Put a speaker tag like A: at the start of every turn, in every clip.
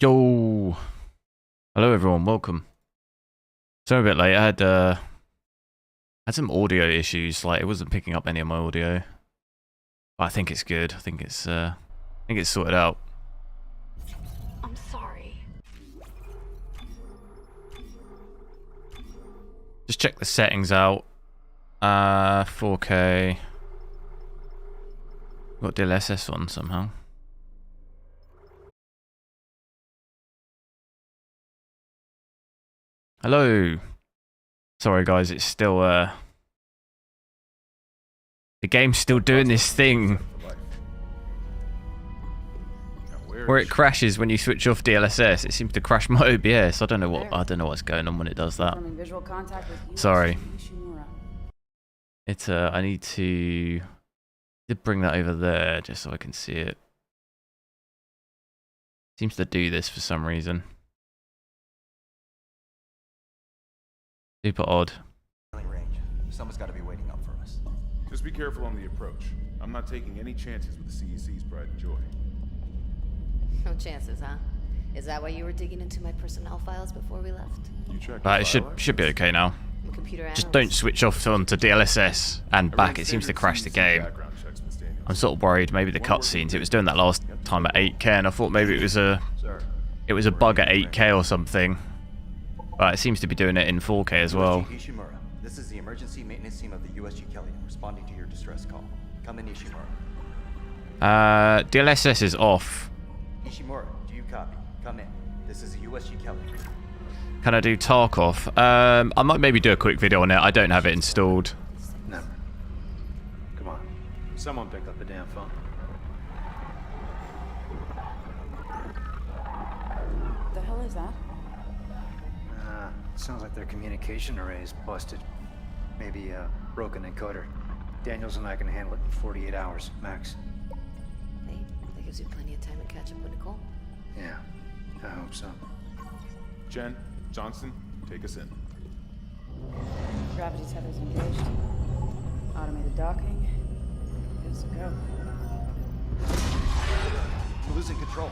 A: Yo, hello everyone, welcome. Sorry a bit late. I had some audio issues. Like it wasn't picking up any of my audio. But I think it's good. I think it's sorted out.
B: I'm sorry.
A: Just check the settings out. 4K. Got DLSS on somehow. Hello. Sorry guys, it's still the game's still doing this thing where it crashes when you switch off DLSS. It seems to crash my OBS. I don't know what's going on when it does that. Sorry. It's I need to bring that over there just so I can see it. Seems to do this for some reason. Super odd.
C: Range. Someone's got to be waiting up for us.
D: Just be careful on the approach. I'm not taking any chances with the CEC's pride and joy.
B: No chances, huh? Is that why you were digging into my personnel files before we left?
D: You checked.
A: It should be okay now.
B: I'm a computer analyst.
A: Just don't switch off onto DLSS and back. It seems to crash the game. I'm sort of worried. Maybe the cutscenes. It was doing that last time at 8K, and I thought maybe it was a bug at 8K or something. But it seems to be doing it in 4K as well.
C: Ishimura, this is the emergency maintenance team of the USG Kelly responding to your distress call. Come in, Ishimura.
A: DLSS is off.
C: Ishimura, do you copy? Come in. This is the USG Kelly.
A: Can I do Tarkov? I might maybe do a quick video on it. I don't have it installed.
E: Never. Come on. Someone pick up the damn phone.
F: The hell is that?
E: Sounds like their communication array is busted. Maybe a broken encoder. Daniels and I can handle it in 48 hours, max.
B: Hey, that gives you plenty of time to catch up with Nicole.
E: Yeah, I hope so.
D: Jen, Johnson, take us in.
F: Gravity tethers engaged. Automated docking. Good to go.
C: We're losing control.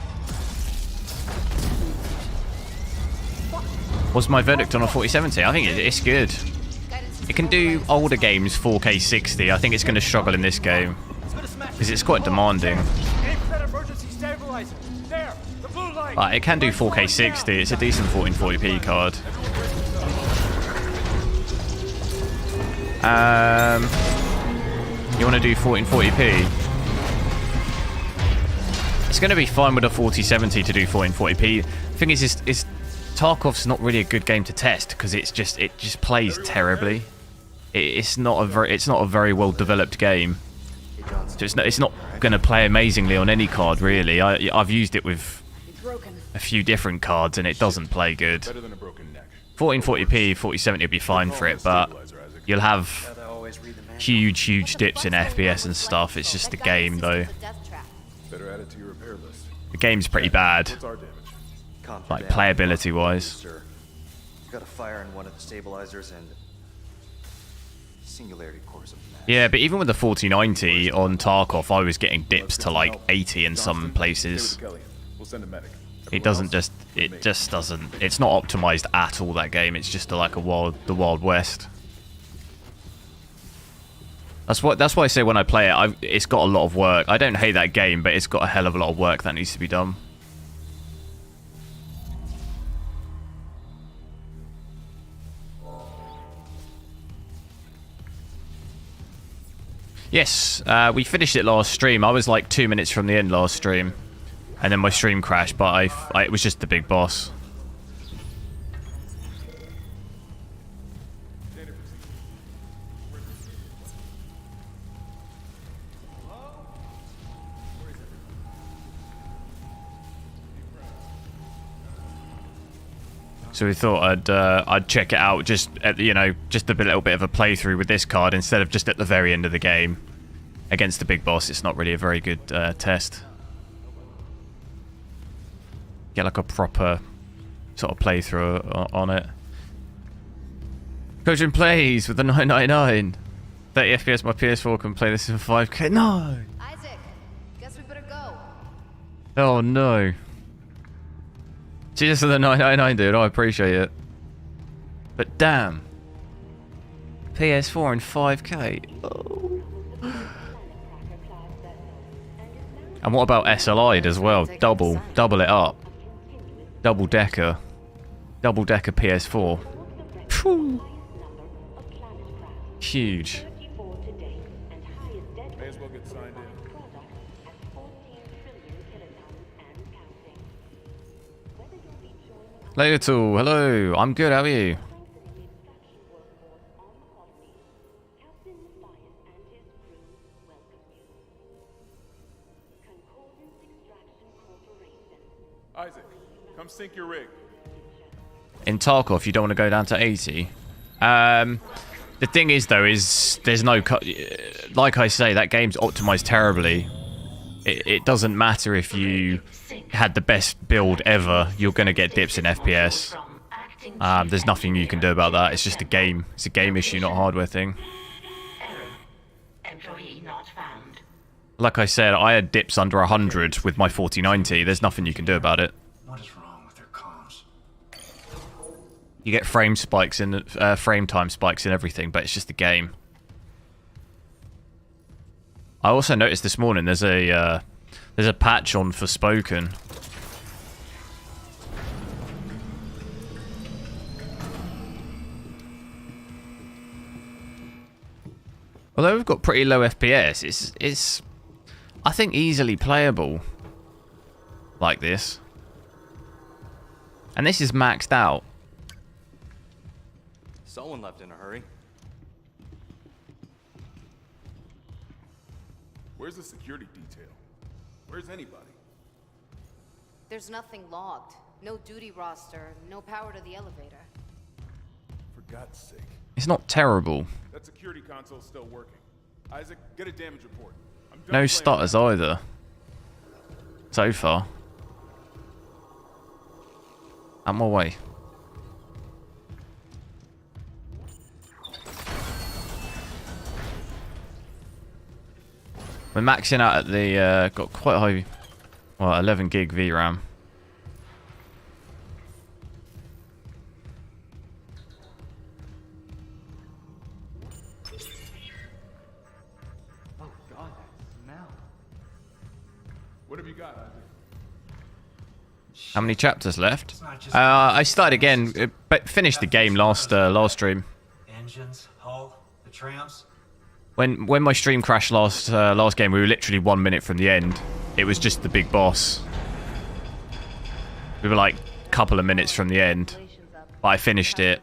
A: What's my verdict on a 4070? I think it's good. It can do older games 4K 60. I think it's going to struggle in this game because it's quite demanding. But it can do 4K 60. It's a decent 1440p card. You want to do 1440p? It's going to be fine with a 4070 to do 1440p. The thing is Tarkov's not really a good game to test because it just plays terribly. It's not a very well developed game. So it's not going to play amazingly on any card really. I've used it with a few different cards and it doesn't play good. 1440p, 4070 will be fine for it, but you'll have huge dips in FPS and stuff. It's just the game though.
D: Better add it to your repair list.
A: The game's pretty bad.
D: What's our damage?
A: Like playability wise.
C: Sir, you got a fire in one of the stabilizers and singularity cores of mass.
A: Yeah, but even with the 4090 on Tarkov, I was getting dips to like 80 in some places.
D: Stay with Kelly. We'll send a medic.
A: It just doesn't. It's not optimized at all. That game. It's just like the Wild West. That's why I say when I play it, it's got a lot of work. I don't hate that game, but it's got a hell of a lot of work that needs to be done. Yes, we finished it last stream. I was like 2 minutes from the end last stream. And then my stream crashed, but it was just the big boss. So we thought I'd check it out just at just a little bit of a playthrough with this card instead of just at the very end of the game against the big boss. It's not really a very good test. Get like a proper sort of playthrough on it. Coaching plays with the 999. 30 FPS. My PS4 can play this in 5K. No.
B: Isaac, guess we better go.
A: Oh no. Cheers for the 999, dude. I appreciate it. But damn. PS4 in 5K. Oh. And what about SLI'd as well? Double it up. Double decker PS4. Phew. Huge.
D: May as well get signed in.
A: Little, hello. I'm good. How are you?
D: Isaac, come sync your rig.
A: In Tarkov, you don't want to go down to 80. The thing is, though, is there's no cut. Like I say, that game's optimized terribly. It doesn't matter if you had the best build ever. You're going to get dips in FPS. There's nothing you can do about that. It's just a game. It's a game issue, not a hardware thing. Like I said, I had dips under 100 with my 4090. There's nothing you can do about it.
E: What is wrong with their comms?
A: You get frame spikes in frame time spikes and everything, but it's just a game. I also noticed this morning there's a patch on for Spoken. Although we've got pretty low FPS, it's I think easily playable like this. And this is maxed out.
C: Someone left in a hurry.
D: Where's the security detail? Where's anybody?
B: There's nothing logged. No duty roster, no power to the elevator.
D: For God's sake.
A: It's not terrible.
D: That security console's still working. Isaac, get a damage report. I'm done
A: No
D: playing
A: stutters either. So far. Out my way. We're maxing out at the, got quite high, well, 11 gig VRAM.
C: Oh God, that smell.
D: What have you got, Isaac?
A: How many chapters left? I started again, but finished the game last stream.
E: Engines, hull, the trams.
A: When my stream crashed last game, we were literally 1 minute from the end. It was just the big boss. We were like a couple of minutes from the end, but I finished it.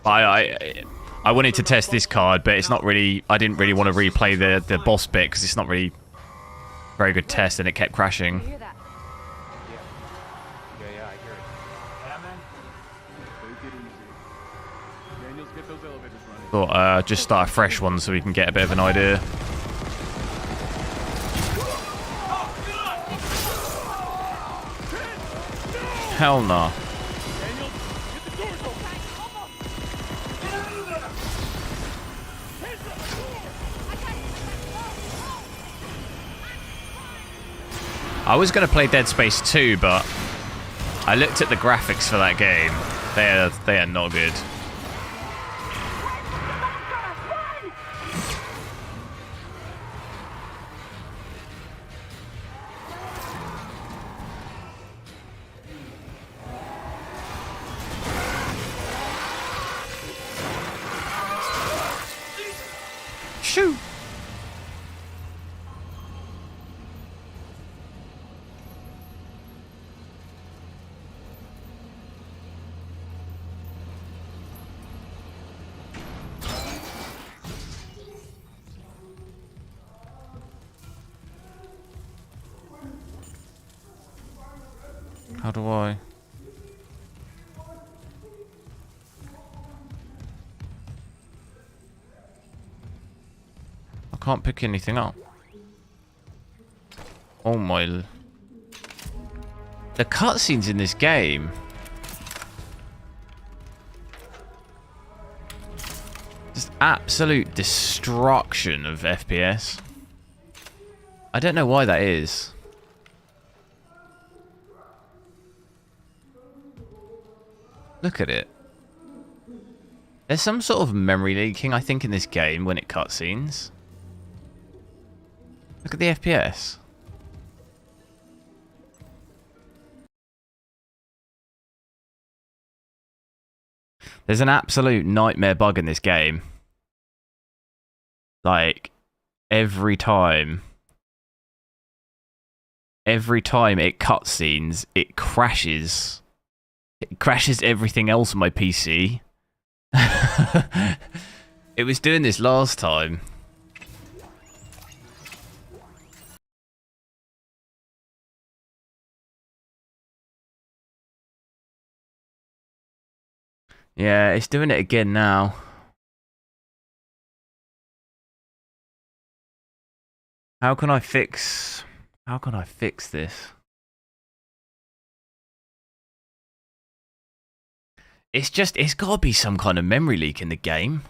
A: But I wanted to test this card, but it's not really. I didn't really want to replay the boss bit because it's not really a very good test, and it kept crashing.
C: Yeah, I hear it.
D: Take it easy. Daniels, get those elevators running.
A: Thought just start a fresh one so we can get a bit of an idea. Hell no.
D: Daniels, get the doors open.
A: I was going to play Dead Space 2, but I looked at the graphics for that game. They are not good. Shoot! How do I? I can't pick anything up. Oh my... The cutscenes in this game... Just absolute destruction of FPS. I don't know why that is. Look at it. There's some sort of memory leaking, I think, in this game when it cutscenes. Look at the FPS. There's an absolute nightmare bug in this game. Like, every time it cutscenes, it crashes. It crashes everything else on my PC. It was doing this last time. Yeah, it's doing it again now. How can I fix this? It's got to be some kind of memory leak in the game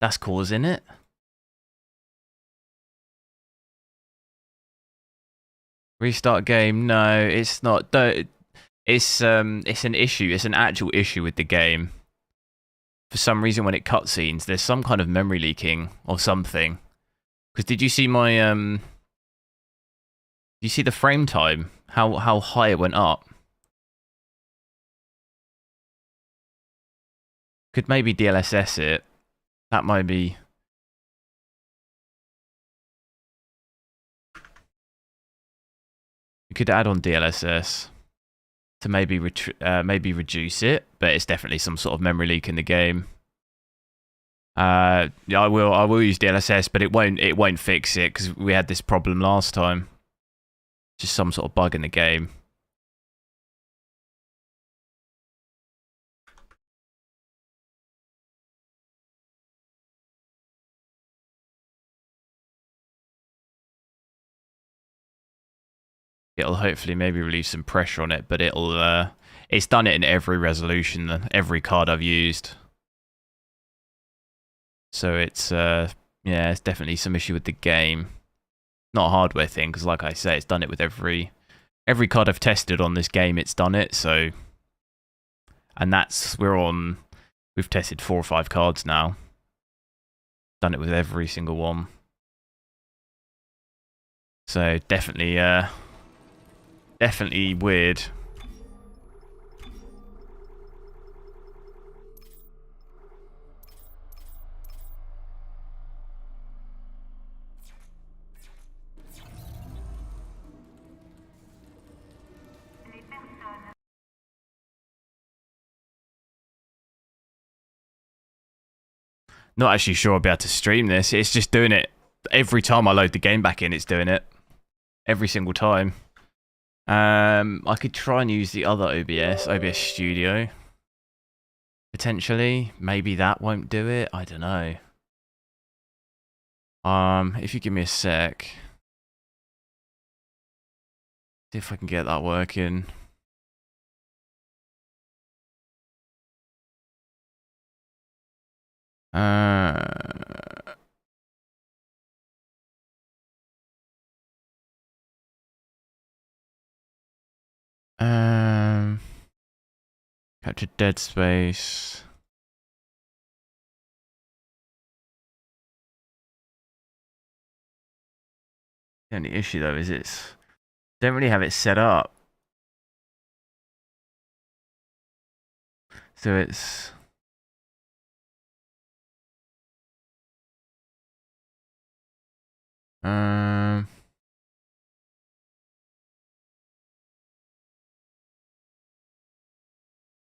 A: that's causing it. Restart game? No, it's not. Don't. It's an issue. It's an actual issue with the game. For some reason, when it cutscenes, there's some kind of memory leaking or something. Because did you see my Did you see the frame time? How high it went up? Could maybe DLSS it. That might be. You could add on DLSS to maybe reduce it, but it's definitely some sort of memory leak in the game. Yeah, I will use DLSS, but it won't fix it because we had this problem last time. Just some sort of bug in the game. It'll hopefully maybe relieve some pressure on it, but it's done it in every resolution, every card I've used. So it's yeah, it's definitely some issue with the game. Not a hardware thing, because like I say, it's done it with every card I've tested on this game. It's done it. So, and we've tested 4 or 5 cards now. Done it with every single one. So definitely weird. Not actually sure I'll be able to stream this. It's just doing it every time I load the game back in. It's doing it every single time. I could try and use the other OBS Studio. Potentially, maybe that won't do it. I don't know. If you give me a sec, see if I can get that working. Capture Dead Space. The only issue though is don't really have it set up. So it's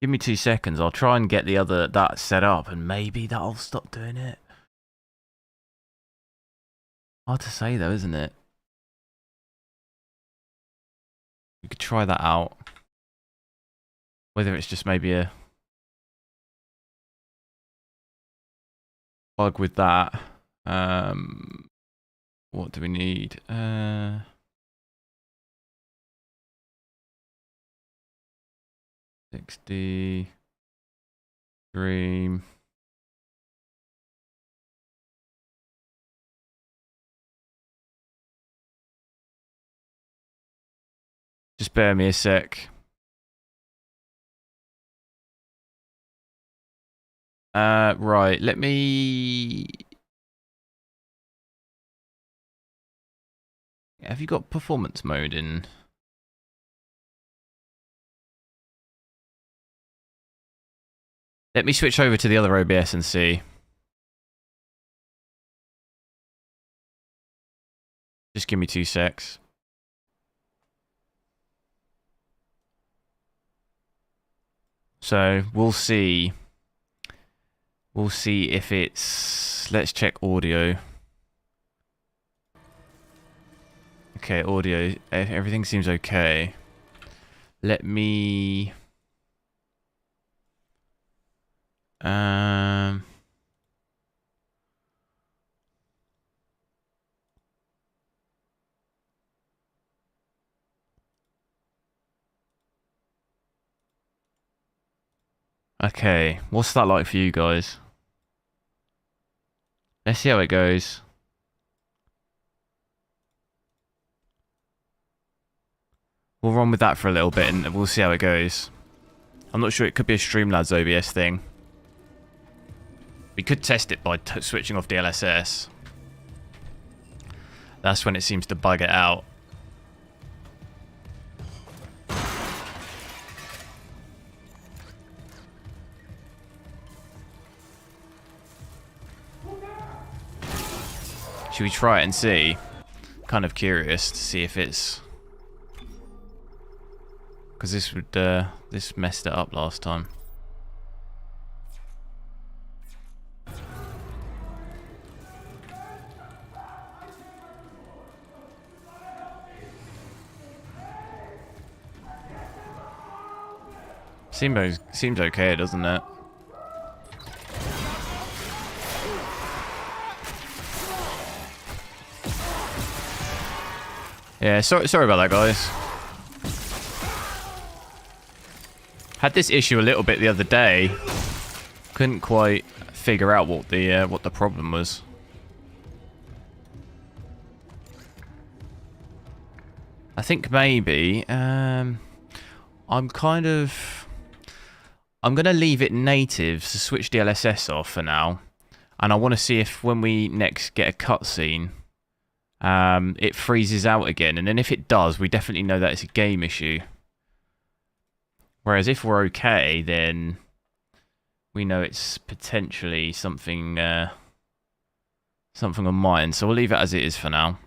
A: give me 2 seconds. I'll try and get that set up, and maybe that'll stop doing it. Hard to say though, isn't it? We could try that out. Whether it's just maybe a bug with that. What do we need? 60 stream. Just bear me a sec. Right, let me... Have you got performance mode in? Let me switch over to the other OBS and see. Just give me 2 secs. So we'll see. We'll see if it's... Let's check audio. Okay, audio. Everything seems okay. Let me... Okay, what's that like for you guys? Let's see how it goes. We'll run with that for a little bit and we'll see how it goes. I'm not sure, it could be a Streamlabs OBS thing. We could test it by switching off DLSS. That's when it seems to bug it out. Should we try it and see? Kind of curious to see if it's... Because this would, this messed it up last time. Seems okay, doesn't it? Yeah, sorry about that, guys. Had this issue a little bit the other day. Couldn't quite figure out what the problem was. I think maybe I'm gonna leave it native, so switch DLSS off for now, and I want to see if when we next get a cutscene, it freezes out again, and then if it does, we definitely know that it's a game issue. Whereas if we're okay, then we know it's potentially something something on mine. So we'll leave it as it is for now.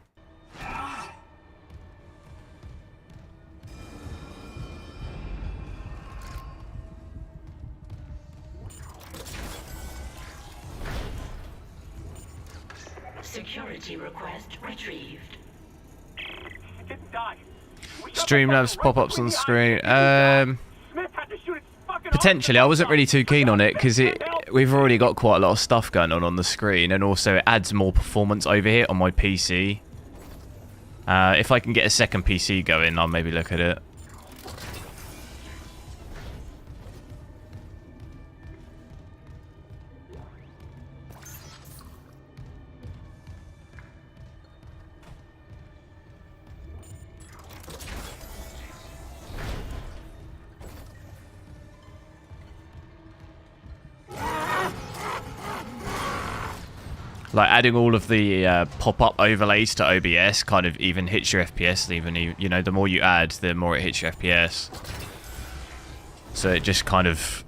G: Security request retrieved.
H: It died.
A: Streamlabs pop-ups on screen. Potentially, I wasn't really too keen on it because we've already got quite a lot of stuff going on the screen, and also it adds more performance over here on my PC. If I can get a second PC going, I'll maybe look at it. Like adding all of the pop-up overlays to OBS kind of even hits your FPS. Even you know, the more you add, the more it hits your FPS. So it just kind of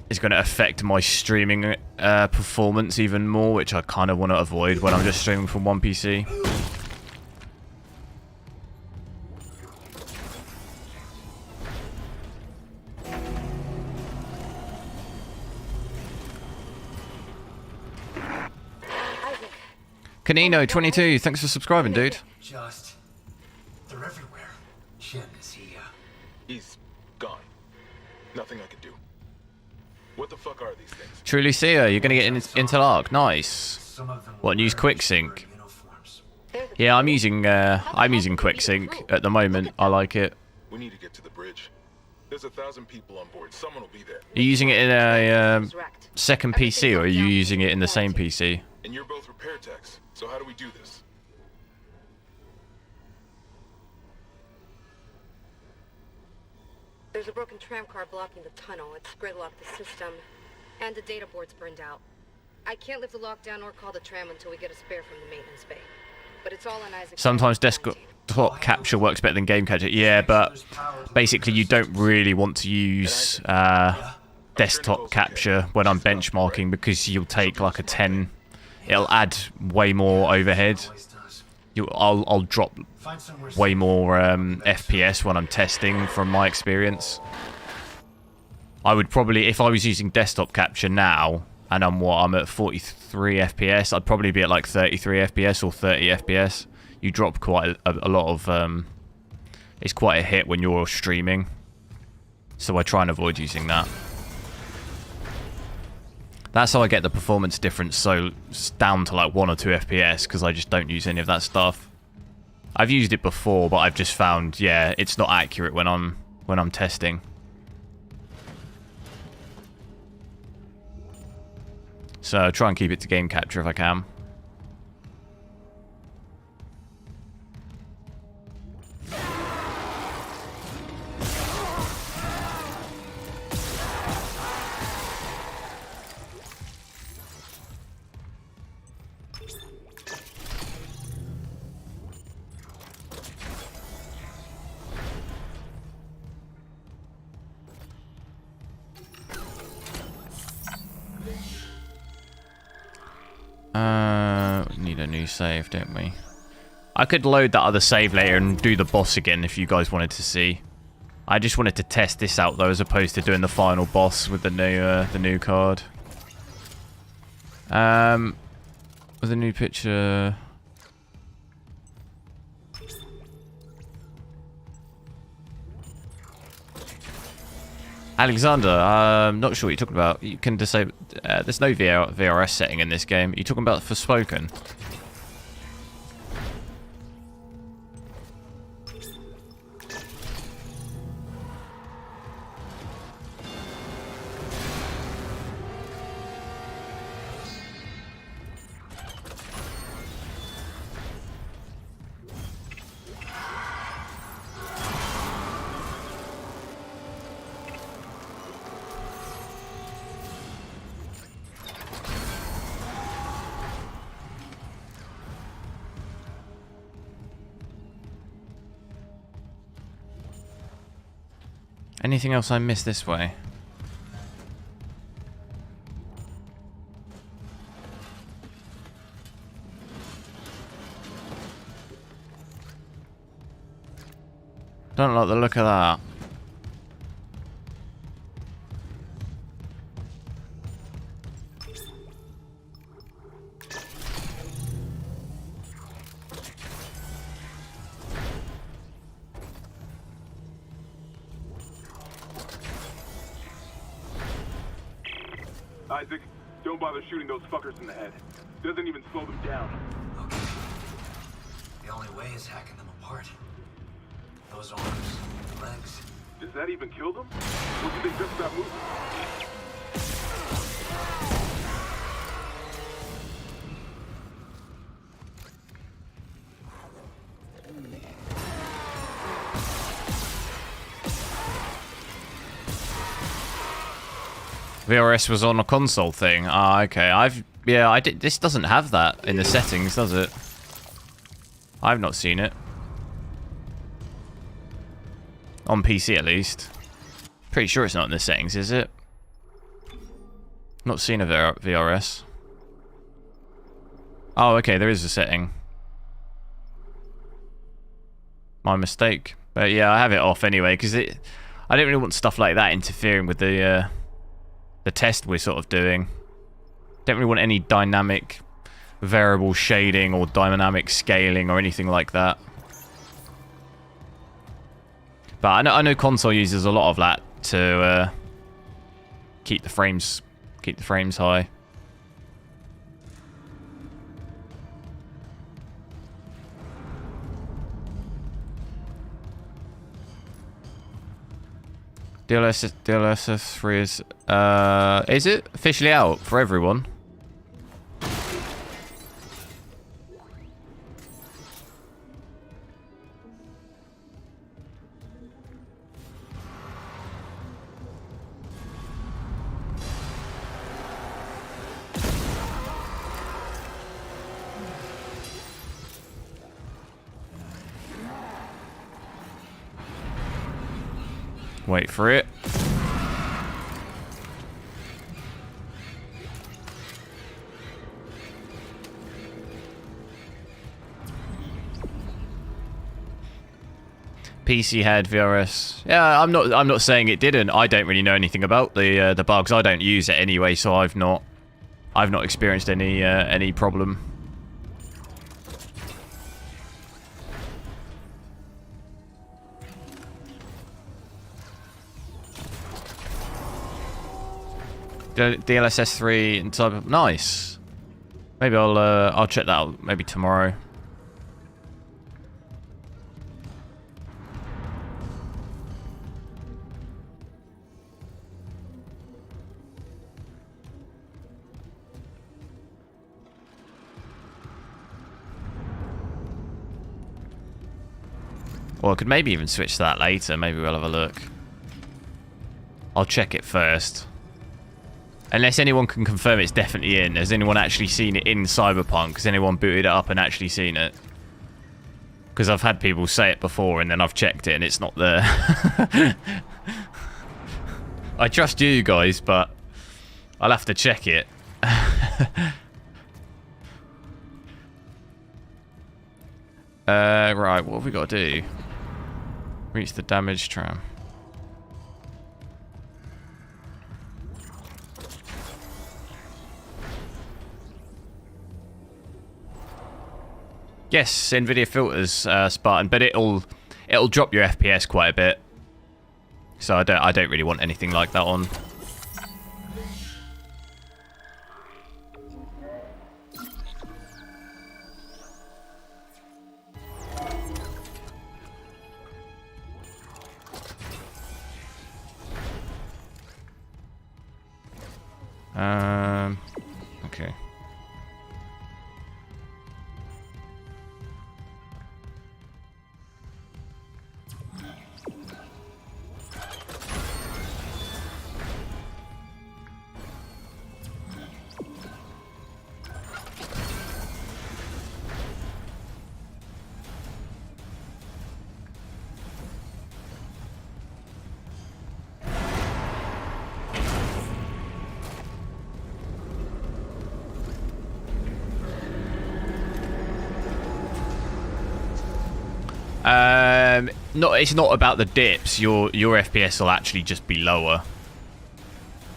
A: is going to affect my streaming performance even more, which I kind of want to avoid when I'm just streaming from one PC. Canino22, thanks for subscribing, dude.
I: Just... they're everywhere. Shen, is he,
D: He's gone. Nothing I can do. What the fuck are these things?
A: Truly Seer, you're gonna get into Arc. Nice.
I: some of them
A: What,
I: will
A: use
I: wear
A: QuickSync?
I: uniforms.
A: Yeah, I'm using QuickSync at the moment. I like it.
D: We need to get to the bridge. There's 1,000 people on board. Someone will be there.
A: Are you using it in a second PC, or are you using it in the same PC?
D: And you're both repair techs. So how do we do this?
J: There's a broken tram car blocking the tunnel. It's gridlocked the system, and the data board's burned out. I can't lift the lockdown or call the tram until we get a spare from the maintenance bay. But it's all on Isaac.
A: Sometimes desktop capture works better than game capture. Yeah, but basically you don't really want to use desktop capture when I'm benchmarking because you'll take like a 10. It'll add way more overhead. I'll drop way more FPS when I'm testing from my experience. I would probably, if I was using desktop capture now, and I'm at 43 FPS, I'd probably be at like 33 FPS or 30 FPS. You drop quite a lot of, it's quite a hit when you're streaming. So I try and avoid using that. That's how I get the performance difference so down to like 1 or 2 FPS, because I just don't use any of that stuff. I've used it before, but I've just found, yeah, it's not accurate when I'm testing. So try and keep it to game capture if I can. Need a new save, don't we? I could load that other save later and do the boss again if you guys wanted to see. I just wanted to test this out though, as opposed to doing the final boss with the new card. With a new picture. Alexander, I'm not sure what you're talking about. You can disable... there's no VRS setting in this game. You're talking about Forspoken? Anything else I missed this way? Don't like the look of that.
D: Isaac, don't bother shooting those fuckers in the head. Doesn't even slow them down.
E: Okay. The only way is hacking them apart. Those arms, legs.
D: Does that even kill them? Or do they just stop moving?
A: VRS was on a console thing. Ah, okay. I did. This doesn't have that in the settings, does it? I've not seen it. On PC, at least. Pretty sure it's not in the settings, is it? Not seen a VRS. Oh, okay. There is a setting. My mistake. But yeah, I have it off anyway because I don't really want stuff like that interfering with the test we're sort of doing. Don't really want any dynamic variable shading or dynamic scaling or anything like that. But I know console uses a lot of that to keep the frames high. DLSS 3 is it officially out for everyone? Wait for it. PC had VRS. Yeah, I'm not saying it didn't. I don't really know anything about the bugs. I don't use it anyway, so I've not experienced any problem. DLSS 3 and type of nice. Maybe I'll check that out maybe tomorrow. Or I could maybe even switch to that later. Maybe we'll have a look. I'll check it first. Unless anyone can confirm it's definitely in. Has anyone actually seen it in Cyberpunk? Has anyone booted it up and actually seen it? Because I've had people say it before and then I've checked it and it's not there. I trust you guys, but I'll have to check it. Right, what have we got to do? Reach the damaged tram. Yes, nvidia filters, Spartan, but it'll drop your FPS quite a bit. So I don't really want anything like that on. Okay. No, it's not about the dips. Your FPS will actually just be lower.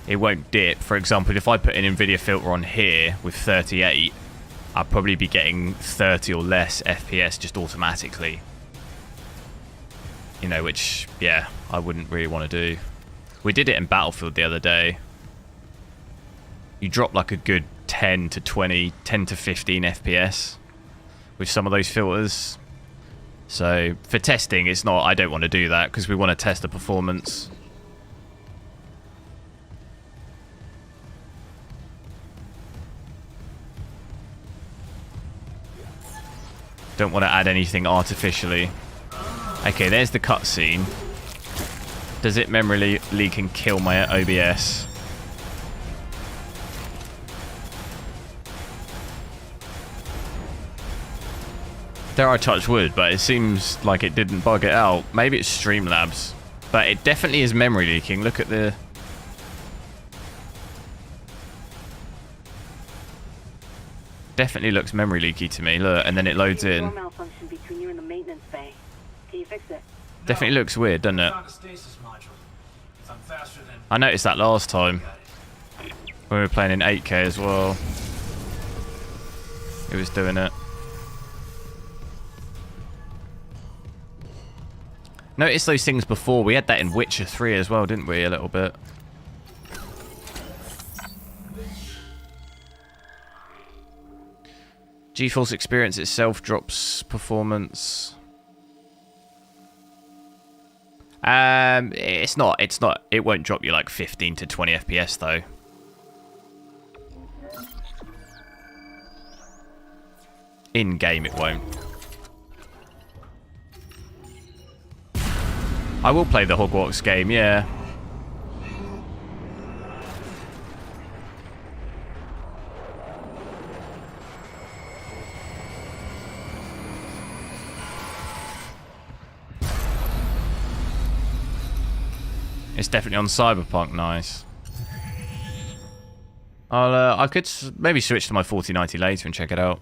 A: It won't dip. For example, if I put an nvidia filter on here with 38, I'll probably be getting 30 or less FPS just automatically. You know, which, yeah, I wouldn't really want to do. We did it in Battlefield the other day. You drop like a good 10 to 20, 10 to 15 FPS with some of those filters. So for testing, it's not. I don't want to do that because we want to test the performance. Don't want to add anything artificially. Okay, there's the cutscene. Does it memory leak and kill my OBS? There I touch wood, but it seems like it didn't bug it out. Maybe it's Streamlabs. But it definitely is memory leaking. Look at the... Definitely looks memory leaky to me. Look, and then it loads in.
G: Malfunction between you and the maintenance bay. Can you fix it?
A: Definitely looks weird, doesn't it? I noticed that last time. When we were playing in 8K as well. It was doing it. Noticed those things before. We had that in Witcher 3 as well, didn't we? A little bit. GeForce Experience itself drops performance. It's not. It won't drop you like 15 to 20 FPS though. In game, it won't. I will play the Hogwarts game, yeah. It's definitely on Cyberpunk. Nice. I could maybe switch to my 4090 later and check it out.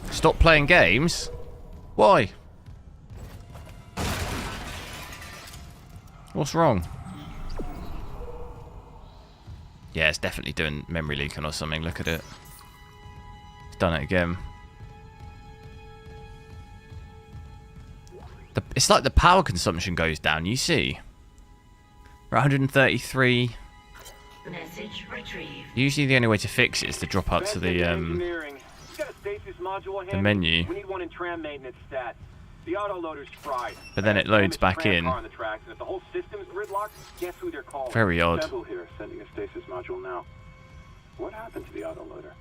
A: Stop playing games? Why? What's wrong? Yeah, it's definitely doing memory leaking or something. Look at it. It's done it again. It's like the power consumption goes down, you see. We're at 133.
G: Message retrieved.
A: Usually the only way to fix it is to drop out to the menu.
H: We need one in tram maintenance stat. The autoloader's fried.
A: But then it loads back in.
H: On the tracks, and if the whole system's gridlocked, guess who they're calling?
A: Very odd.
H: Temple here, sending a stasis module now. What happened to the autoloader?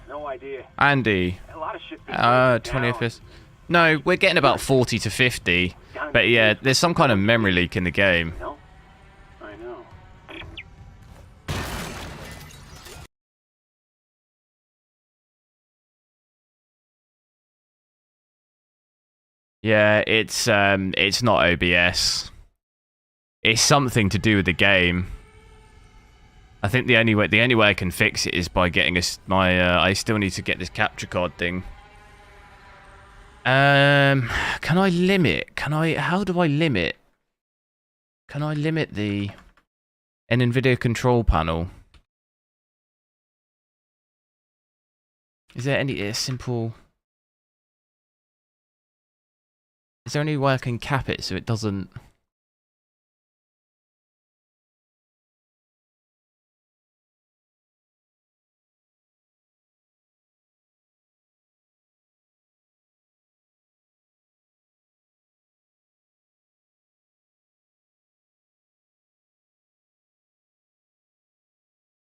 H: No idea.
A: Andy.
H: A lot of shit.
A: 20th. No, we're getting about 40 to 50. But yeah, there's some kind of memory leak in the game.
H: No, I know.
A: Yeah, it's not OBS. It's something to do with the game. I think the only way I can fix it is by getting I still need to get this capture card thing. Can I limit? How do I limit? Can I limit an nvidia control panel? Is there any simple? Is there any way I can cap it so it doesn't?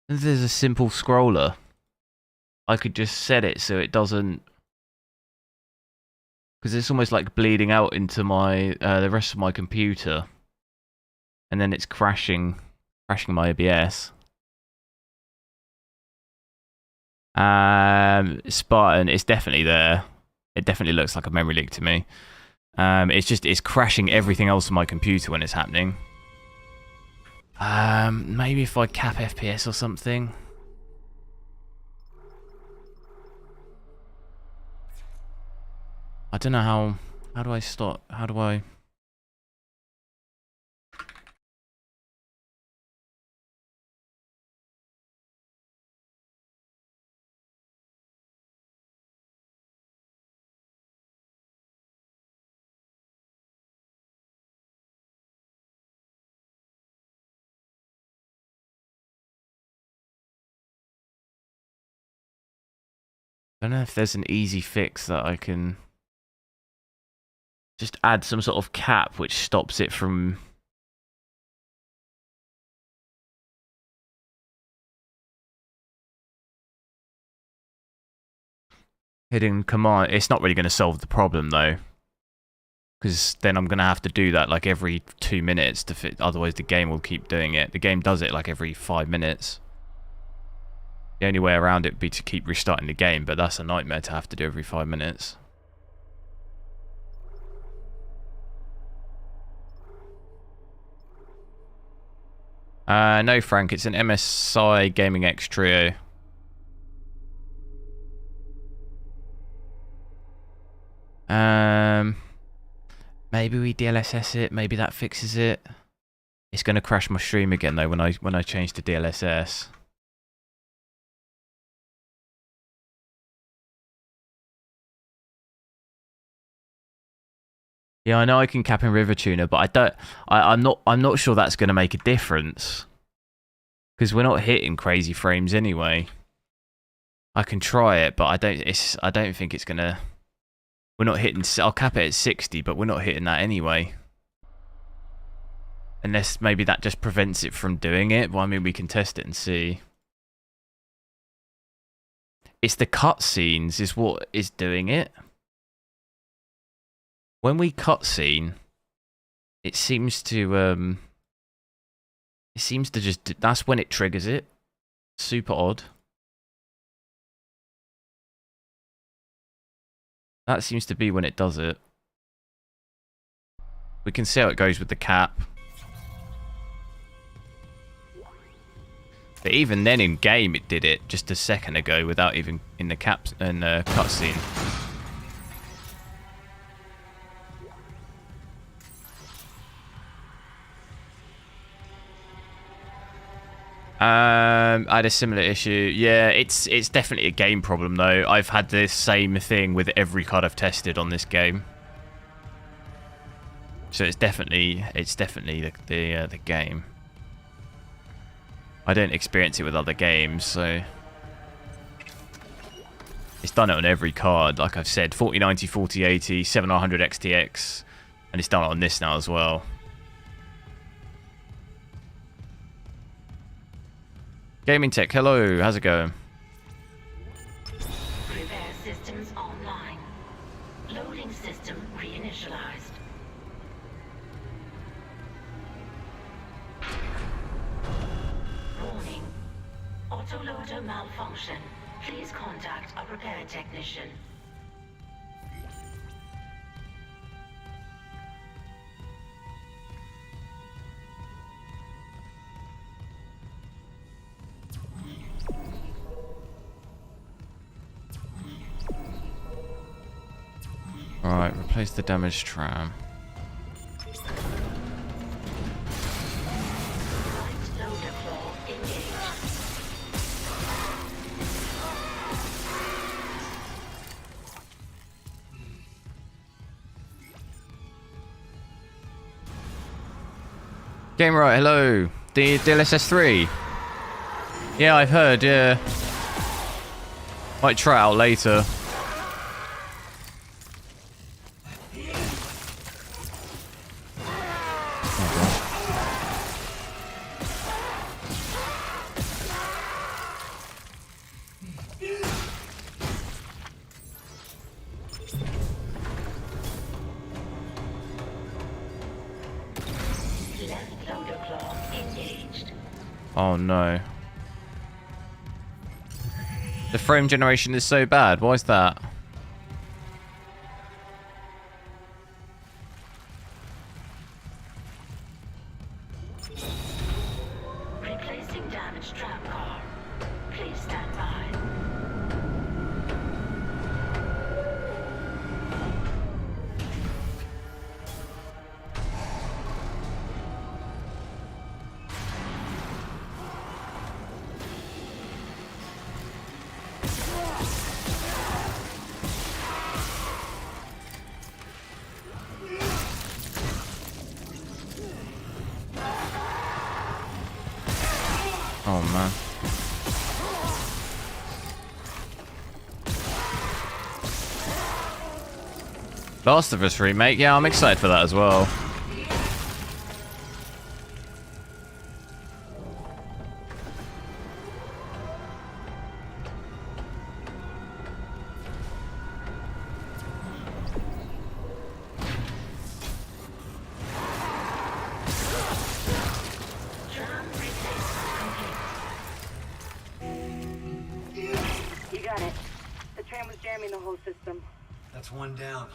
A: If there's a simple scroller, I could just set it so it doesn't, because it's almost like bleeding out into my the rest of my computer, and then it's crashing my OBS. Spartan, it's definitely there. It definitely looks like a memory leak to me. It's crashing everything else on my computer when it's happening. Maybe if I cap FPS or something. I don't know how do I stop? How do I? I don't know if there's an easy fix that I can just add some sort of cap which stops it from hitting command. It's not really going to solve the problem though, because then I'm going to have to do that like every 2 minutes to fit. Otherwise the game will keep doing it. The game does it like every 5 minutes. The only way around it would be to keep restarting the game, but that's a nightmare to have to do every 5 minutes. No, Frank, it's an MSI Gaming X Trio. Maybe we DLSS it. Maybe that fixes it. It's going to crash my stream again though when I change to DLSS. Yeah, I know I can cap in Rivatuner, but I'm not sure that's going to make a difference, because we're not hitting crazy frames anyway. I can try it, but I don't think it's gonna. We're not hitting. I'll cap it at 60, but we're not hitting that anyway. Unless maybe that just prevents it from doing it. Well, I mean, we can test it and see. It's the cutscenes is what is doing it. When we cutscene, it seems to just, that's when it triggers it. Super odd. That seems to be when it does it. We can see how it goes with the cap. But even then in game it did it just a second ago without even in the caps and cutscene. I had a similar issue. Yeah, it's definitely a game problem though. I've had the same thing with every card I've tested on this game. So it's definitely the game. I don't experience it with other games, so it's done it on every card. Like I've said, 4090, 4080, 7900 XTX, and it's done it on this now as well. Gaming Tech, hello, how's it going?
G: Repair systems online. Loading system reinitialized. Warning. Autoloader malfunction. Please contact a repair technician.
A: Alright, replace the damaged tram. Game right, hello. The DLSS 3. Yeah, I've heard, yeah. Might try it out later. Oh no. The frame generation is so bad. Why is that?
G: Replacing damaged tram car. Please stand by.
A: Oh man. Last of Us Remake, yeah, I'm excited for that as well.
K: You got it. The tram was jamming the whole system.
I: That's one down.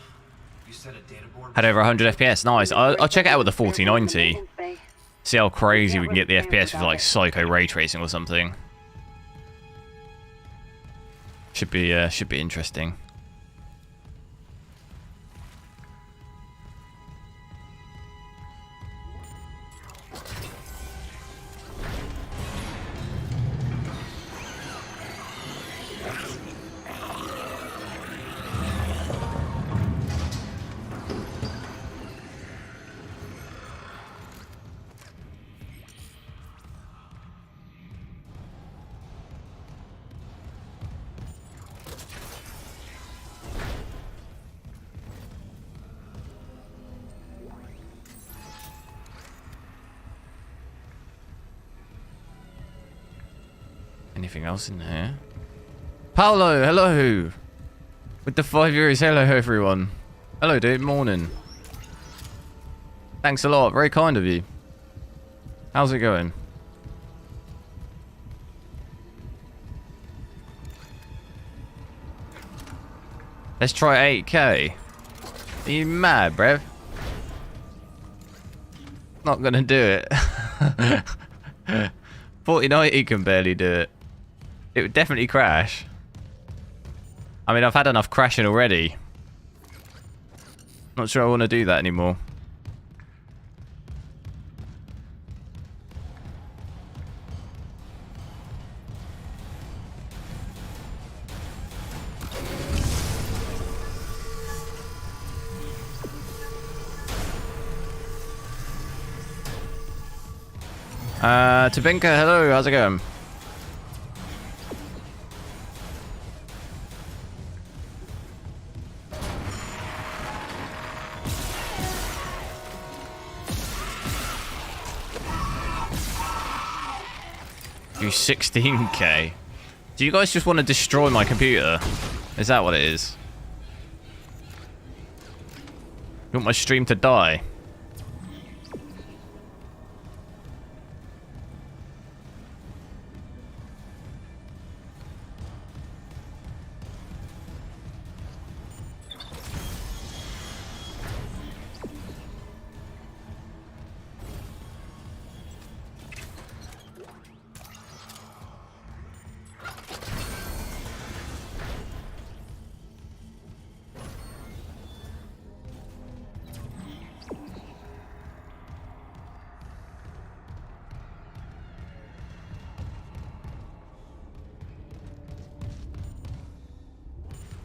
I: You said a data board.
A: Had over 100 FPS, nice. I'll check it out with the 4090. See how crazy we can get the FPS with like psycho ray tracing or something. Should be interesting. Anything else in here? Paolo, hello! With the €5. Hello, everyone. Hello, dude. Morning. Thanks a lot. Very kind of you. How's it going? Let's try 8K. Are you mad, bruv? not gonna do it. 4090 can barely do it. It would definitely crash. I mean, I've had enough crashing already. Not sure I want to do that anymore. Tabinka, hello, how's it going? Do 16k. Do you guys just want to destroy my computer? Is that what it is? You want my stream to die?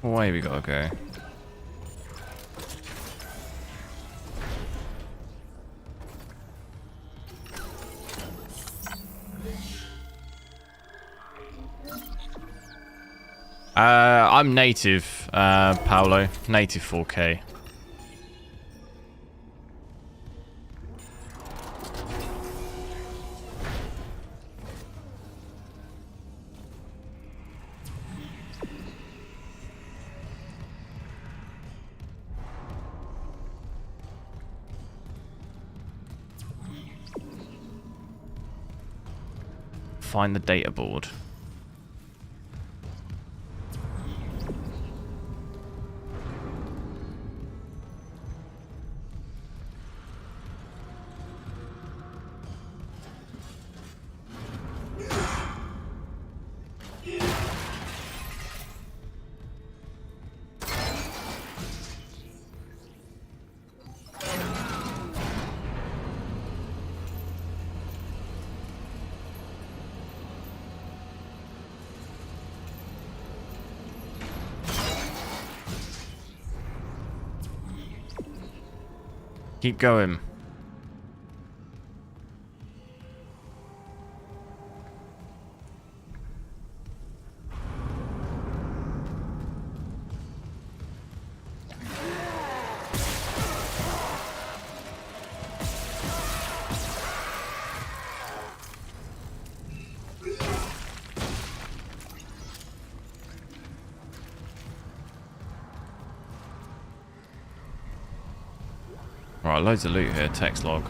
A: Away we gotta go. I'm native, Paolo. Native 4K. Find the data board. Keep going. Right, loads of loot here. Text log.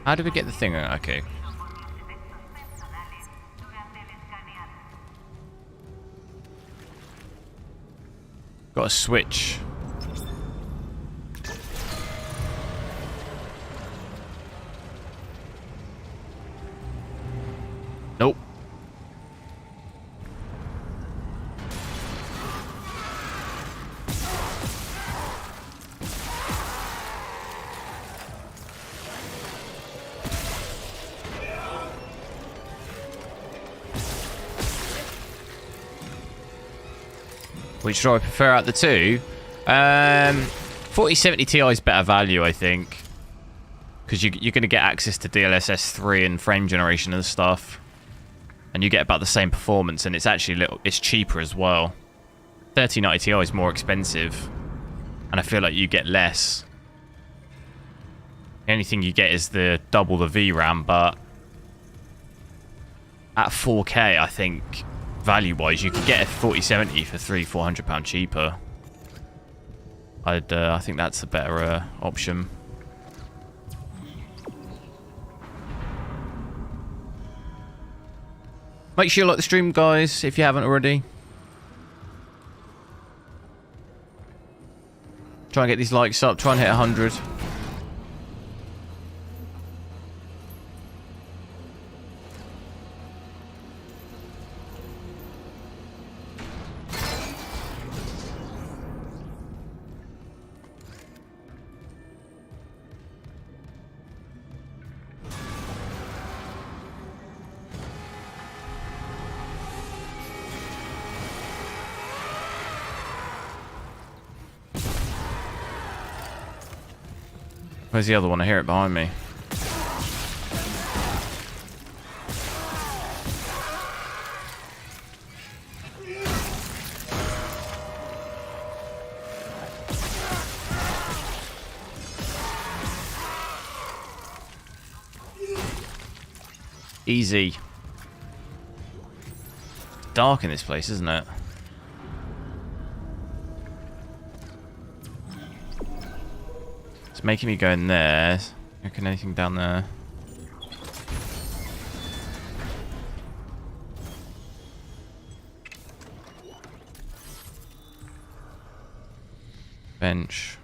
A: How do we get the thing? Okay. Got a switch. Nope. Which do I prefer out the two? 4070 Ti is better value, I think. Because you're going to get access to DLSS 3 and frame generation and stuff. And you get about the same performance, and it's actually it's cheaper as well. 3090 Ti is more expensive, and I feel like you get less. The only thing you get is the double the VRAM, but at 4K, I think value-wise, you could get a 4070 for £300-400 cheaper. I think that's a better option. Make sure you like the stream, guys, if you haven't already. Try and get these likes up. Try and hit 100. Where's the other one? I hear it behind me. Easy. Dark in this place, isn't it? It's making me go in there. Reckon anything down there? Bench.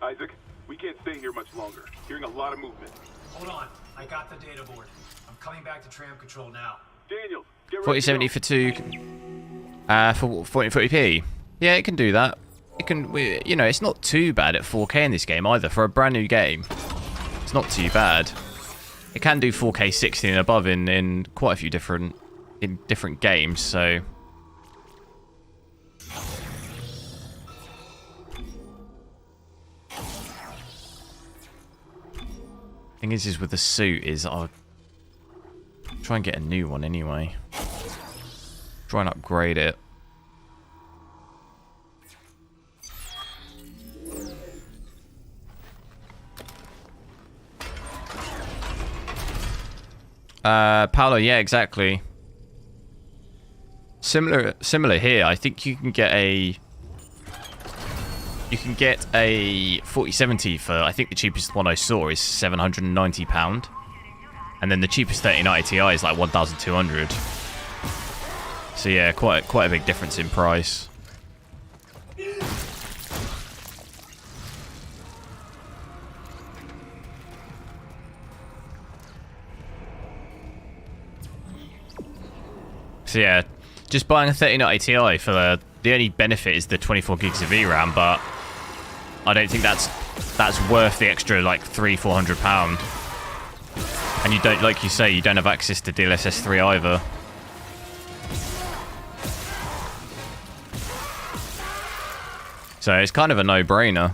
H: Isaac, we can't stay here much longer. Hearing a lot of movement.
E: Hold on. I got the data board. I'm coming back to tram control now.
H: Daniel, get ready.
A: 4070 for 2. For 1440p. Yeah, it can do that. It can, you know, it's not too bad at 4K in this game either. For a brand new game, it's not too bad. It can do 4K 60 and above in quite a few different games. So thing is with the suit is I'll try and get a new one anyway. Try and upgrade it. Paolo, yeah, exactly. Similar here. I think you can get a 4070 for, I think the cheapest one I saw is £790, and then the cheapest 3090 Ti is like 1,200. So yeah, quite a big difference in price. So yeah, just buying a 3090 Ti for the only benefit is the 24 gigs of VRAM, but I don't think that's worth the extra like £300-400. And you don't, like you say, you don't have access to DLSS 3 either. So it's kind of a no-brainer.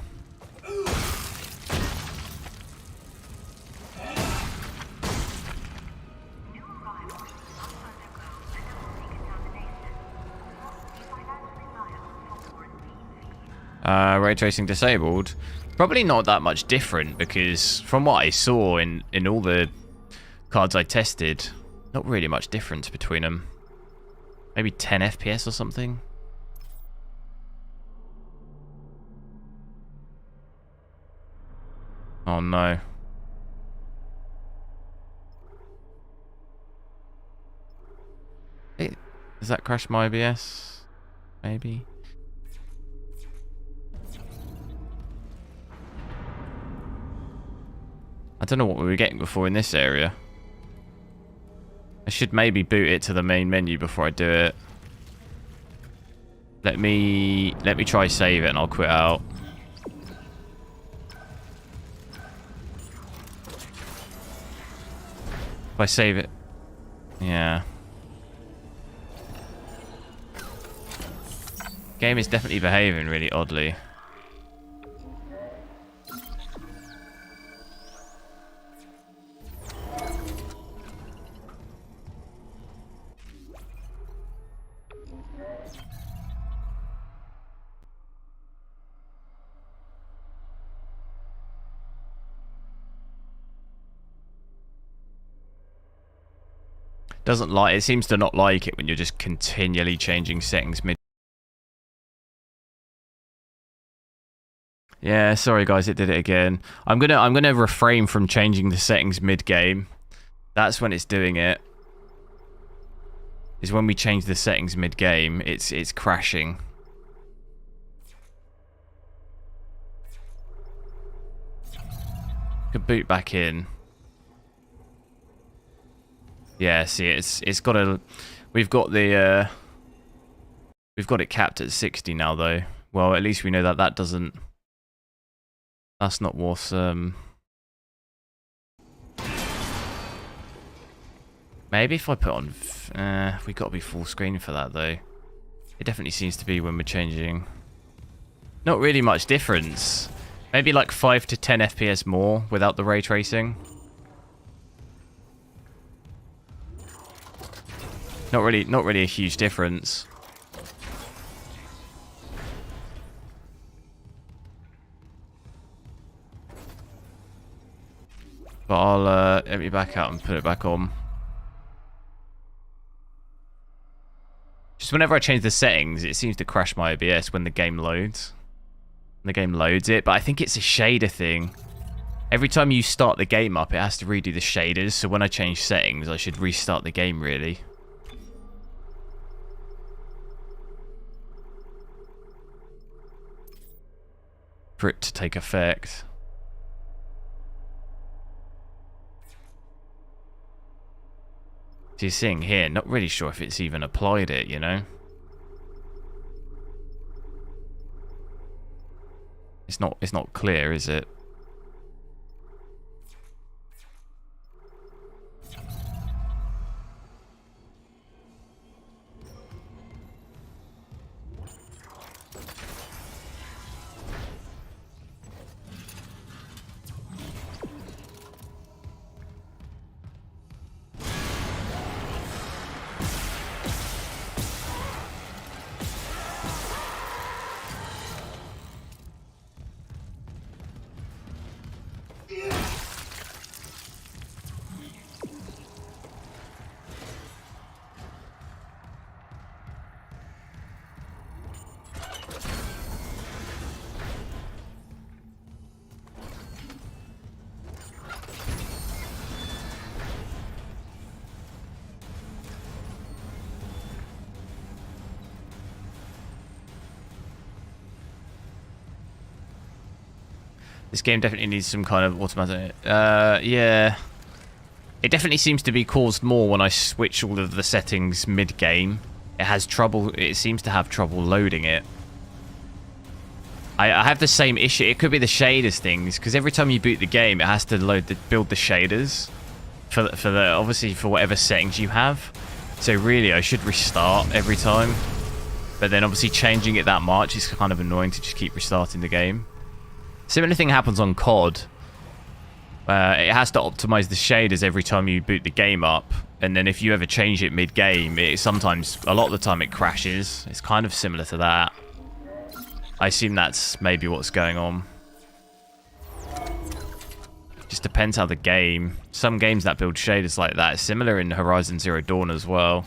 A: Ray tracing disabled. Probably not that much different, because from what I saw in all the cards I tested, not really much difference between them. Maybe 10 FPS or something. Oh no. Hey, does that crash my OBS? Maybe. I don't know what we were getting before in this area. I should maybe boot it to the main menu before I do it. Let me try save it and I'll quit out. If I save it, yeah. Game is definitely behaving really oddly. Doesn't like it, seems to not like it when you're just continually changing settings mid. Yeah, sorry guys, it did it again. I'm gonna refrain from changing the settings mid game. That's when it's doing it. is when we change the settings mid-game, it's crashing. Could boot back in. Yeah, see, it's got a. We've got the. We've got it capped at 60 now, though. Well, at least we know that that doesn't. That's not what's. Maybe if I put on. We got to be full screen for that, though. It definitely seems to be when we're changing. Not really much difference. Maybe like 5 to 10 FPS more without the ray tracing. Not really a huge difference. But I'll empty back out and put it back on. Just whenever I change the settings, it seems to crash my OBS when the game loads. The game loads it, but I think it's a shader thing. Every time you start the game up, it has to redo the shaders, so when I change settings, I should restart the game, really. For it to take effect. So you're seeing here, not really sure if it's even applied it, you know? It's not clear, is it? This game definitely needs some kind of automatic. Yeah. It definitely seems to be caused more when I switch all of the settings mid-game. It has trouble. It seems to have trouble loading it. I have the same issue. It could be the shaders things, because every time you boot the game, it has to build the shaders for the obviously for whatever settings you have. So really, I should restart every time. But then obviously changing it that much is kind of annoying to just keep restarting the game. Similar thing happens on COD. It has to optimize the shaders every time you boot the game up, and then if you ever change it mid-game, sometimes, a lot of the time, it crashes. It's kind of similar to that. I assume that's maybe what's going on. Just depends how the game. Some games that build shaders like that. It's similar in Horizon Zero Dawn as well.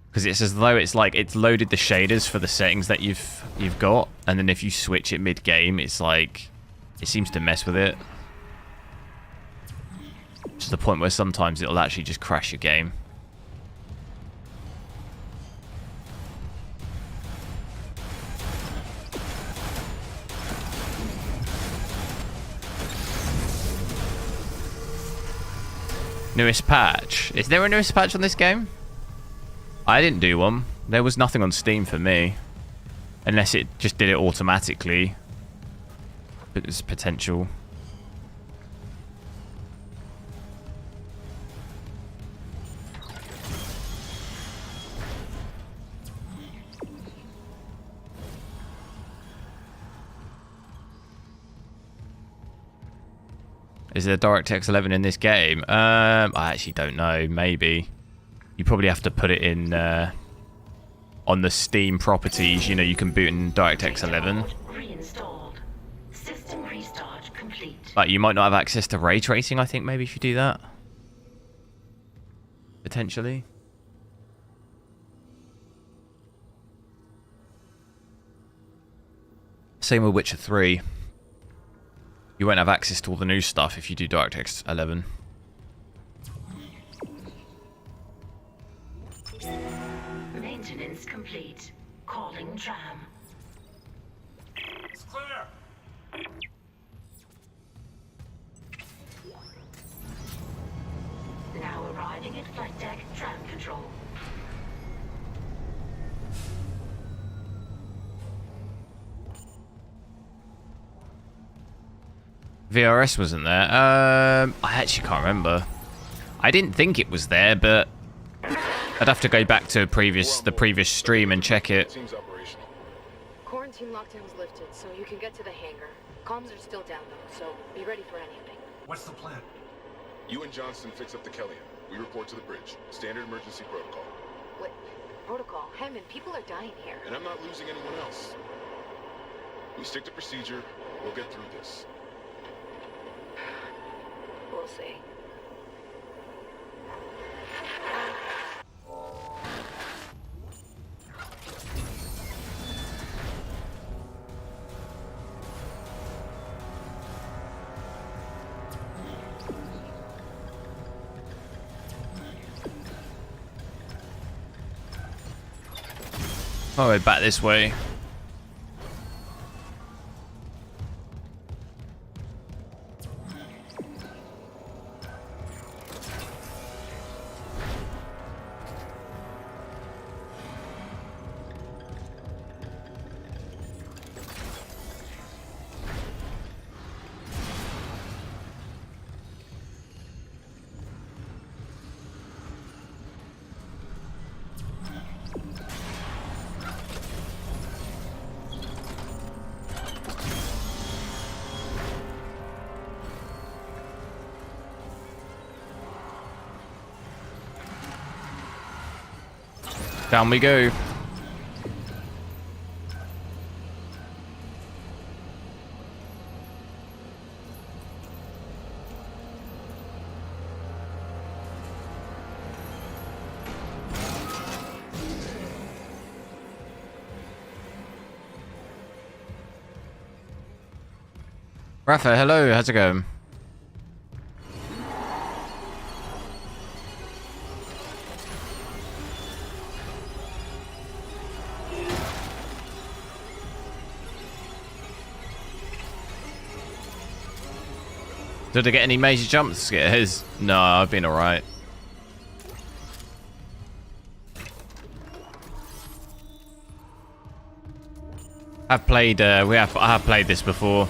A: Because it's as though it's like it's loaded the shaders for the settings that you've got, and then if you switch it mid-game, it's like it seems to mess with it to the point where sometimes it'll actually just crash your game. Newest patch. Is there a newest patch on this game? I didn't do one. There was nothing on Steam for me. Unless it just did it automatically. But there's potential. Is there DirectX 11 in this game? I actually don't know. Maybe. You probably have to put it in on the Steam properties. You know, you can boot in DirectX 11.
G: Reinstalled. System restart complete.
A: But you might not have access to ray tracing, I think, maybe if you do that. Potentially. Same with Witcher 3. You won't have access to all the new stuff if you do DirectX 11.
G: complete. Calling tram.
I: It's clear.
G: Now arriving at flight deck tram control.
A: VRS wasn't there. I actually can't remember. I didn't think it was there, but I'd have to go back to the previous stream and check it.
D: Seems operational.
J: Quarantine lockdown's lifted, so you can get to the hangar. Comms are still down though, so be ready for anything.
I: What's the plan?
D: You and Johnston fix up the Kellyan. We report to the bridge. Standard emergency protocol.
J: What? Protocol? Hammond, people are dying here.
D: And I'm not losing anyone else. We stick to procedure. We'll get through this.
J: We'll see.
A: Oh, we're back this way. Down we go. Rafa, hello, how's it going? Did I get any major jump scares? No, I've been alright. I have played this before.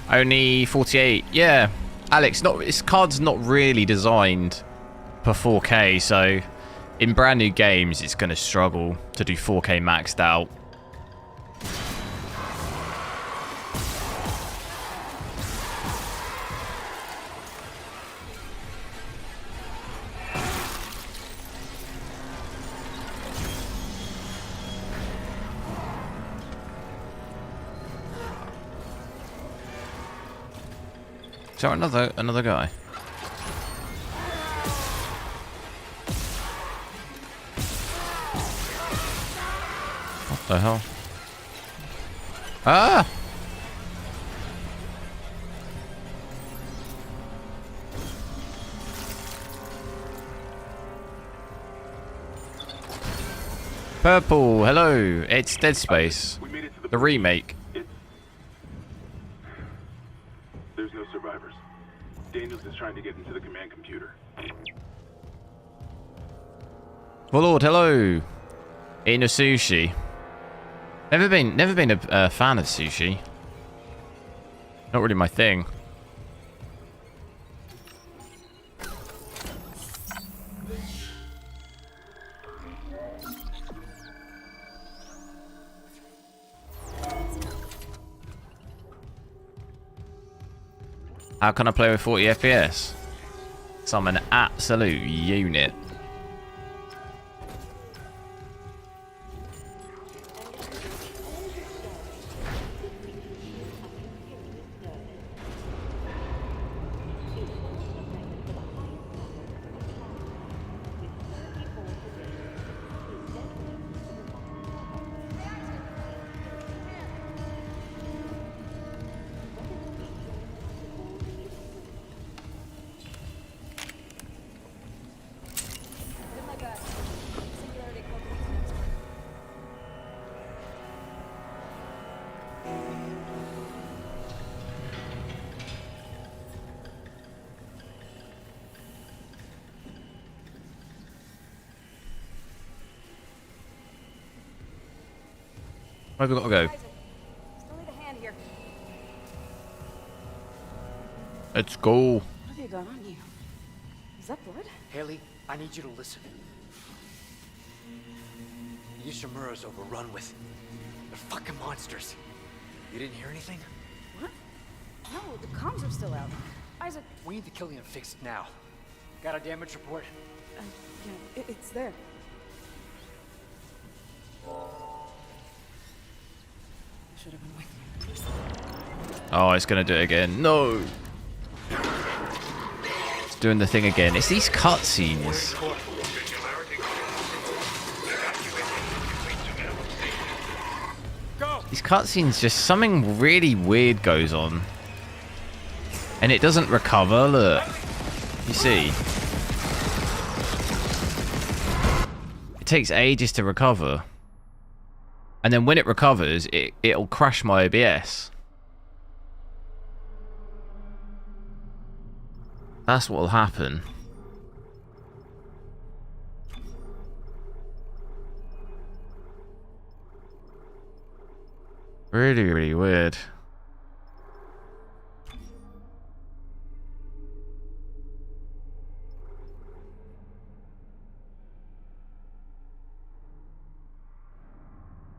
A: Only 48. Yeah, Alex, this card's not really designed for 4K, so in brand new games it's going to struggle to do 4K maxed out. So another guy. What the hell? Ah! Purple, hello. It's Dead Space.
H: We made it to
A: The remake.
H: There's no survivors. Daniels is trying to get into the command computer.
A: Lord, hello. Eating a sushi. Never been a fan of sushi. Not really my thing. How can I play with 40 FPS? So I'm an absolute unit. Where have we got to go?
F: Isaac, still need a hand here.
A: Let's go.
F: What have you got on you? Is that blood?
L: Haley, I need you to listen. Yushamura's overrun with... They're fucking monsters. You didn't hear anything?
F: What? No, the comms are still out. Isaac...
L: We need the Killian fixed now. Got a damage report?
F: Yeah, it's there. I should have been with you.
A: Oh, it's going to do it again. No. It's doing the thing again. It's these cutscenes. These cutscenes, just something really weird goes on. And it doesn't recover, look. You see? It takes ages to recover. And then when it recovers, it'll crash my OBS. That's what'll happen. Really, really weird.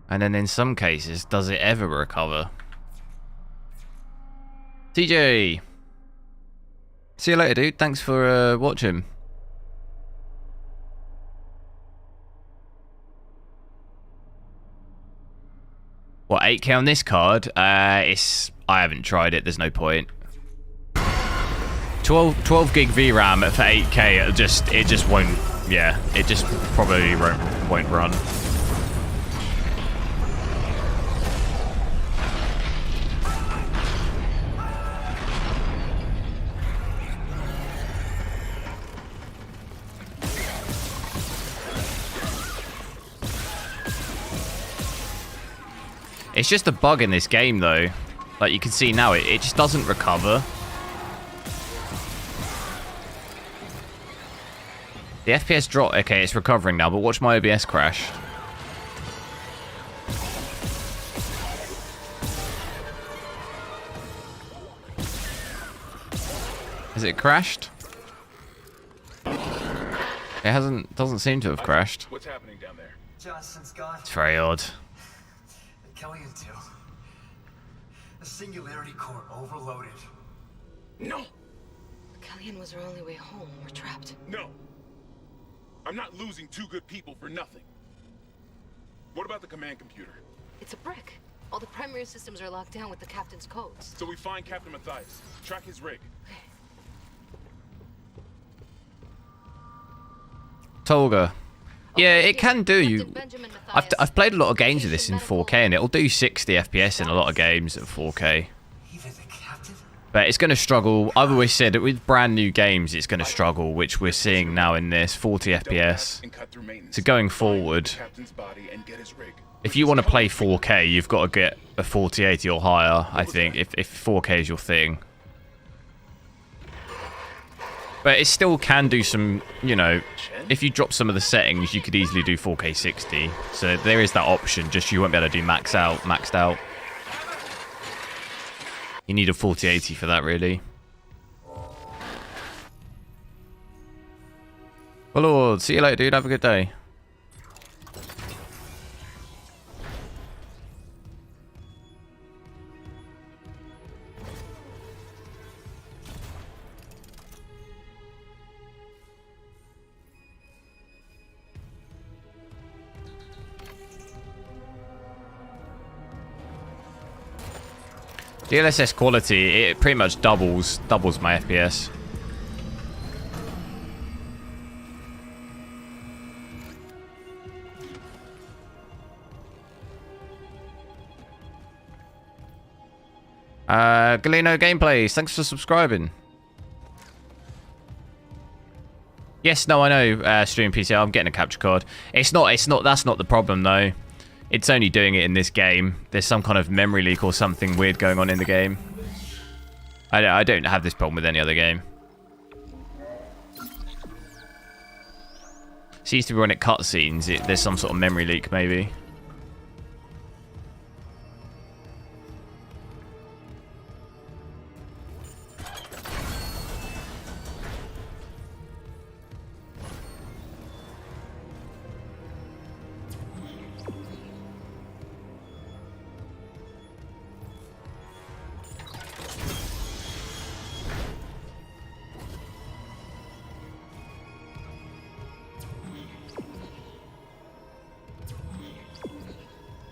A: And then in some cases, does it ever recover? TJ! See you later, dude. Thanks for watching. What, 8K on this card? I haven't tried it. There's no point. 12 gig VRAM for 8K. It just won't. Yeah, it just probably won't run. It's just a bug in this game, though. Like you can see now, it just doesn't recover. The FPS drop. Okay, it's recovering now, but watch my OBS crash. Has it crashed? It doesn't seem to have crashed.
D: What's happening down there?
I: Johnson's gone.
A: It's very odd.
I: Killian too. The singularity core overloaded.
D: No!
J: Killian was our only way home. We're trapped.
D: No! I'm not losing two good people for nothing. What about the command computer?
J: It's a brick. All the primary systems are locked down with the captain's codes.
D: So we find Captain Matthias, track his rig.
A: Tolga. Yeah, it can do. I've played a lot of games of this in 4K, and it'll do 60 FPS in a lot of games at 4K. But it's going to struggle. I've always said that with brand new games, it's going to struggle, which we're seeing now in this 40 FPS. So going forward, if you want to play 4K, you've got to get a 4080 or higher, I think, if 4K is your thing. But it still can do some, you know, if you drop some of the settings, you could easily do 4K 60. So there is that option, just you won't be able to do maxed out. You need a 4080 for that, really. Well, Lord, see you later, dude. Have a good day. DLSS quality, it pretty much doubles my FPS. Galeno Gameplays, thanks for subscribing. Yes, no, I know, stream PC, I'm getting a capture card. That's not the problem though. It's only doing it in this game. There's some kind of memory leak or something weird going on in the game. I don't have this problem with any other game. Seems to be when it cutscenes, there's some sort of memory leak maybe.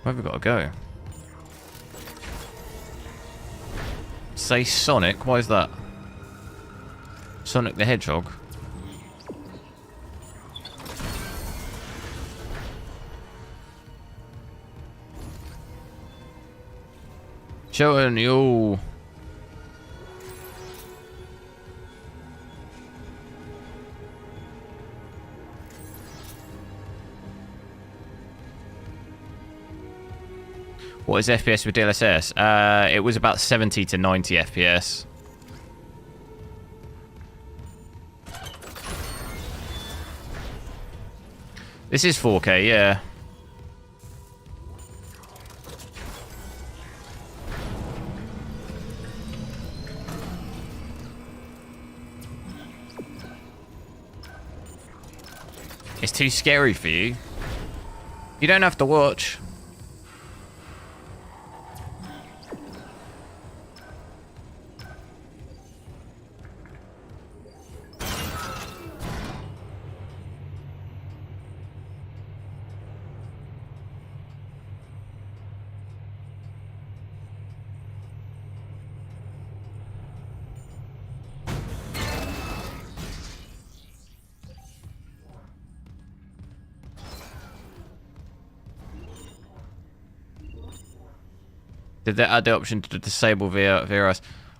A: Where have we got to go? Say Sonic? Why is that? Sonic the Hedgehog? Showing you. What is FPS with DLSS? It was about 70 to 90 FPS. This is 4K, yeah. It's too scary for you. You don't have to watch. Did they add the option to disable VRS?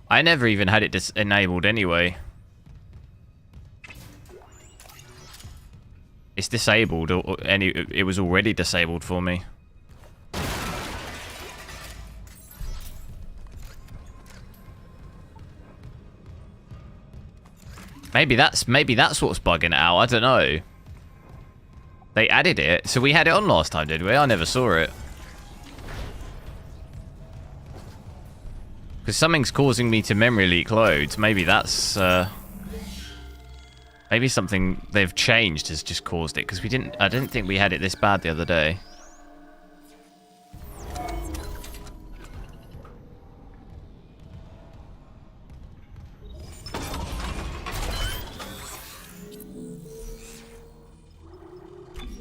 A: I never even had it enabled anyway. It's disabled, or it was already disabled for me. Maybe that's what's bugging it out. I don't know. They added it, so we had it on last time, did we? I never saw it. Because something's causing me to memory leak loads. Maybe that's maybe something they've changed has just caused it. Because I didn't think we had it this bad the other day.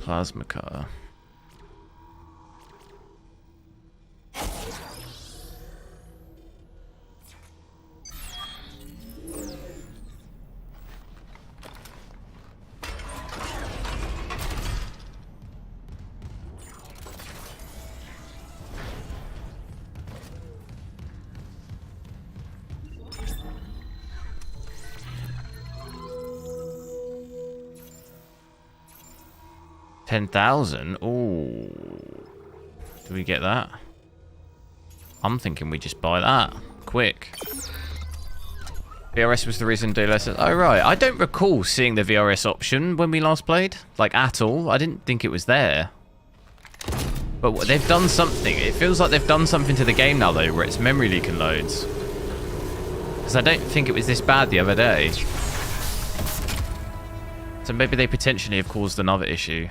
A: Plasma cutter. $10,000? Ooh. Do we get that? I'm thinking we just buy that. Quick. VRS was the reason DLSS... Oh, right. I don't recall seeing the VRS option when we last played. Like, at all. I didn't think it was there. But they've done something. It feels like they've done something to the game now, though, where it's memory leaking loads. Because I don't think it was this bad the other day. So maybe they potentially have caused another issue.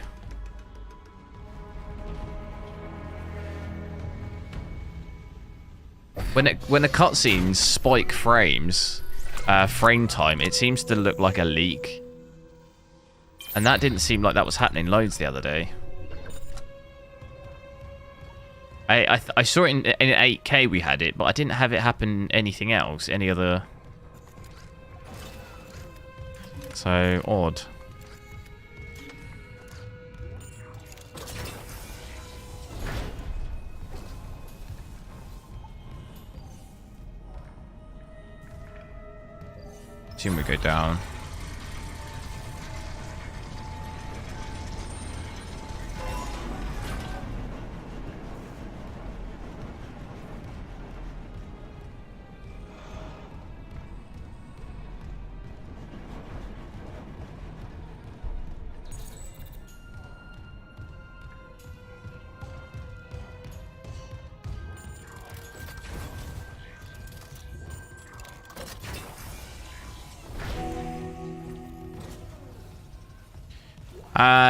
A: When the cutscenes spike frames, frame time, it seems to look like a leak. And that didn't seem like that was happening loads the other day. I saw it in 8K we had it, but I didn't have it happen anything else, any other... So, odd. Assume we go down.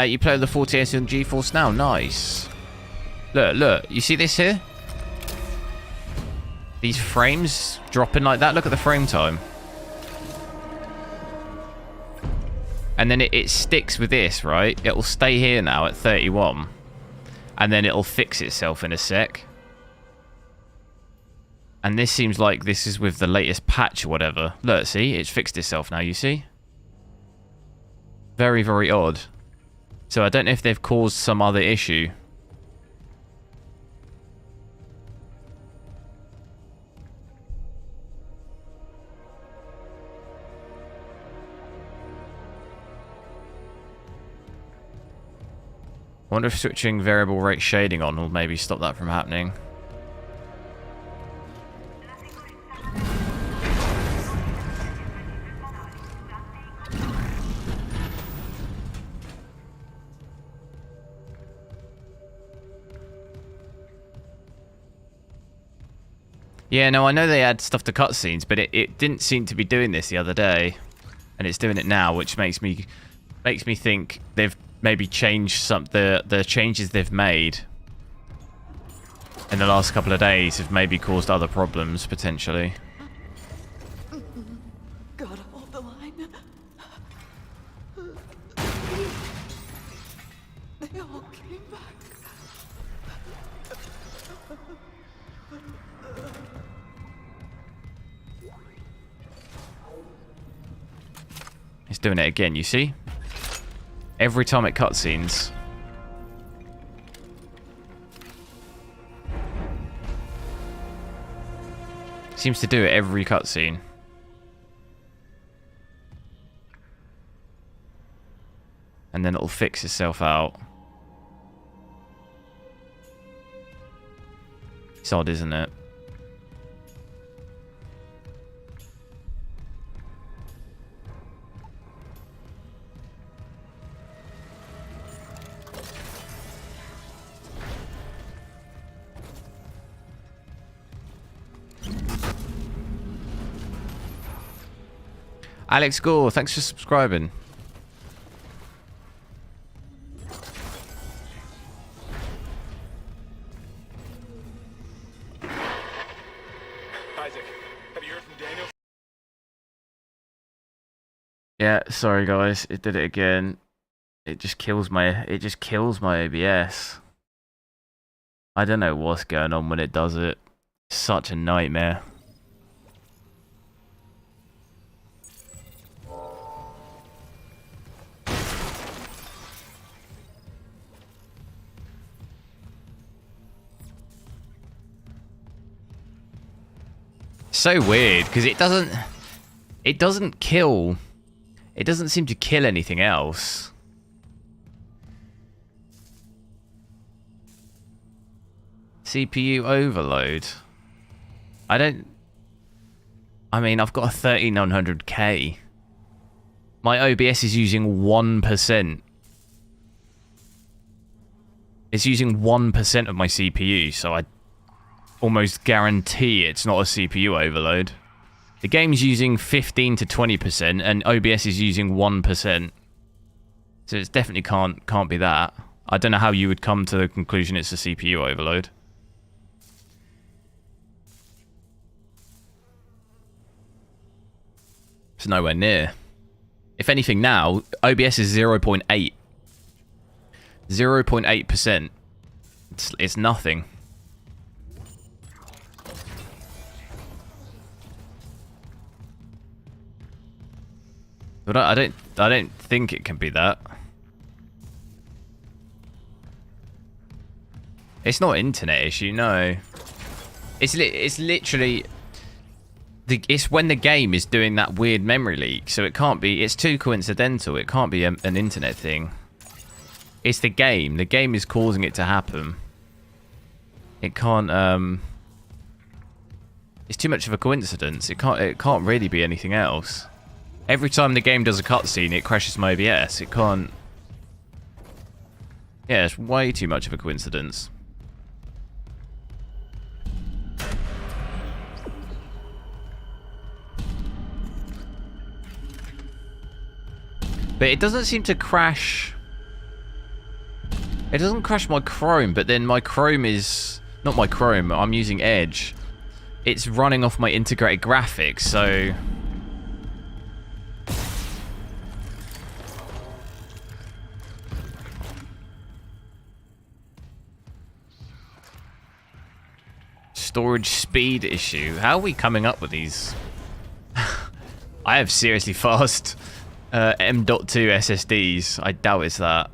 A: You play the 40S on GeForce Now. Nice. Look. You see this here? These frames dropping like that. Look at the frame time. And then it sticks with this, right? It will stay here now at 31. and then it'll fix itself in a sec. And this seems like this is with the latest patch or whatever. Look, see, it's fixed itself now, you see? Very, very odd. So I don't know if they've caused some other issue. I wonder if switching variable rate shading on will maybe stop that from happening. Yeah, no, I know they add stuff to cutscenes, but it didn't seem to be doing this the other day, and it's doing it now, which makes me think they've maybe changed the changes they've made in the last couple of days have maybe caused other problems potentially.
M: Gotta hold the line. They all came back.
A: It's doing it again, you see? Every time it cutscenes. Seems to do it every cutscene. And then it'll fix itself out. It's odd, isn't it? Alex Gore, thanks for subscribing.
D: Isaac, have you heard from Daniel?
A: Yeah, sorry guys, it did it again. It just kills my OBS. I don't know what's going on when it does it. It's such a nightmare. So weird because it doesn't kill, it doesn't seem to kill anything else. CPU overload. I mean I've got a 3900K. My OBS is using 1%. It's using 1% of my CPU, so I almost guarantee it's not a CPU overload. The game's using 15 to 20% and OBS is using 1%. So it definitely can't be that. I don't know how you would come to the conclusion it's a CPU overload. It's nowhere near. If anything now, OBS is 0.8. 0.8%. It's nothing. But I don't think it can be that. It's not an internet issue, no. It's literally it's when the game is doing that weird memory leak, so it can't be. It's too coincidental. It can't be an internet thing. It's the game. The game is causing it to happen. It can't. It's too much of a coincidence. It can't really be anything else. Every time the game does a cutscene, it crashes my OBS. It can't. Yeah, it's way too much of a coincidence. But it doesn't seem to crash. It doesn't crash my Chrome, but then my Chrome is not my Chrome. I'm using Edge. It's running off my integrated graphics, so. Storage speed issue. How are we coming up with these? I have seriously fast M.2 SSDs. I doubt it's that.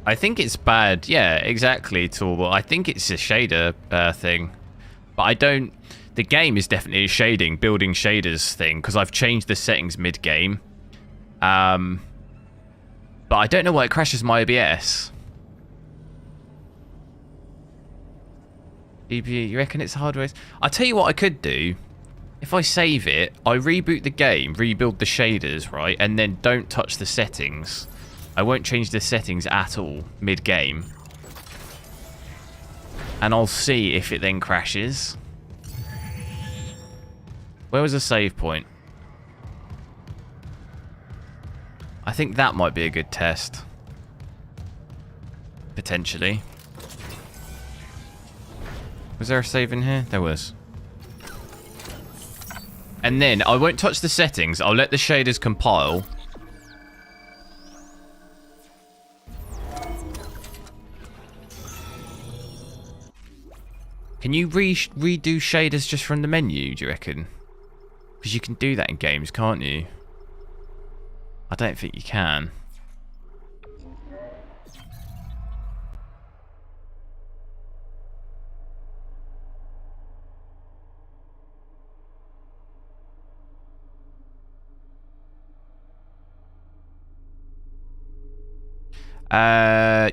A: I think it's bad. Yeah, exactly, Torval. I think it's a shader thing. But I don't... The game is definitely a shading, building shaders thing, because I've changed the settings mid-game. But I don't know why it crashes my OBS. GPU, you reckon it's hardware? I'll tell you what I could do. If I save it, I reboot the game, rebuild the shaders, right? And then don't touch the settings. I won't change the settings at all mid-game. And I'll see if it then crashes. Where was the save point? I think that might be a good test. Potentially. Was there a save in here? There was. And then I won't touch the settings. I'll let the shaders compile. Can you redo shaders just from the menu, do you reckon? Because you can do that in games, can't you? I don't think you can.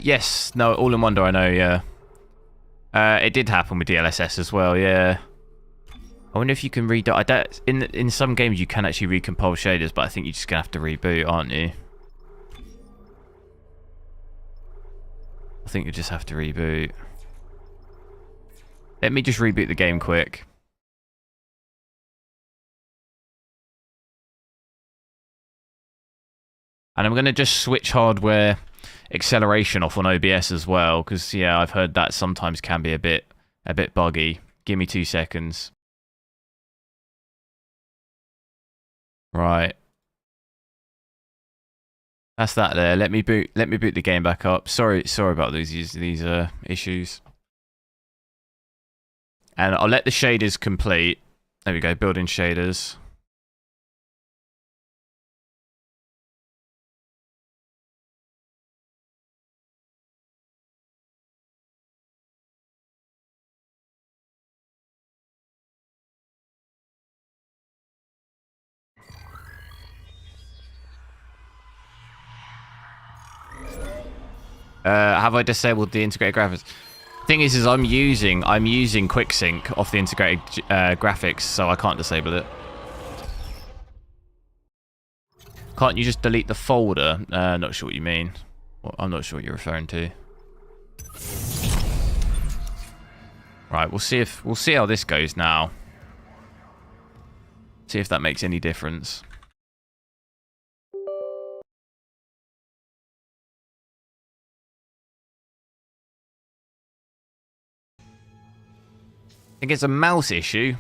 A: Yes. No, all in Wonder, I know, yeah. It did happen with DLSS as well, yeah. I wonder if you can redo... I don't, in some games you can actually recompile shaders, but I think you're just going to have to reboot, aren't you? I think you just have to reboot. Let me just reboot the game quick. And I'm going to just switch hardware acceleration off on OBS as well, because yeah, I've heard that sometimes can be a bit buggy. Give me 2 seconds. Right. That's that there. Let me boot the game back up. Sorry about these issues. And I'll let the shaders complete. There we go, building shaders. Have I disabled the integrated graphics? Thing is I'm using QuickSync off the integrated graphics, so I can't disable it. Can't you just delete the folder? Not sure what you mean. Well, I'm not sure what you're referring to. Right, we'll see how this goes now. See if that makes any difference. I think it's a mouse issue.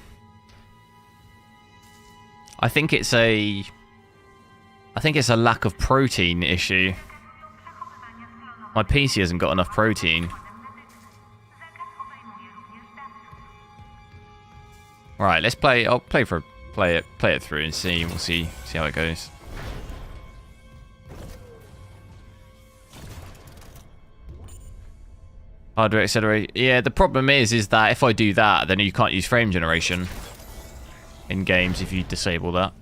A: I think it's a lack of protein issue. My PC hasn't got enough protein. Right, let's play. I'll play it through and see. We'll see how it goes. Hardware accelerate. Yeah, the problem is that if I do that, then you can't use frame generation in games if you disable that.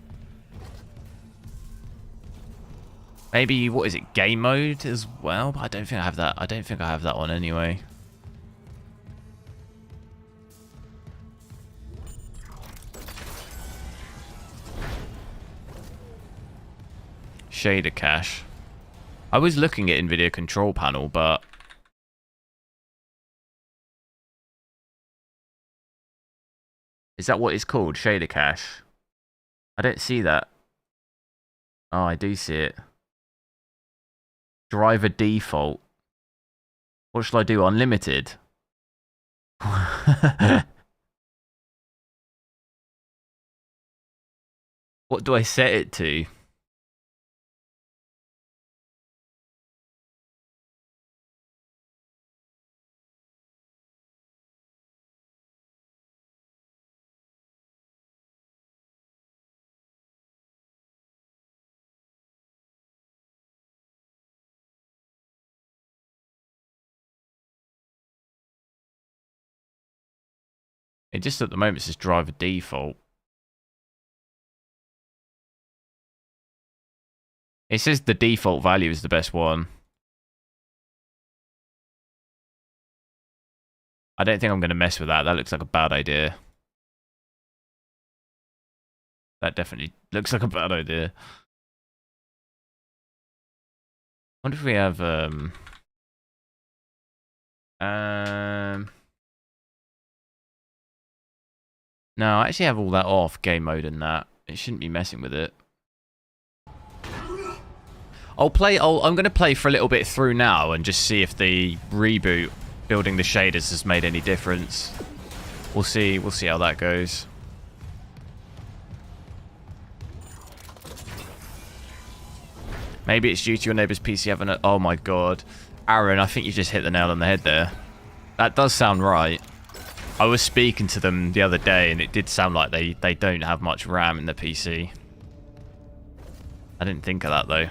A: Maybe, what is it, game mode as well? But I don't think I have that. I don't think I have that one anyway. Shader cache. I was looking at nvidia control panel, but is that what it's called? Shader cache? I don't see that. Oh, I do see it. Driver default. What shall I do? Unlimited? What do I set it to? It just at the moment says driver default. It says the default value is the best one. I don't think I'm going to mess with that. That looks like a bad idea. That definitely looks like a bad idea. I wonder if we have no, I actually have all that off, game mode and that. It shouldn't be messing with it. I'm going to play for a little bit through now and just see if the reboot building the shaders has made any difference. We'll see how that goes. Maybe it's due to your neighbor's PC having a... Oh my god. Aaron, I think you just hit the nail on the head there. That does sound right. I was speaking to them the other day and it did sound like they don't have much RAM in the PC. I didn't think of that though.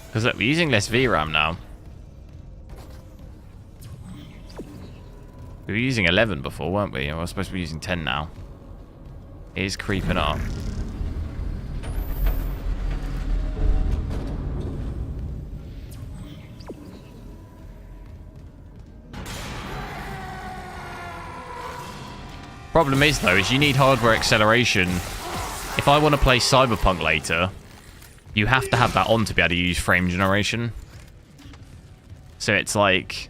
A: Because look, we're using less VRAM now. We were using 11 before, weren't we? We're supposed to be using 10 now. It is creeping up. Problem is though, is you need hardware acceleration. If I want to play Cyberpunk later, you have to have that on to be able to use frame generation. So it's like,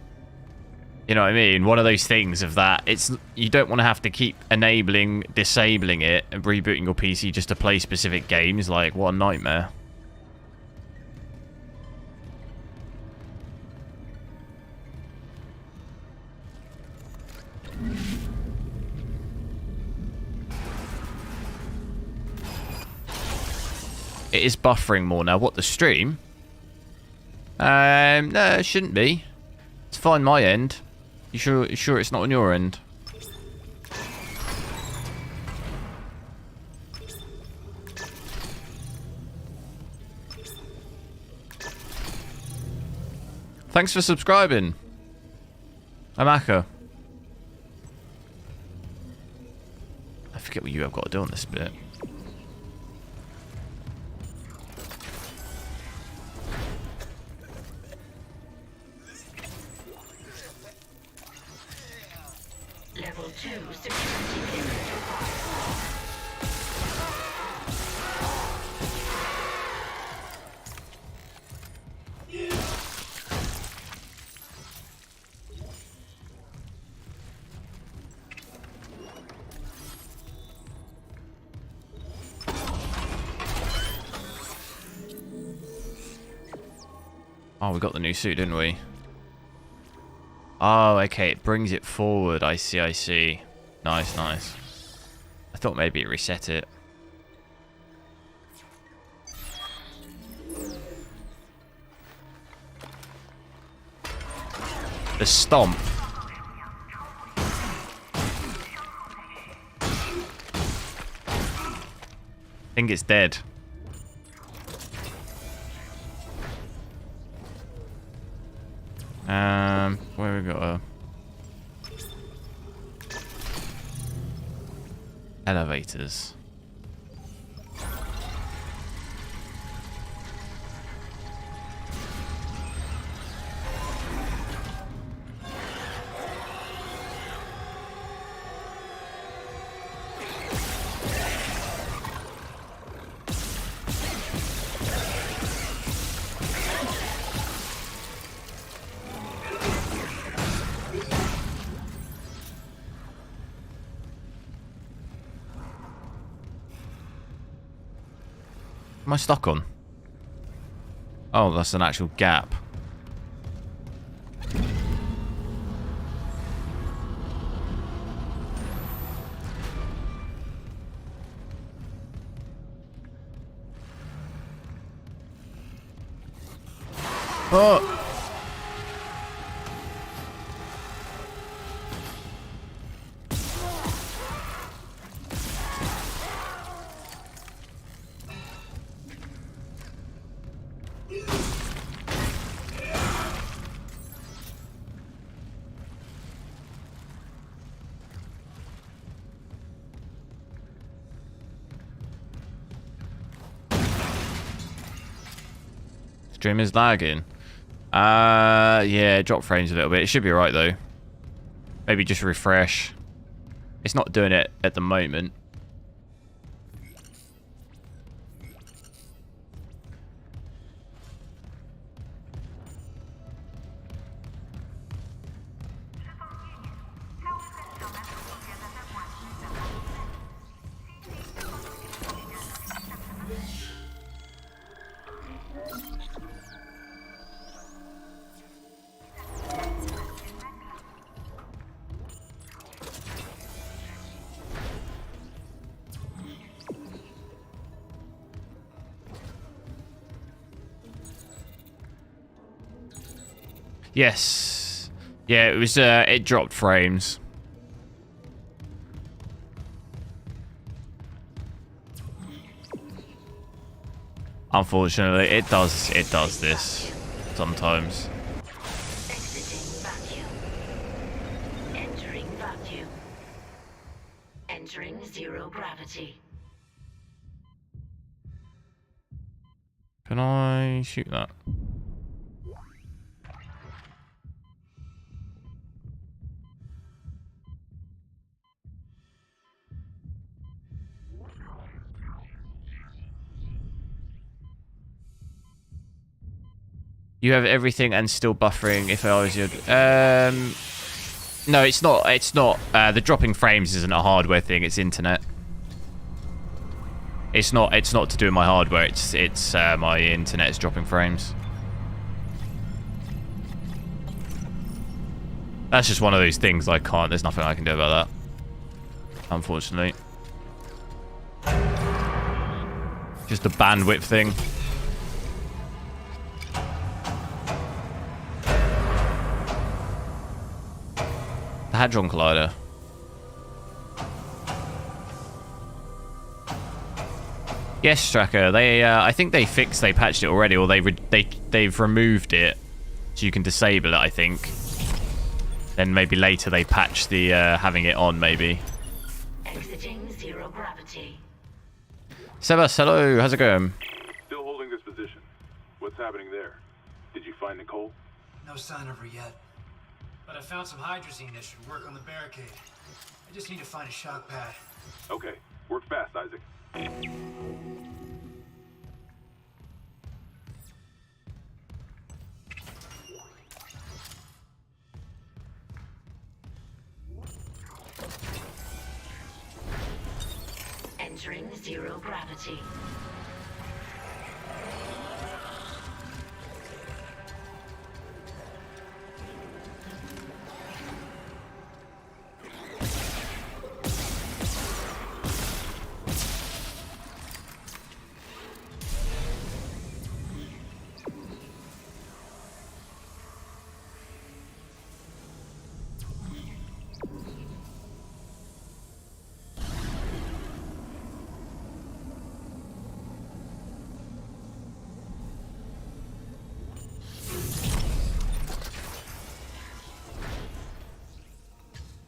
A: you know what I mean? One of those things of that, it's, you don't want to have to keep disabling it and rebooting your PC just to play specific games. Like, what a nightmare. It is buffering more now. What, the stream? No, it shouldn't be. It's fine my end. You sure it's not on your end? Thanks for subscribing, Amaka. I forget what you have got to do on this bit.
G: Level 2 security clearance required.
A: Oh, we got the new suit, didn't we? Oh, okay, it brings it forward. I see, I see. Nice, nice. I thought maybe it reset it. The stomp. I think it's dead. Where we got a elevators. Am I stuck on? Oh, that's an actual gap. Oh! Stream is lagging. Yeah, drop frames a little bit. It should be alright though. Maybe just refresh. It's not doing it at the moment. Yes. Yeah, it was, it dropped frames. Unfortunately, it does this sometimes.
G: Exiting vacuum. Entering vacuum. Entering zero gravity.
A: Can I shoot that? You have everything and still buffering if I was your... No, it's not. It's not. The dropping frames isn't a hardware thing. It's internet. It's not to do with my hardware. It's my internet's dropping frames. That's just one of those things I can't... There's nothing I can do about that. Unfortunately. Just a bandwidth thing. The Hadron Collider. Yes, Tracker. They, I think they patched it already, or they've removed it, so you can disable it. I think. Then maybe later they patch the having it on. Maybe.
G: Exiting zero gravity.
A: Sebas, hello. How's it going?
H: Still holding this position. What's happening there? Did you find Nicole?
E: No sign of her yet. But I found some hydrazine that should work on the barricade. I just need to find a shock pad.
H: Okay. Work fast, Isaac.
G: Entering zero gravity.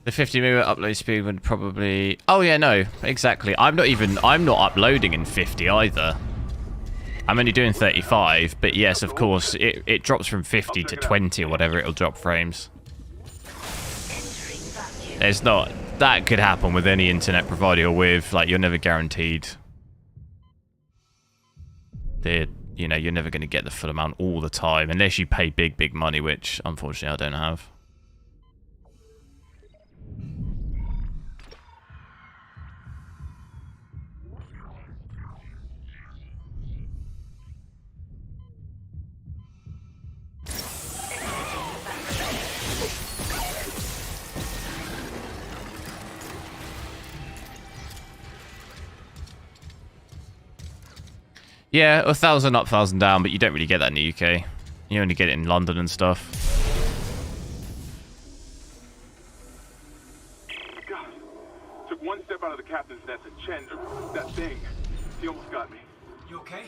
A: The 50 megabit upload speed would probably... Oh yeah, no, exactly. I'm not uploading in 50 either. I'm only doing 35, but yes, of course, it drops from 50 to 20 or whatever, it'll drop frames. There's not... That could happen with any internet provider you're with, like, you're never guaranteed. You know, you're never going to get the full amount all the time, unless you pay big money, which, unfortunately, I don't have. Yeah, 1,000 up, 1,000 down, but you don't really get that in the UK. You only get it in London and stuff.
H: God, took one step out of the captain's nest and Chen, that thing, he almost got me.
E: You okay?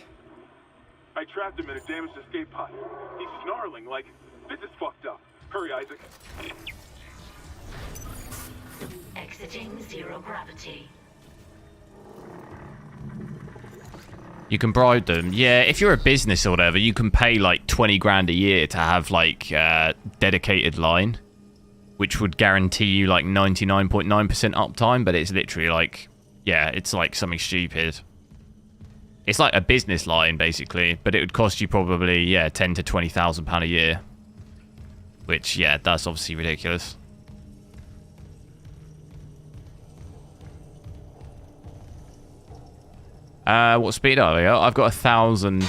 H: I trapped him in a damaged escape pod. He's snarling like, this is fucked up. Hurry, Isaac.
G: Exiting zero gravity.
A: You can bribe them. Yeah, if you're a business or whatever, you can pay like 20 grand a year to have like dedicated line, which would guarantee you like 99.9% uptime, but it's literally like, yeah, it's like something stupid. It's like a business line basically, but it would cost you probably, yeah, 10 to 20,000 pound a year, which, yeah, that's obviously ridiculous. What speed are we at? I've got 1,000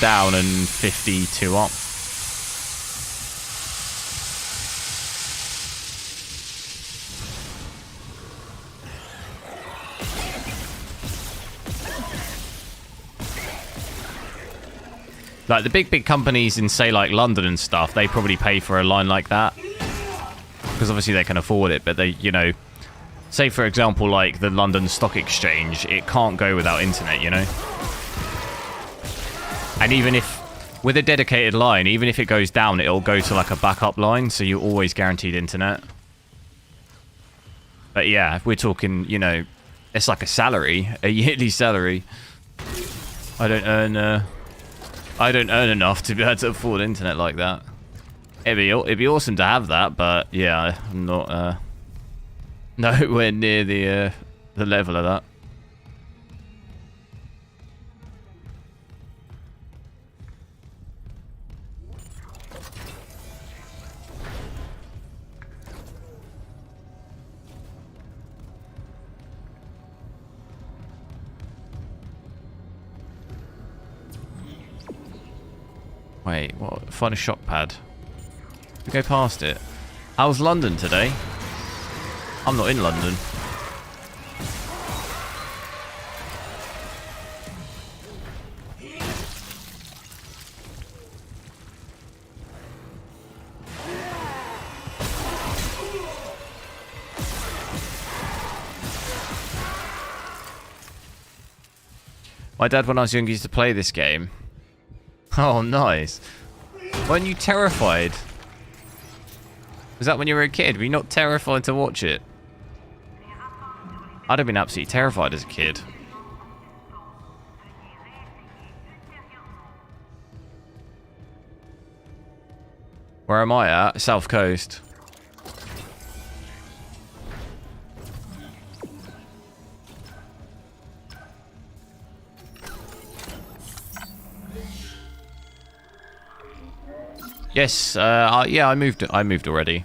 A: down and 52 up. Like the big companies in, say, like London and stuff, they probably pay for a line like that because obviously they can afford it. But they, you know, say for example, like the London Stock Exchange, it can't go without internet, you know. And even if with a dedicated line, even if it goes down, it'll go to like a backup line, so you're always guaranteed internet. But yeah, if we're talking, you know, it's like a salary, a yearly salary. I don't earn enough to be able to afford internet like that. It'd be awesome to have that, but yeah, I'm not nowhere near the level of that. Wait, what? Find a shock pad. We go past it. How's London today? I'm not in London. My dad, when I was young, used to play this game. Oh, nice. Weren't you terrified? Was that when you were a kid? Were you not terrified to watch it? I'd have been absolutely terrified as a kid. Where am I at? South Coast. Yes, yeah, I moved already.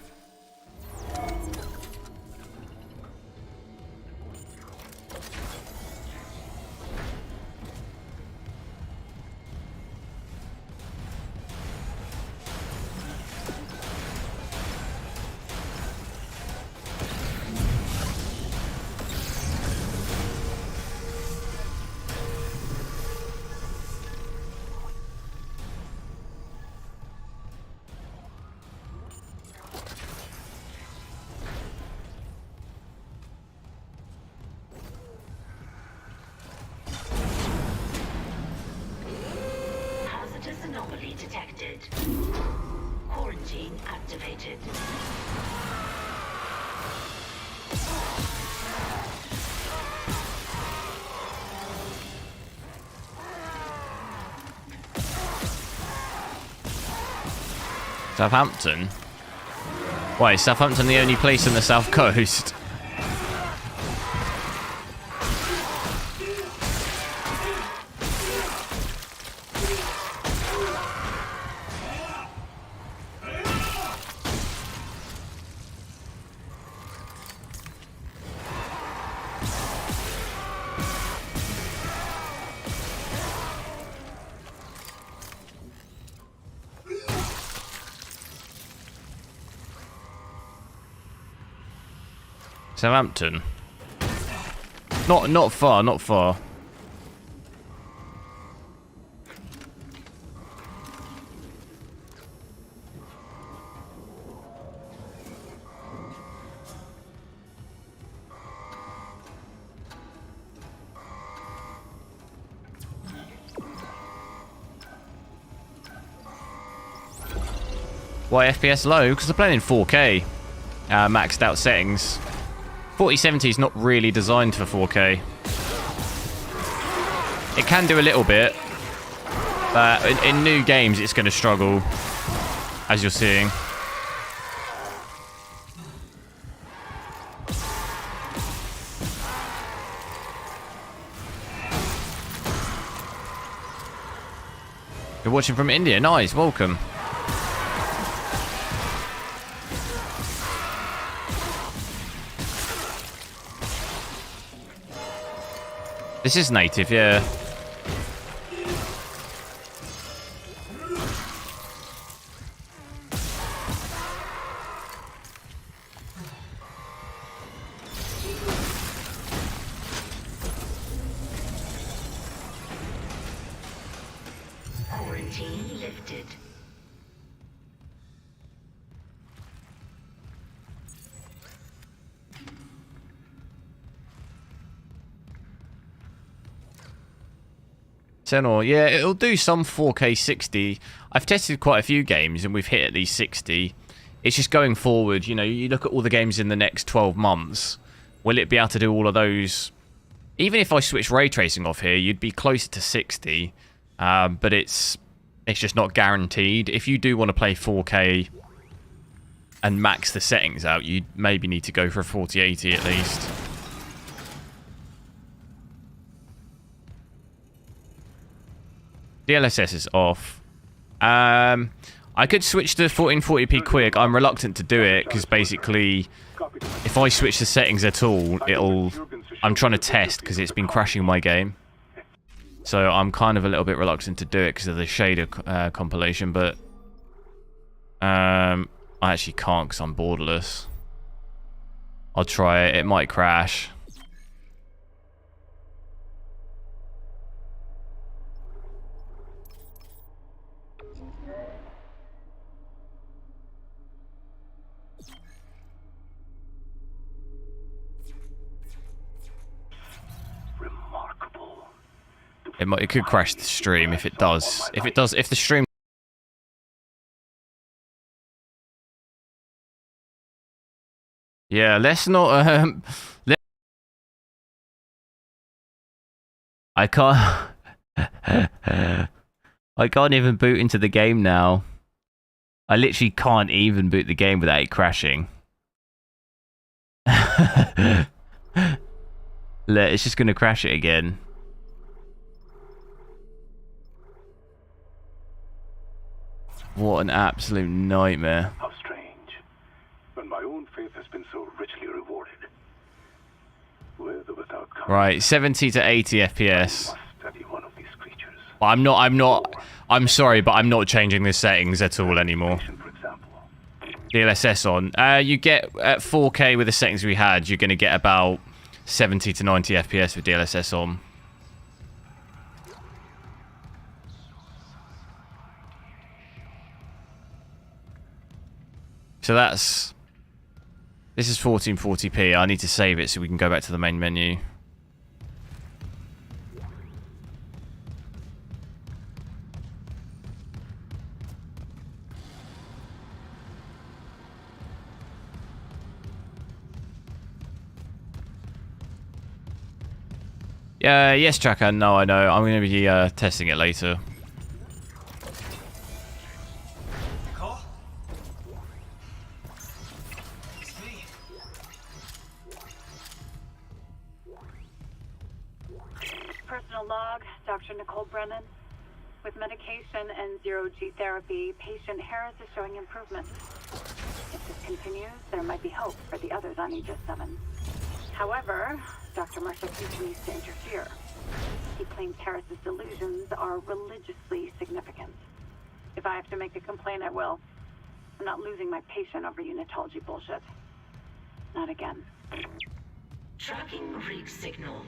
G: Anomaly detected. Quarantine activated.
A: Southampton? Why, is Southampton the only place on the south coast? Southampton. Not far, not far. Why FPS low? Because they're playing in 4K. Maxed out settings. 4070 is not really designed for 4K. It can do a little bit, but in new games it's going to struggle, as you're seeing. You're watching from India. Nice, welcome. This is native, yeah.
G: Quarantine lifted.
A: Senor, yeah, it'll do some 4K 60. I've tested quite a few games and we've hit at least 60. It's just going forward, you know, you look at all the games in the next 12 months. Will it be able to do all of those? Even if I switch ray tracing off here, you'd be closer to 60. But it's just not guaranteed. If you do want to play 4K and max the settings out, you maybe need to go for a 4080 at least. DLSS is off. I could switch to 1440p quick. I'm reluctant to do it because basically if I switch the settings at all, I'm trying to test because it's been crashing my game. So I'm kind of a little bit reluctant to do it because of the shader compilation, but I actually can't because I'm borderless. I'll try it. It might crash. It could crash the stream if it does. If the stream... Yeah, let's not... I can't... I can't even boot into the game now. I literally can't even boot the game without it crashing. It's just going to crash it again. What an absolute nightmare.
H: How strange. When my own faith has been so richly rewarded. With or without
A: right, 70 to 80 FPS.
H: study one of these creatures.
A: I'm sorry, but I'm not changing the settings at all anymore. DLSS on. You get at 4K with the settings we had, you're going to get about 70 to 90 FPS with DLSS on. So this is 1440p. I need to save it so we can go back to the main menu. Yes, Tracker. No, I know. I'm going to be testing it later.
K: Dr. Nicole Brennan. With medication and zero-G therapy, patient Harris is showing improvement. If this continues, there might be hope for the others on Aegis 7. However, Dr. Mercer continues to interfere. He claims Harris's delusions are religiously significant. If I have to make a complaint, I will. I'm not losing my patient over unitology bullshit. Not again.
G: Tracking rig signal.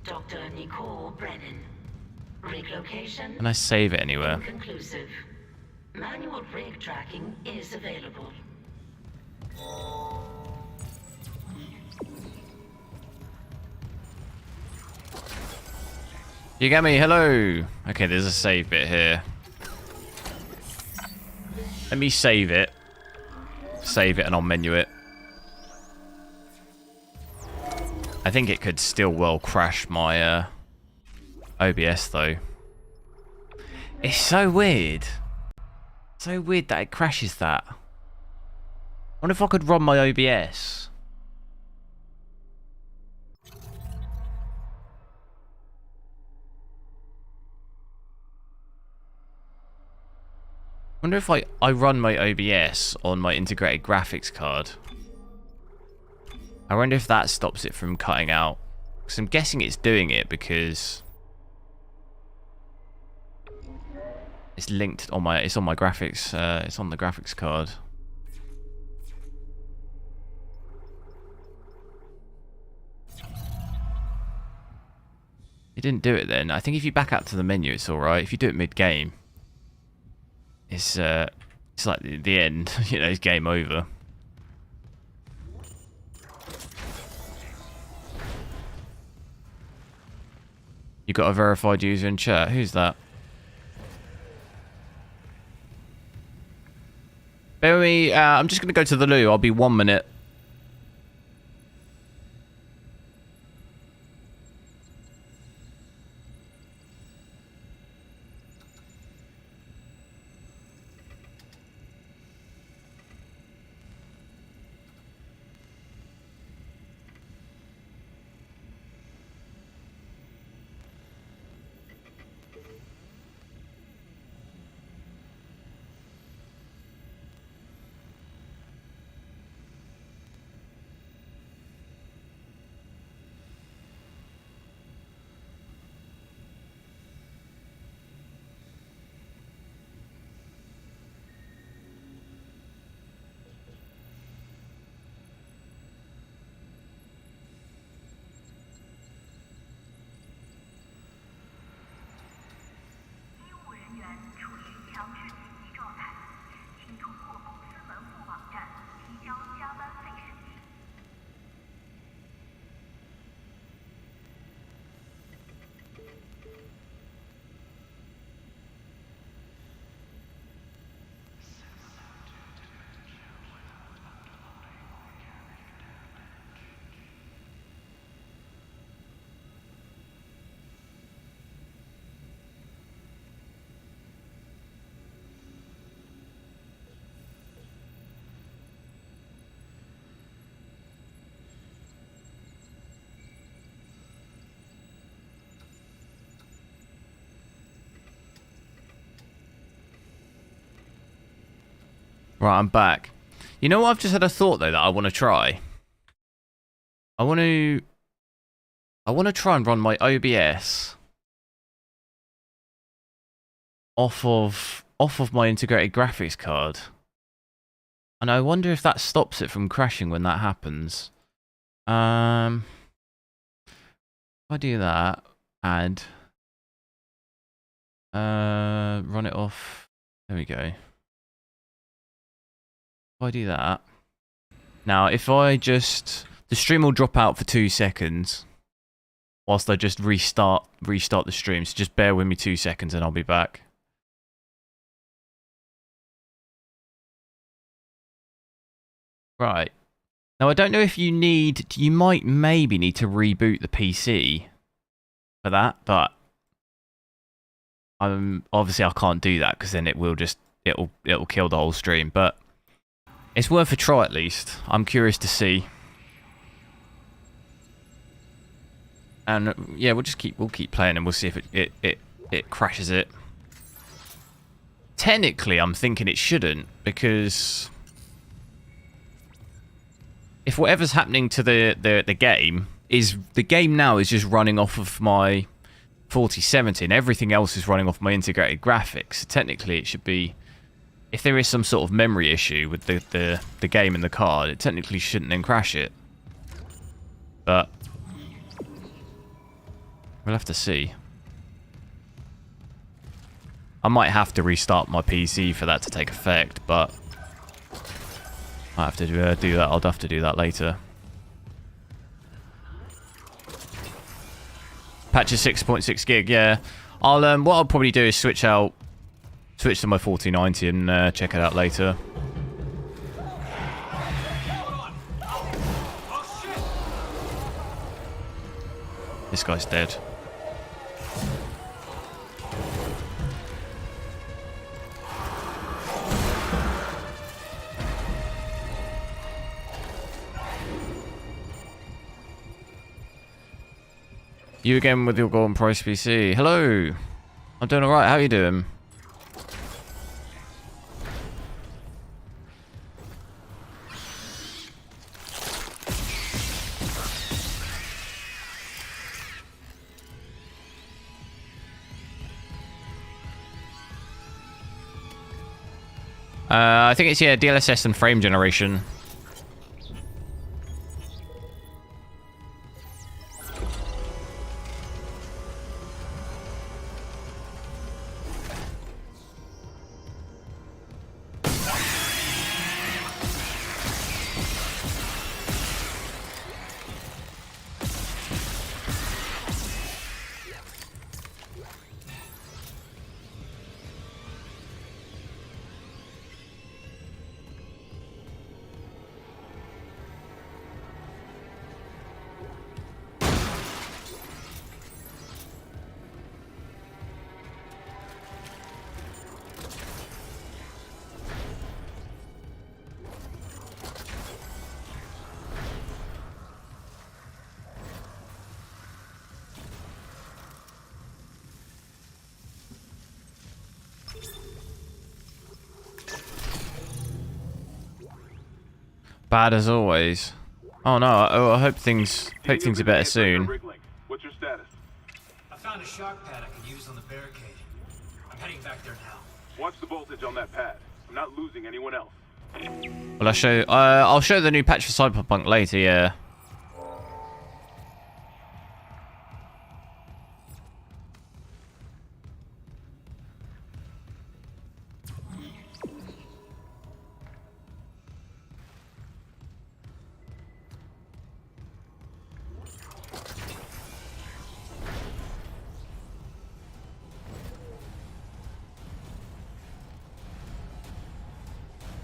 G: Dr. Nicole Brennan. Rig location.
A: Can I save it anywhere?
G: Inconclusive. Manual rig tracking is available.
A: You get me? Hello. Okay, there's a save bit here. Let me save it. Save it and I'll menu it. I think it could still well crash my OBS though. It's so weird. So weird that it crashes that. I wonder if I could run my OBS. I wonder if I run my OBS on my integrated graphics card. I wonder if that stops it from cutting out. Because I'm guessing it's doing it because it's linked on my, it's on my graphics, it's on the graphics card. It didn't do it then. I think if you back out to the menu, it's alright. If you do it mid-game, it's like the end, you know, it's game over. You got a verified user in chat. Who's that? Bear with me. I'm just going to go to the loo. I'll be 1 minute. Right, I'm back. You know what? I've just had a thought though that I want to try. I want to try and run my OBS off of my integrated graphics card, and I wonder if that stops it from crashing when that happens. If I do that, add, run it off. There we go. If I do that, now if I just, the stream will drop out for 2 seconds whilst I just restart the stream, so just bear with me 2 seconds and I'll be back. Right, now I don't know if you might maybe need to reboot the PC for that, but obviously I can't do that because then it'll kill the whole stream, but it's worth a try at least. I'm curious to see. And yeah, we'll keep playing and we'll see if it crashes it. Technically, I'm thinking it shouldn't, because if whatever's happening to the game is, the game now is just running off of my 4070 and everything else is running off my integrated graphics. So technically, it should be, if there is some sort of memory issue with the game in the card, it technically shouldn't then crash it. But we'll have to see. I might have to restart my PC for that to take effect, but I have to do that. I'll have to do that later. Patch is 6.6 gig, yeah. What I'll probably do is switch to my 4090 and check it out later. This guy's dead. You again with your golden price PC. Hello. I'm doing alright. How are you doing? I think it's, yeah, DLSS and frame generation. Bad as always. Oh no, I hope things are better soon.
H: What's your status?
E: I found a shock pad I could use on the barricade. I'm heading back there now.
H: Watch the voltage on that pad. I'm not losing anyone else.
A: Well, I'll show the new patch for Cyberpunk later, yeah.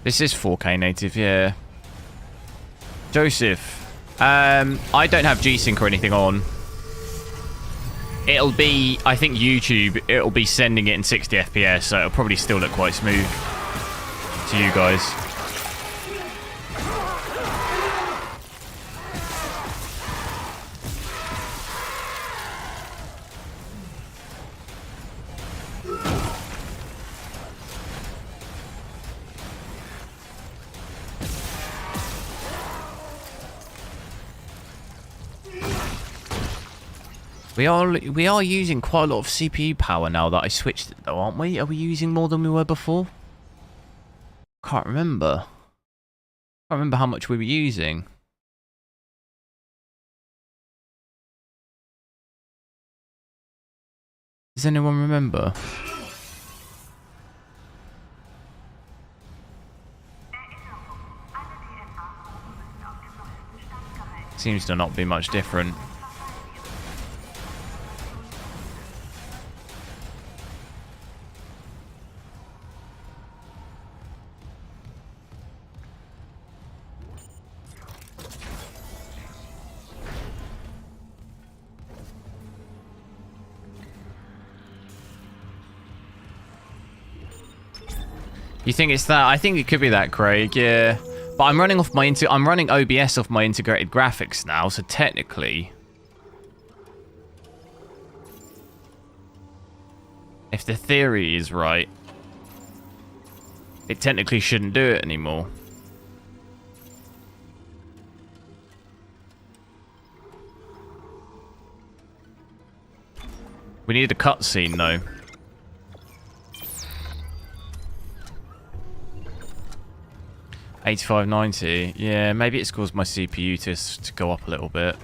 A: This is 4K native, yeah. Joseph, I don't have G-Sync or anything on. It'll be, I think YouTube, it'll be sending it in 60 FPS, so it'll probably still look quite smooth to you guys. We are using quite a lot of CPU power now that I switched it though, aren't we? Are we using more than we were before? Can't remember. Can't remember how much we were using. Does anyone remember? Seems to not be much different. You think it's that? I think it could be that, Craig. Yeah, but I'm running off my I'm running OBS off my integrated graphics now, so technically, if the theory is right, it technically shouldn't do it anymore. We need a cutscene though. 8590. Yeah, maybe it's caused my CPU to go up a little bit.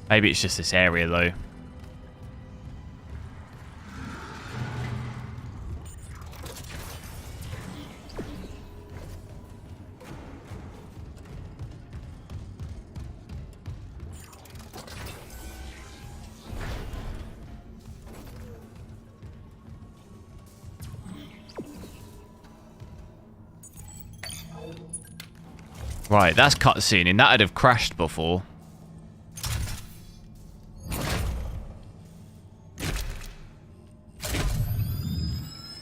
A: Maybe it's just this area though. Right, that's cutscene, and that'd have crashed before.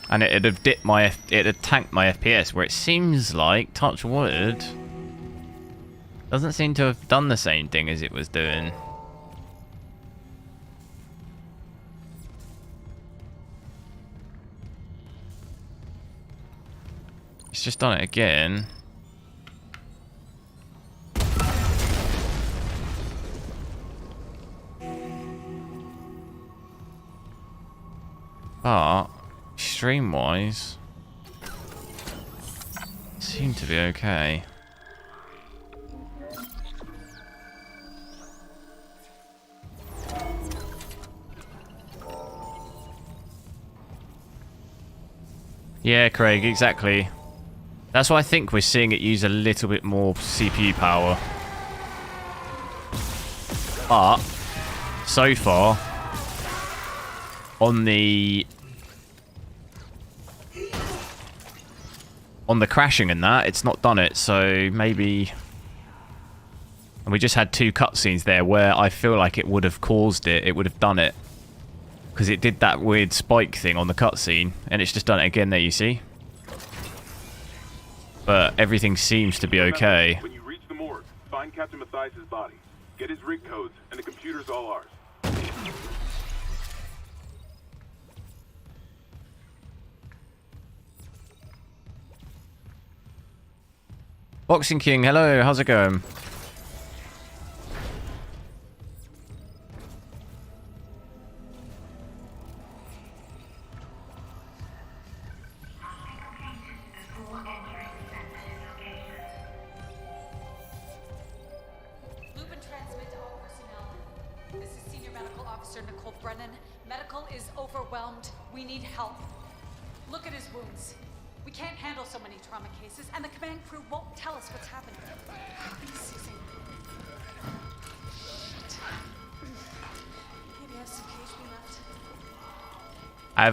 A: And it'd have dipped my it'd have tanked my FPS, where it seems like, touch wood, Doesn't seem to have done the same thing as it was doing. It's just done it again. But stream-wise, seem to be okay. Yeah, Craig, exactly. That's why I think we're seeing it use a little bit more CPU power. But so far, on the crashing and that, it's not done it. So maybe, and we just had 2 cutscenes there where I feel like it would have caused it. It would have done it because it did that weird spike thing on the cutscene, and it's just done it again. There, you see. But everything seems to be okay.
H: When you reach the morgue, find Captain Mathias' body. Get his rig codes, and the computer's all ours.
A: Boxing King, hello, how's it going?
N: Medical is overwhelmed. We need help. Look at his wounds. We can't handle so many trauma cases, and the command crew won't tell us what's happening. He's seizing. Shit. Maybe I have some HP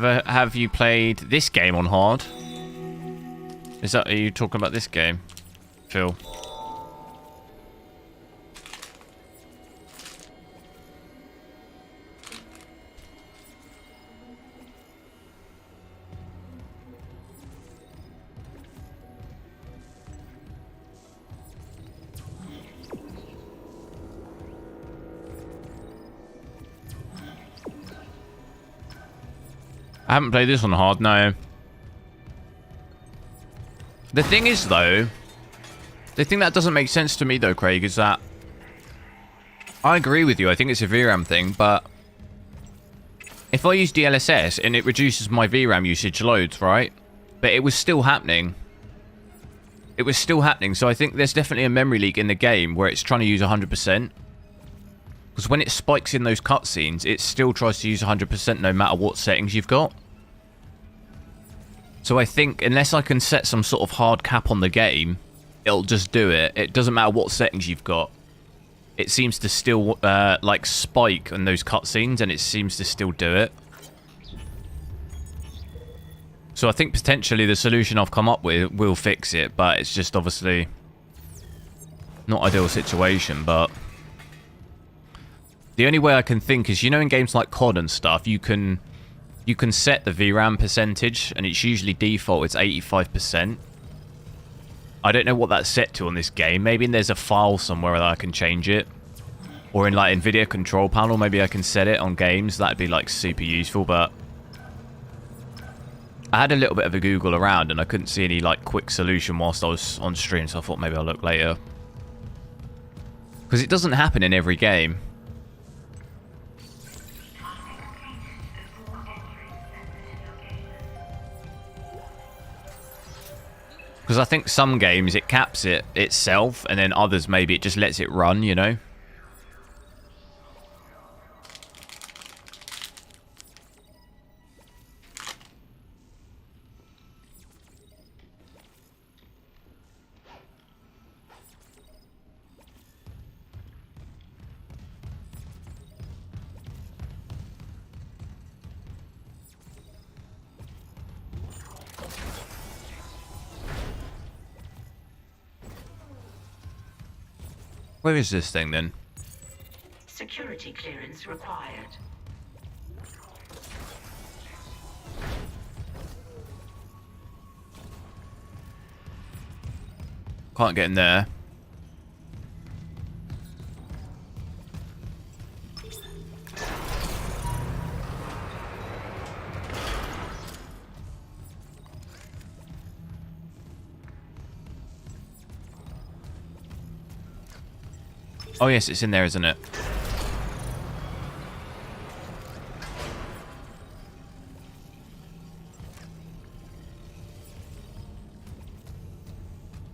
N: left.
A: Have you played this game on hard? Are you talking about this game, Phil? I haven't played this on hard, no. The thing is, though, the thing that doesn't make sense to me, though, Craig, is that I agree with you. I think it's a VRAM thing, but if I use DLSS and it reduces my VRAM usage loads, right? But it was still happening. It was still happening, so I think there's definitely a memory leak in the game where it's trying to use 100%. Because when it spikes in those cutscenes, it still tries to use 100% no matter what settings you've got. So I think, unless I can set some sort of hard cap on the game, it'll just do it. It doesn't matter what settings you've got. It seems to still, like, spike in those cutscenes, and it seems to still do it. So I think potentially the solution I've come up with will fix it, but it's just obviously not ideal situation, but the only way I can think is, you know, in games like COD and stuff, you can set the VRAM percentage, and it's usually default, it's 85%. I don't know what that's set to on this game. Maybe there's a file somewhere that I can change it. Or in, like, NVIDIA control panel, maybe I can set it on games. That'd be, like, super useful, but I had a little bit of a Google around, and I couldn't see any, like, quick solution whilst I was on stream, so I thought maybe I'll look later. Because it doesn't happen in every game. Because I think some games it caps it itself, and then others maybe it just lets it run, you know? Where is this thing, then?
G: Security clearance required.
A: Can't get in there. Oh yes, it's in there, isn't it?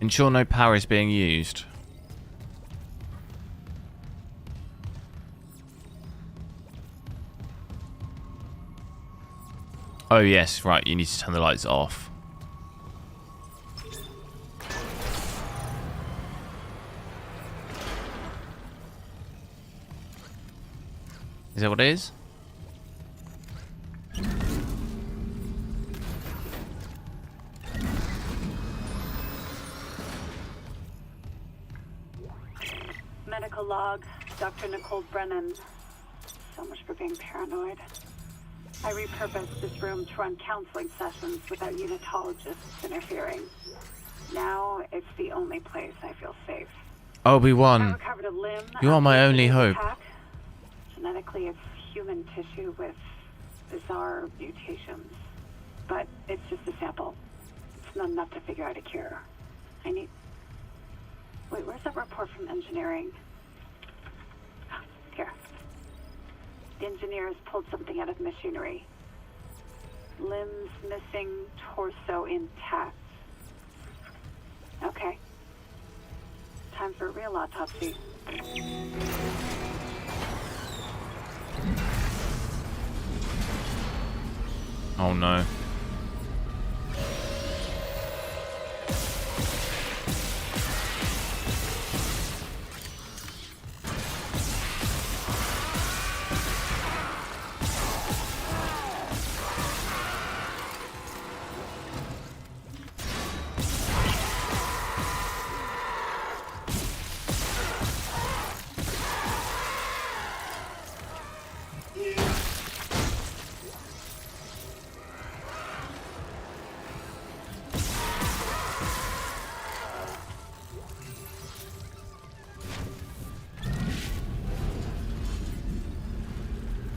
A: Ensure no power is being used. Oh yes, right, you need to turn the lights off. Is that what it is?
K: Medical log, Dr. Nicole Brennan. So much for being paranoid. I repurposed this room to run counseling sessions without unitologists interfering. Now it's the only place I feel safe. I
A: Obi-Wan,
K: recovered a limb
A: you are my
K: after
A: only
K: the
A: hope.
K: attack. Genetically, it's human tissue with bizarre mutations. But it's just a sample. It's not enough to figure out a cure. I need... Wait, where's that report from engineering? Here. The engineers pulled something out of machinery. Limbs missing, torso intact. Okay. Time for a real autopsy.
A: Oh no.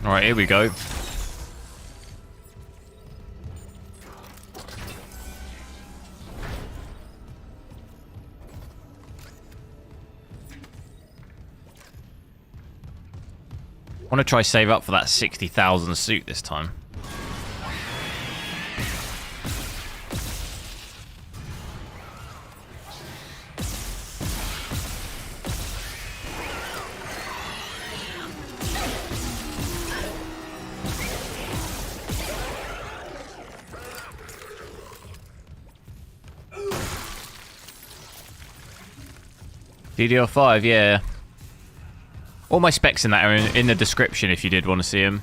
A: Alright, here we go. I want to try save up for that 60,000 suit this time. DDR5, yeah. All my specs in that are in the description if you did want to see them.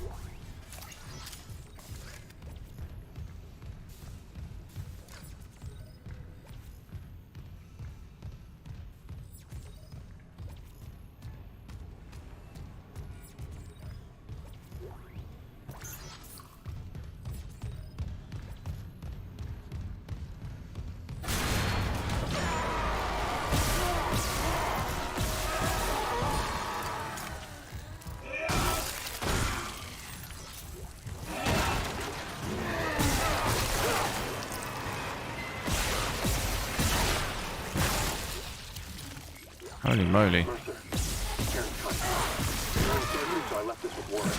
A: Holy moly.
H: So I left this with Warren.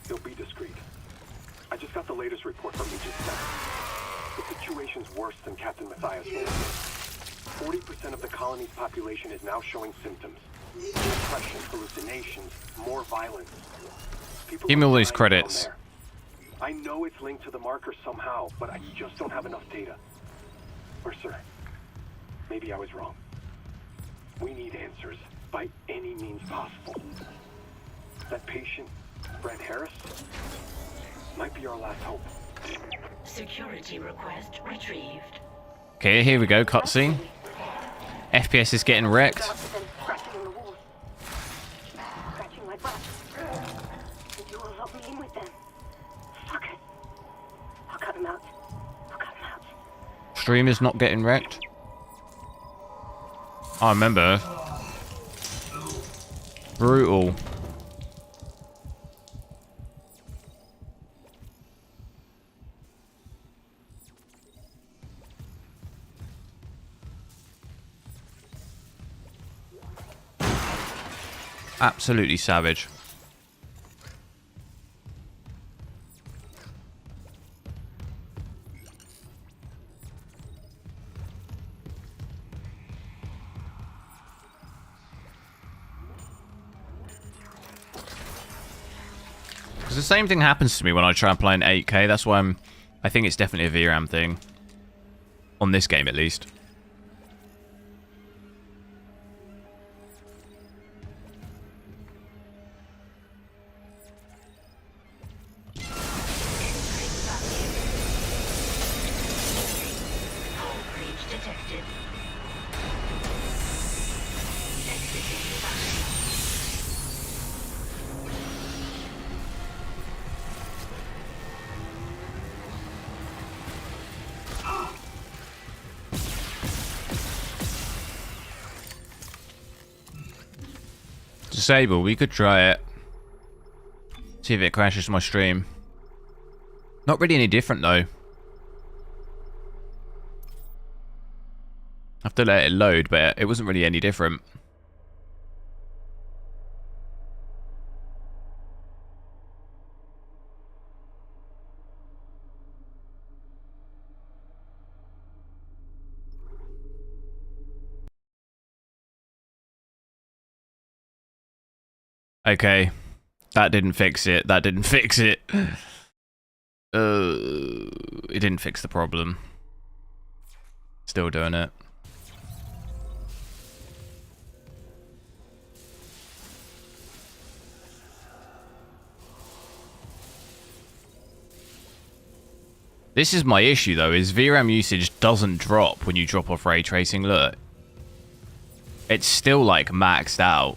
H: He'll be discreet. I just got the latest report from Regent Spec. The situation's worse than Captain Matthias warned. 40% of the colony's population is now showing symptoms. Depression, hallucinations, more violence. People
A: Give me all these
H: dying
A: credits.
H: down there. I know it's linked to the marker somehow, but I just don't have enough data. Mercer, maybe I was wrong. We need answers by any means possible. That patient, Brent Harris, might be our last hope.
G: Security request retrieved.
A: Okay, here we go, cutscene. FPS is getting wrecked.
K: Scratching in the walls. Scratching my butt. And you will help me in with them. Fuck it. I'll cut him out. I'll cut him out.
A: Stream is not getting wrecked. I remember. Brutal. Absolutely savage. Because the same thing happens to me when I try and play in 8K. That's why I think it's definitely a VRAM thing. On this game, at least. Disable, we could try it. See if it crashes my stream. Not really any different though. I have to let it load, but it wasn't really any different. Okay, that didn't fix it. That didn't fix it. It didn't fix the problem. Still doing it. This is my issue though, is VRAM usage doesn't drop when you drop off ray tracing. Look. It's still like maxed out.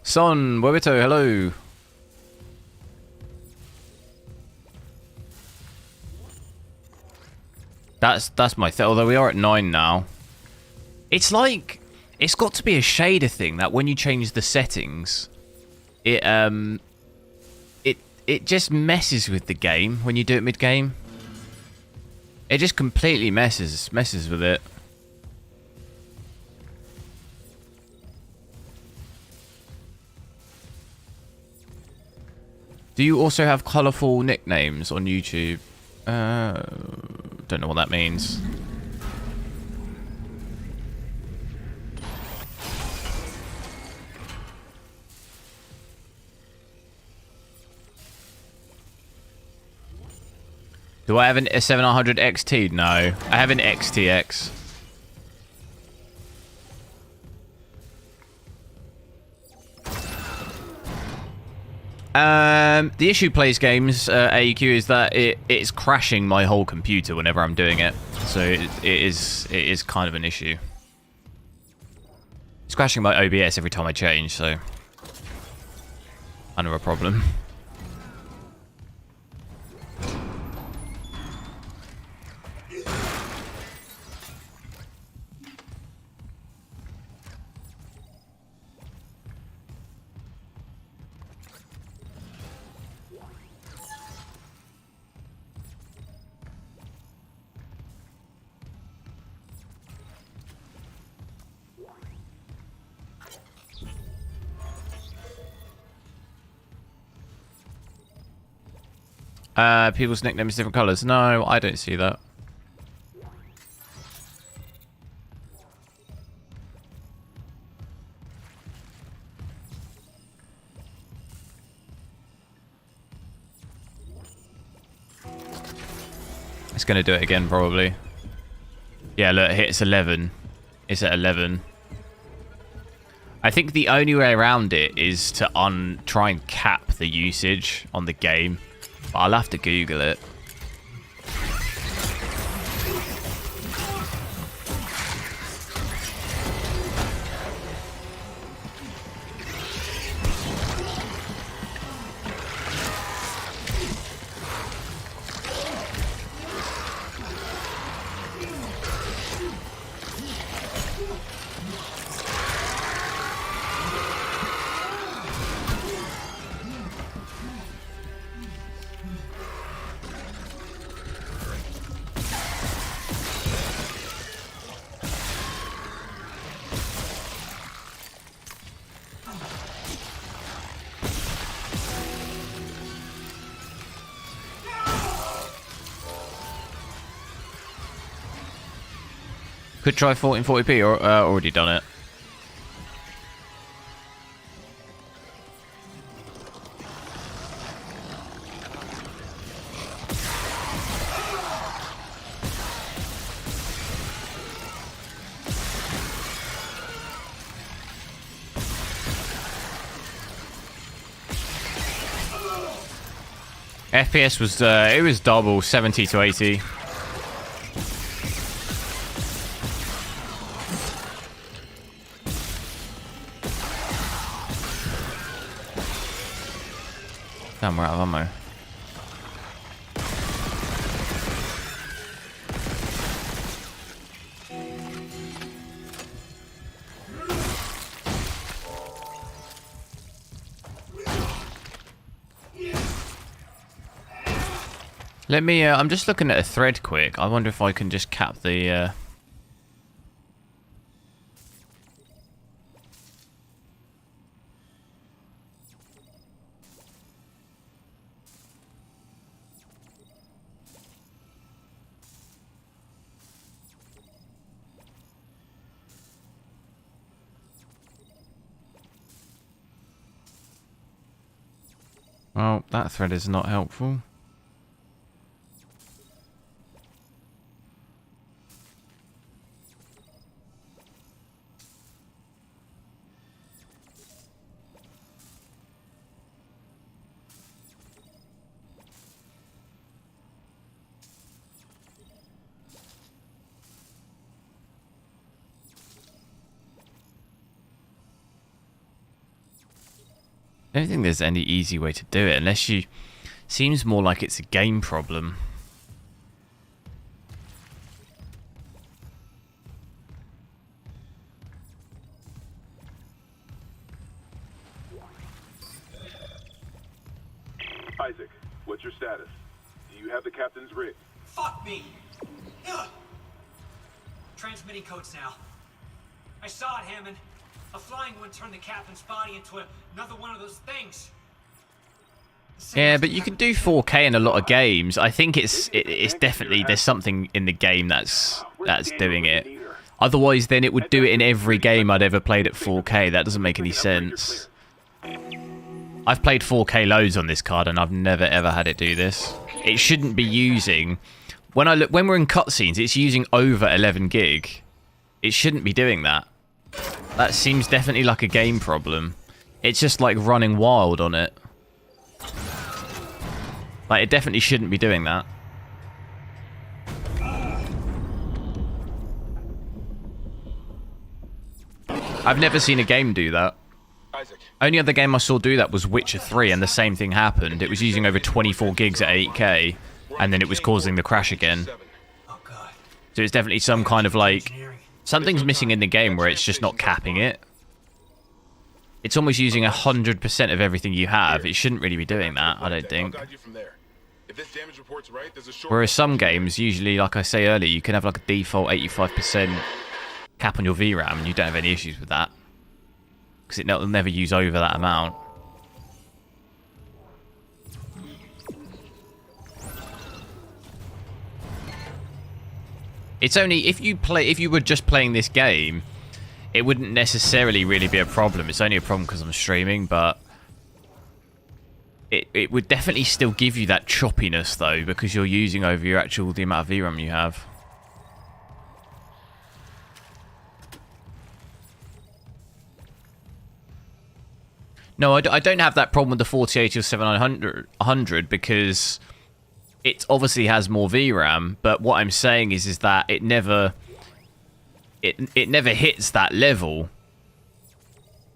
A: Son, Webito, hello. That's my thing. Although we are at 9 now. It's like it's got to be a shader thing that when you change the settings, it just messes with the game when you do it mid-game. It just completely messes with it. Do you also have colourful nicknames on YouTube? Don't know what that means. Do I have a 700 XT? No. I have an XTX. The issue plays games, AEQ, is that it's crashing my whole computer whenever I'm doing it. So it is kind of an issue. It's crashing my OBS every time I change, so kind of a problem. People's nicknames different colours. No, I don't see that. It's going to do it again, probably. Yeah, look, it's 11. It's at 11. I think the only way around it is to try and cap the usage on the game. But I'll have to Google it. Could try 1440p or already done it. FPS was it was double, 70 to 80. Damn, we're out of ammo. Let me, I'm just looking at a thread quick. I wonder if I can just cap the, Well, that thread is not helpful. I don't think there's any easy way to do it, unless you... Seems more like it's a game problem.
D: Isaac, what's your status? Do you have the captain's rig?
O: Fuck me! Ugh. Transmitting codes now. I saw it, Hammond. A flying one turned the captain's body into another one of those things.
A: Yeah, but you can do 4K in a lot of games. I think it's definitely, there's something in the game that's doing it. Otherwise, then it would do it in every game I'd ever played at 4K. That doesn't make any sense. I've played 4K loads on this card, and I've never ever had it do this. It shouldn't be using... When we're in cutscenes, it's using over 11 gig. It shouldn't be doing that. That seems definitely like a game problem. It's just like running wild on it. Like, it definitely shouldn't be doing that. I've never seen a game do that. Only other game I saw do that was Witcher 3, and the same thing happened. It was using over 24 gigs at 8K, and then it was causing the crash again. So it's definitely some kind of like... Something's missing in the game where it's just not capping it. It's almost using 100% of everything you have. It shouldn't really be doing that, I don't think. Whereas some games, usually, like I say earlier, you can have like a default 85% cap on your VRAM, and you don't have any issues with that. Because it'll never use over that amount. It's only if you were just playing this game, it wouldn't necessarily really be a problem. It's only a problem because I'm streaming, but it would definitely still give you that choppiness though, because you're using over the amount of VRAM you have. No, I don't have that problem with the 4080 or 7900 because it obviously has more VRAM, but what I'm saying is that it never hits that level.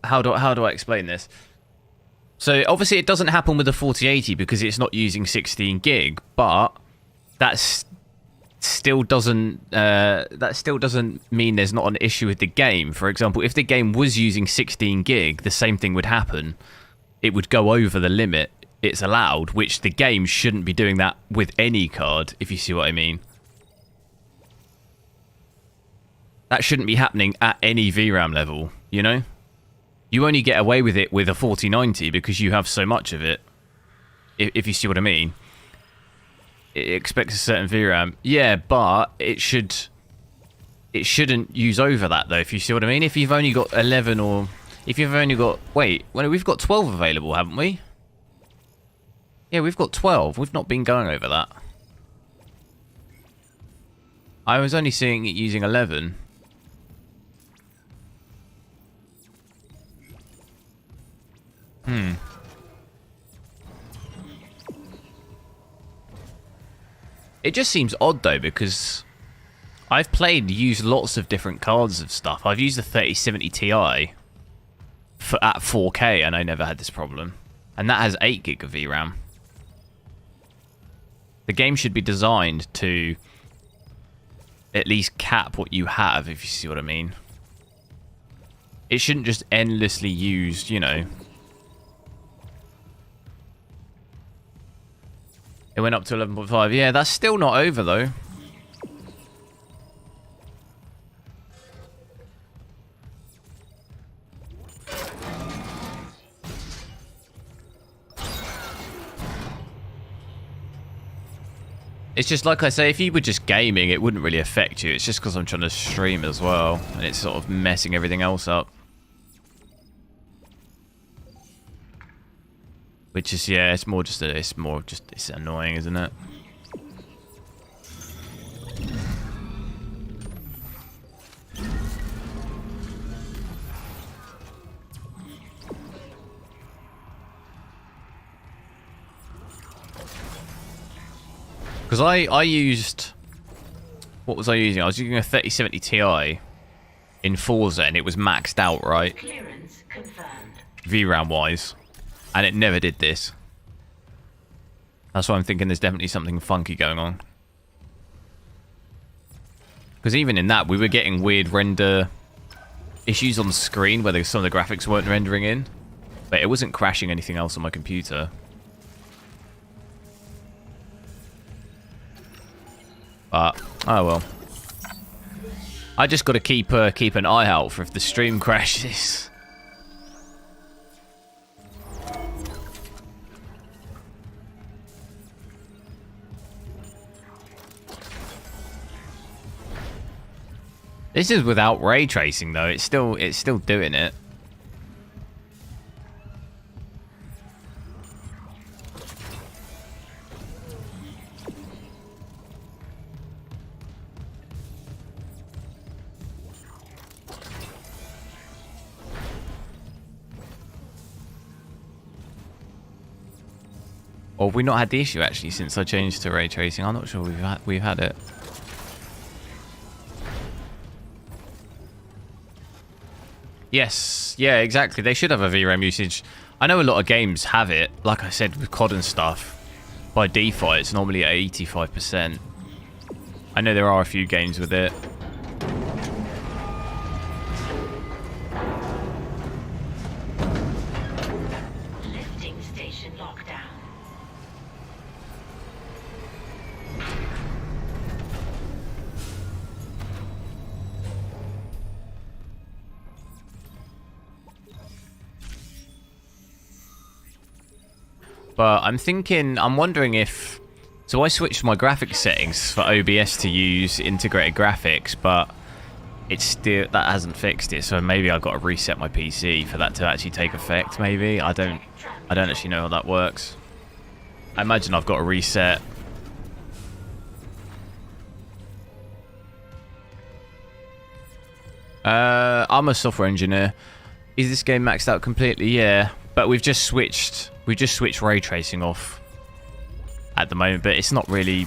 A: How do I explain this? So obviously it doesn't happen with the 4080 because it's not using 16 gig, but that still doesn't mean there's not an issue with the game. For example, if the game was using 16 gig, the same thing would happen. It would go over the limit it's allowed, which the game shouldn't be doing that with any card, if you see what I mean. That shouldn't be happening at any VRAM level, you know? You only get away with it with a 4090 because you have so much of it, if you see what I mean. It expects a certain VRAM. Yeah, but it should it shouldn't use over that though, if you see what I mean. If you've only got 11 or if you've only got, wait, well, we've got 12 available, haven't we? Yeah, we've got 12. We've not been going over that. I was only seeing it using 11. It just seems odd though, because I've used lots of different cards of stuff. I've used the 3070 Ti at 4K and I never had this problem. And that has 8 gig of VRAM. The game should be designed to at least cap what you have, if you see what I mean. It shouldn't just endlessly use, you know. It went up to 11.5. Yeah, that's still not over, though. It's just like I say, if you were just gaming, it wouldn't really affect you. It's just because I'm trying to stream as well, and it's sort of messing everything else up. Which is, yeah, it's annoying, isn't it? Because I used, what was I using? I was using a 3070 Ti in Forza, and it was maxed out, right?
G: Clearance confirmed.
A: VRAM wise. And it never did this. That's why I'm thinking there's definitely something funky going on. Because even in that, we were getting weird render issues on the screen where some of the graphics weren't rendering in. But it wasn't crashing anything else on my computer. But, oh well. I just got to keep an eye out for if the stream crashes. This is without ray tracing though. It's still doing it. Or have we not had the issue actually since I changed to ray tracing? I'm not sure we've had it. Yes, yeah, exactly. They should have a VRAM usage. I know a lot of games have it. Like I said, with COD and stuff. By default, it's normally at 85%. I know there are a few games with it.
G: Lifting station lockdown.
A: But I'm wondering if... So I switched my graphics settings for OBS to use integrated graphics, but it's still... That hasn't fixed it, so maybe I've got to reset my PC for that to actually take effect, maybe. I don't actually know how that works. I imagine I've got to reset. I'm a software engineer. Is this game maxed out completely? Yeah, but we've just switched ray tracing off at the moment, but it's not really...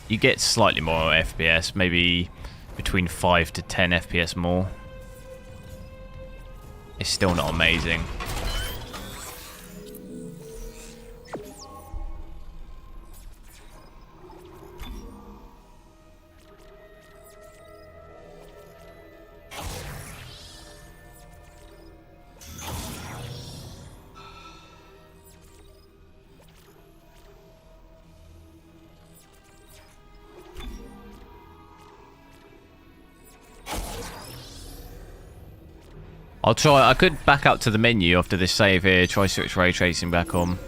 A: You get slightly more FPS, maybe between 5 to 10 FPS more. It's still not amazing. I'll try. I could back up to the menu after this save here. Try switch ray tracing back on.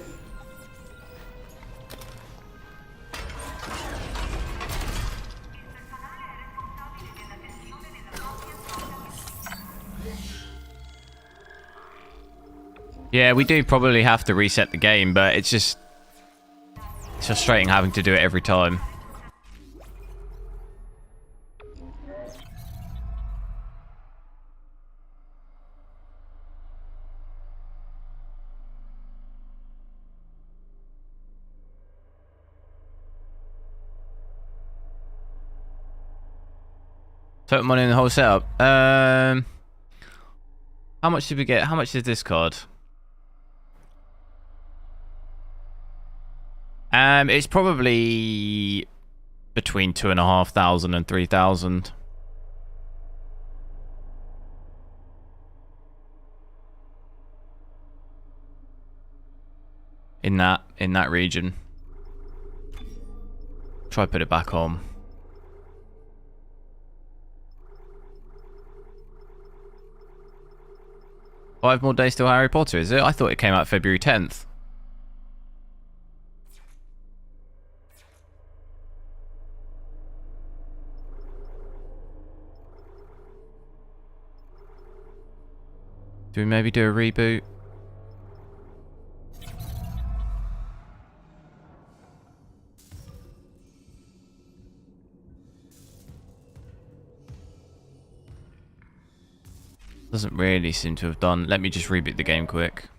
A: Yeah, we do probably have to reset the game, but it's just... It's frustrating having to do it every time. Total money in the whole setup. How much did we get? How much is this card? It's probably between 2,500 and 3,000. In that region. Try put it back on. 5 more days till Harry Potter, is it? I thought it came out February 10th. Do we maybe do a reboot? Doesn't really seem to have done. Let me just reboot the game quick.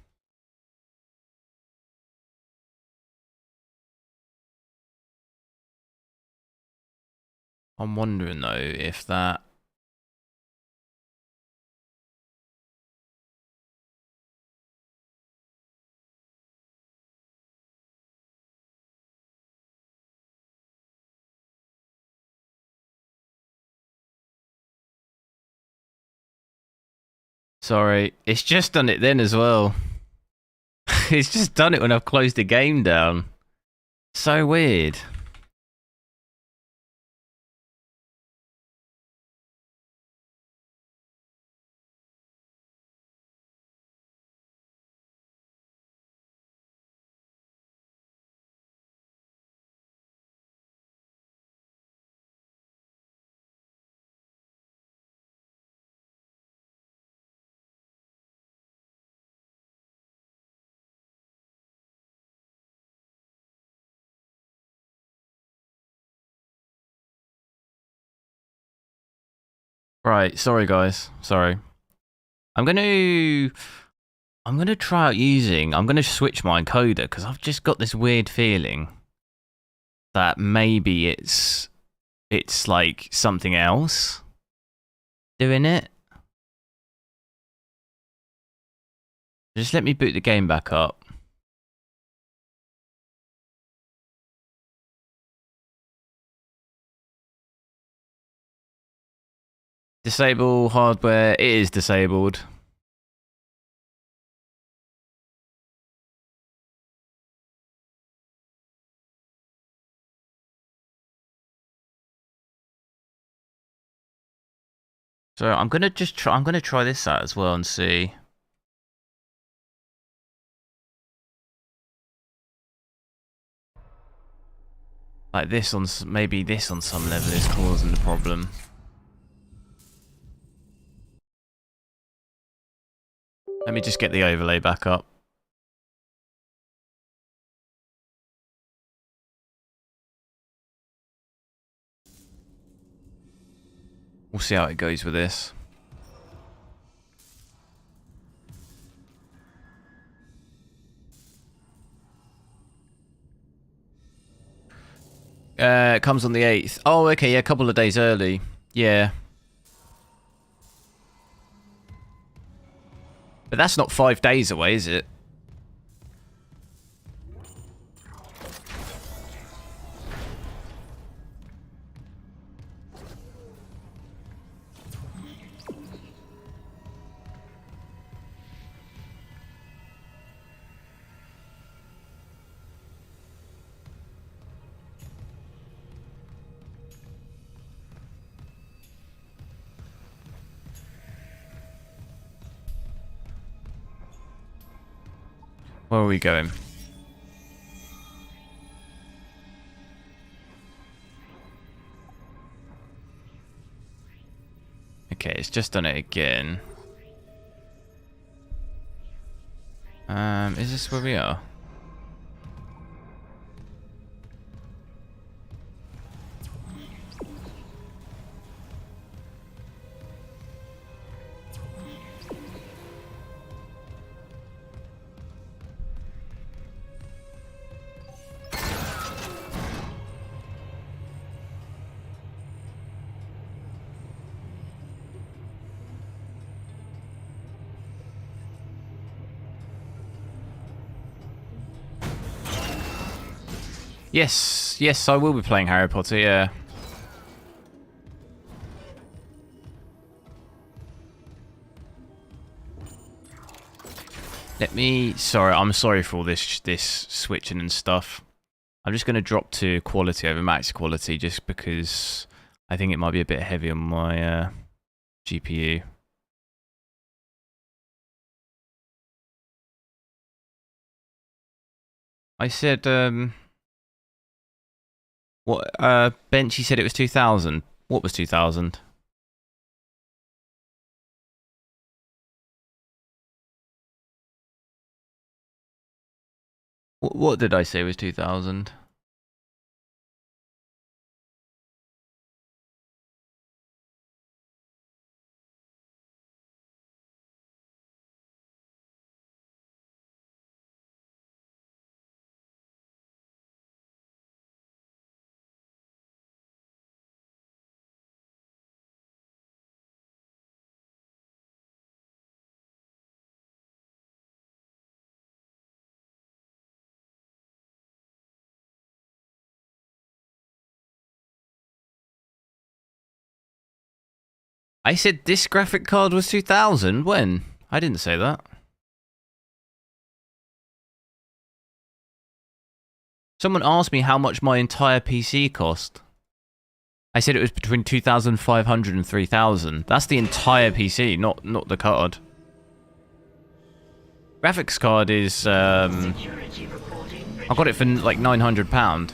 A: I'm wondering though if that... Sorry, it's just done it then as well. It's just done it when I've closed the game down. So weird. Right, sorry guys, sorry. I'm gonna try out using, I'm gonna switch my encoder because I've just got this weird feeling that maybe it's like something else doing it. Just let me boot the game back up. Disable hardware. It is disabled. So I'm gonna try this out as well and see. Like this on maybe this on some level is causing the problem. Let me just get the overlay back up. We'll see how it goes with this. It comes on the 8th. Oh, okay, yeah, a couple of days early. Yeah. But that's not 5 days away, is it? Where are we going? Okay, it's just done it again. Is this where we are? Yes, yes, I will be playing Harry Potter, yeah. I'm sorry for all this switching and stuff. I'm just going to drop to quality over max quality just because I think it might be a bit heavy on my GPU. I said, what, Benchy said it was 2000. What was 2000? What did I say was 2000? I said this graphic card was 2000. When? I didn't say that. Someone asked me how much my entire PC cost. I said it was between 2,500 and 3,000. That's the entire PC, not the card. Graphics card is I got it for like £900.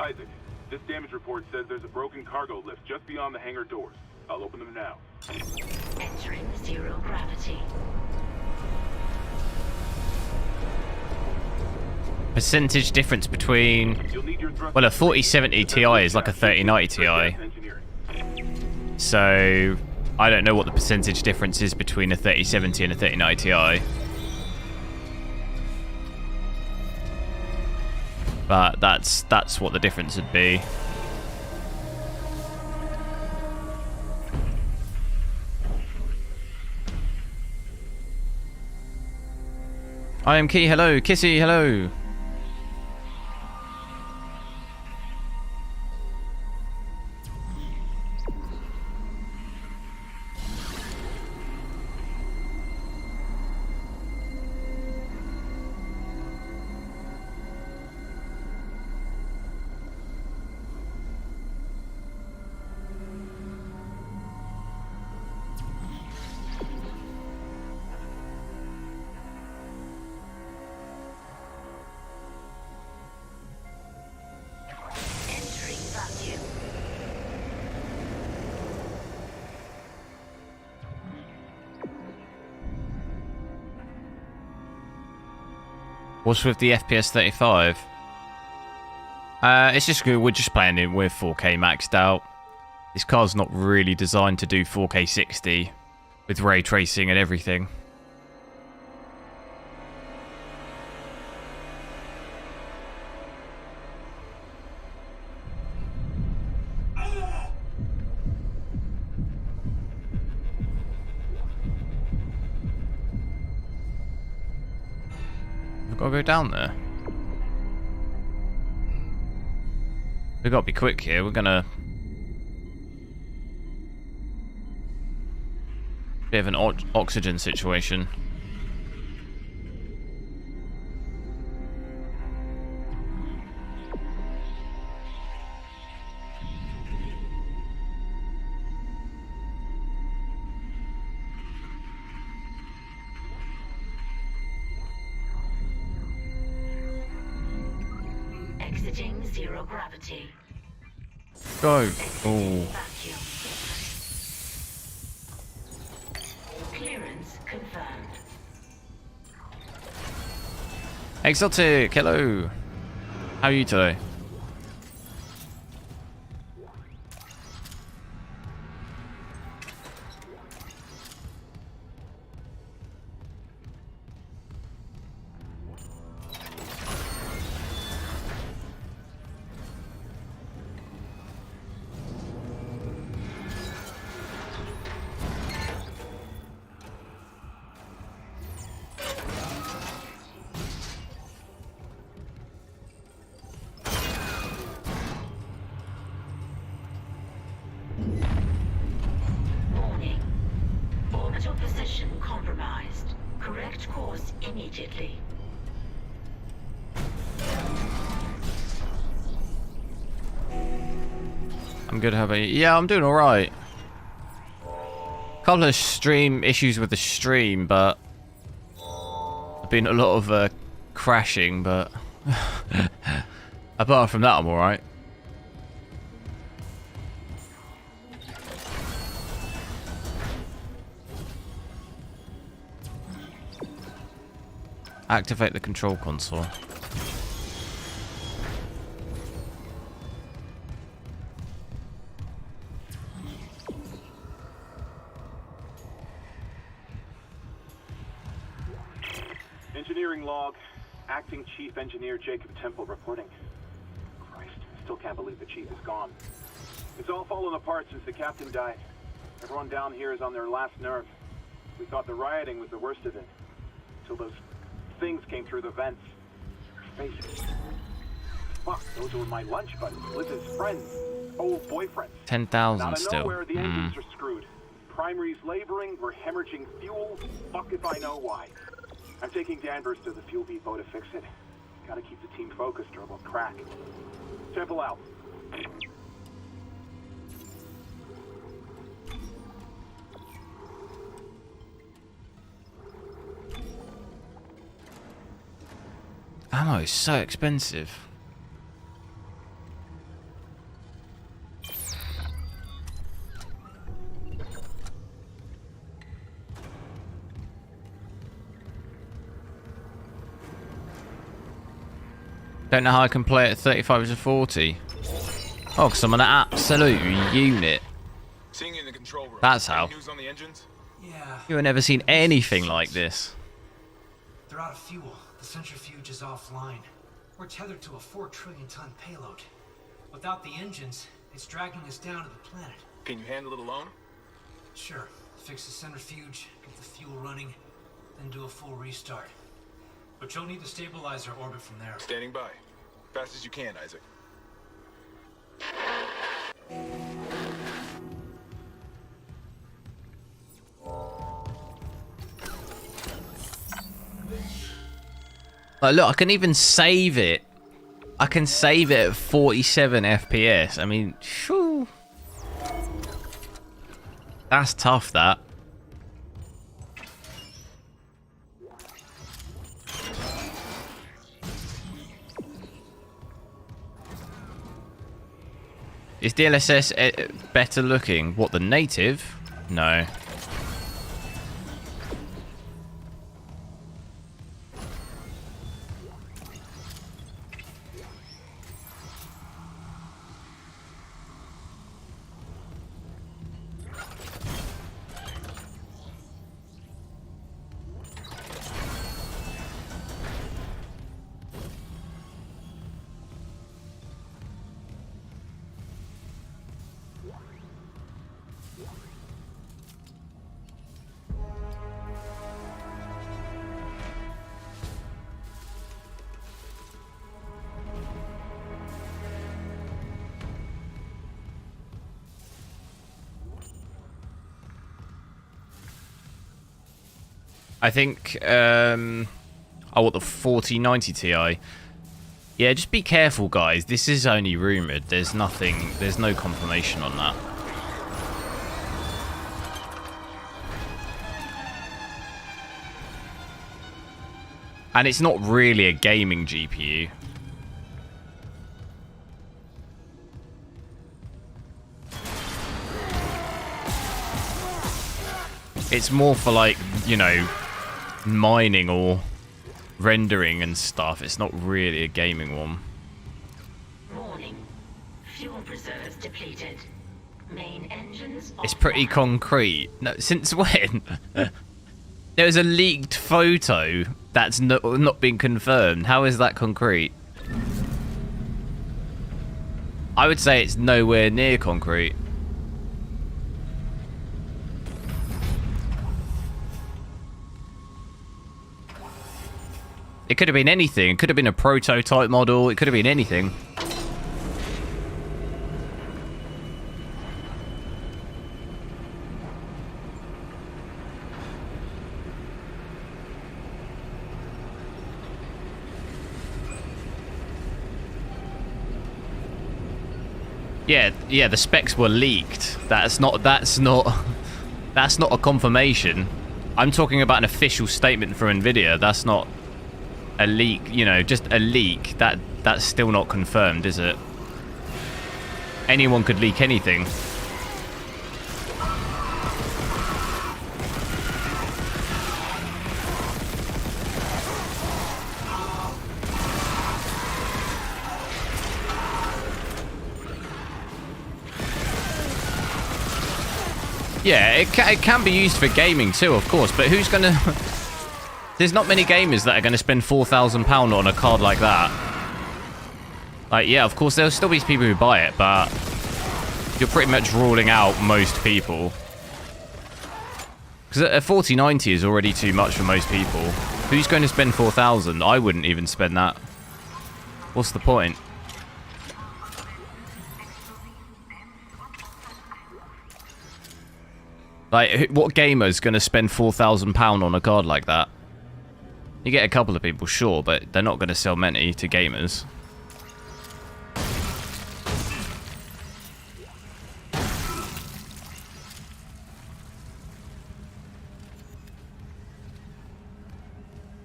P: Isaac, this damage report says there's a broken cargo lift just beyond the hangar doors. I'll open them now.
G: Entering zero gravity.
A: Percentage difference between... Well, a 4070 Ti is like a 3090 Ti. So, I don't know what the percentage difference is between a 3070 and a 3090 Ti. But that's what the difference would be. I am Key, hello. Kissy, hello. What's with the FPS 35? It's just good. We're just playing it with 4K maxed out. This car's not really designed to do 4K 60 with ray tracing and everything. I've got to go down there. We gotta be quick here. We're gonna... Bit of an oxygen situation.
G: Exiting zero gravity.
A: Go. Oh.
G: Vacuum. Clearance confirmed.
A: Exotic, hello. How are you today?
G: Warning. Orbital position compromised. Correct course immediately.
A: I'm good, how about you? Yeah, I'm doing alright. Couple of stream issues with the stream, but... There's been a lot of crashing, but... Apart from that, I'm alright. Activate the control console.
P: Engineering log. Acting Chief Engineer Jacob Temple reporting. Christ, still can't believe the chief is gone. It's all fallen apart since the captain died. Everyone down here is on their last nerve. We thought the rioting was the worst of it. Till those things came through the vents. Faces. Fuck, those were my lunch buddies, Liz's friends, old boyfriends.
A: 10,000
P: Out of
A: still.
P: nowhere, the engines are screwed. Primary's laboring, we're hemorrhaging fuel. Fuck if I know why. I'm taking Danvers to the fuel depot to fix it. Gotta keep the team focused or we'll crack. Temple out.
A: Ammo is so expensive. Don't know how I can play it at 35 to 40. Oh, because I'm an absolute unit.
D: Seeing you in the control room.
A: That's how.
D: Any news on the engines?
O: Yeah.
A: You have never seen anything like this.
O: They're out of fuel. The centrifuge is offline. We're tethered to a 4 trillion ton payload. Without the engines, it's dragging us down to the planet.
D: Can you handle it alone?
O: Sure. Fix the centrifuge, get the fuel running, then do a full restart. But you'll need to stabilize our orbit from there.
D: Standing by. Fast as you can, Isaac.
A: Like, look, I can even save it. I can save it at 47 FPS. I mean, shoo. That's tough, that. Is DLSS better looking? What, the native? No. I think, oh, what, the 4090 Ti? Yeah, just be careful, guys. This is only rumored. There's nothing, there's no confirmation on that. And it's not really a gaming GPU. It's more for, like, you know, mining or rendering and stuff. It's not really a gaming one.
G: Warning. Fuel reserves depleted. Main engines
A: It's pretty concrete. No, since when? There was a leaked photo that's not been confirmed. How is that concrete? I would say it's nowhere near concrete. It could have been anything. It could have been a prototype model. It could have been anything. Yeah, the specs were leaked. That's not a confirmation. I'm talking about an official statement from nvidia. That's not a leak, you know, just a leak. That's still not confirmed, is it? Anyone could leak anything. Yeah, it can be used for gaming too, of course, but who's gonna... There's not many gamers that are gonna spend £4,000 on a card like that. Like, yeah, of course, there'll still be people who buy it, but you're pretty much ruling out most people. Because a 4090 is already too much for most people. Who's going to spend 4,000? I wouldn't even spend that. What's the point? Like, what gamer's going to spend £4,000 on a card like that? You get a couple of people, sure, but they're not going to sell many to gamers.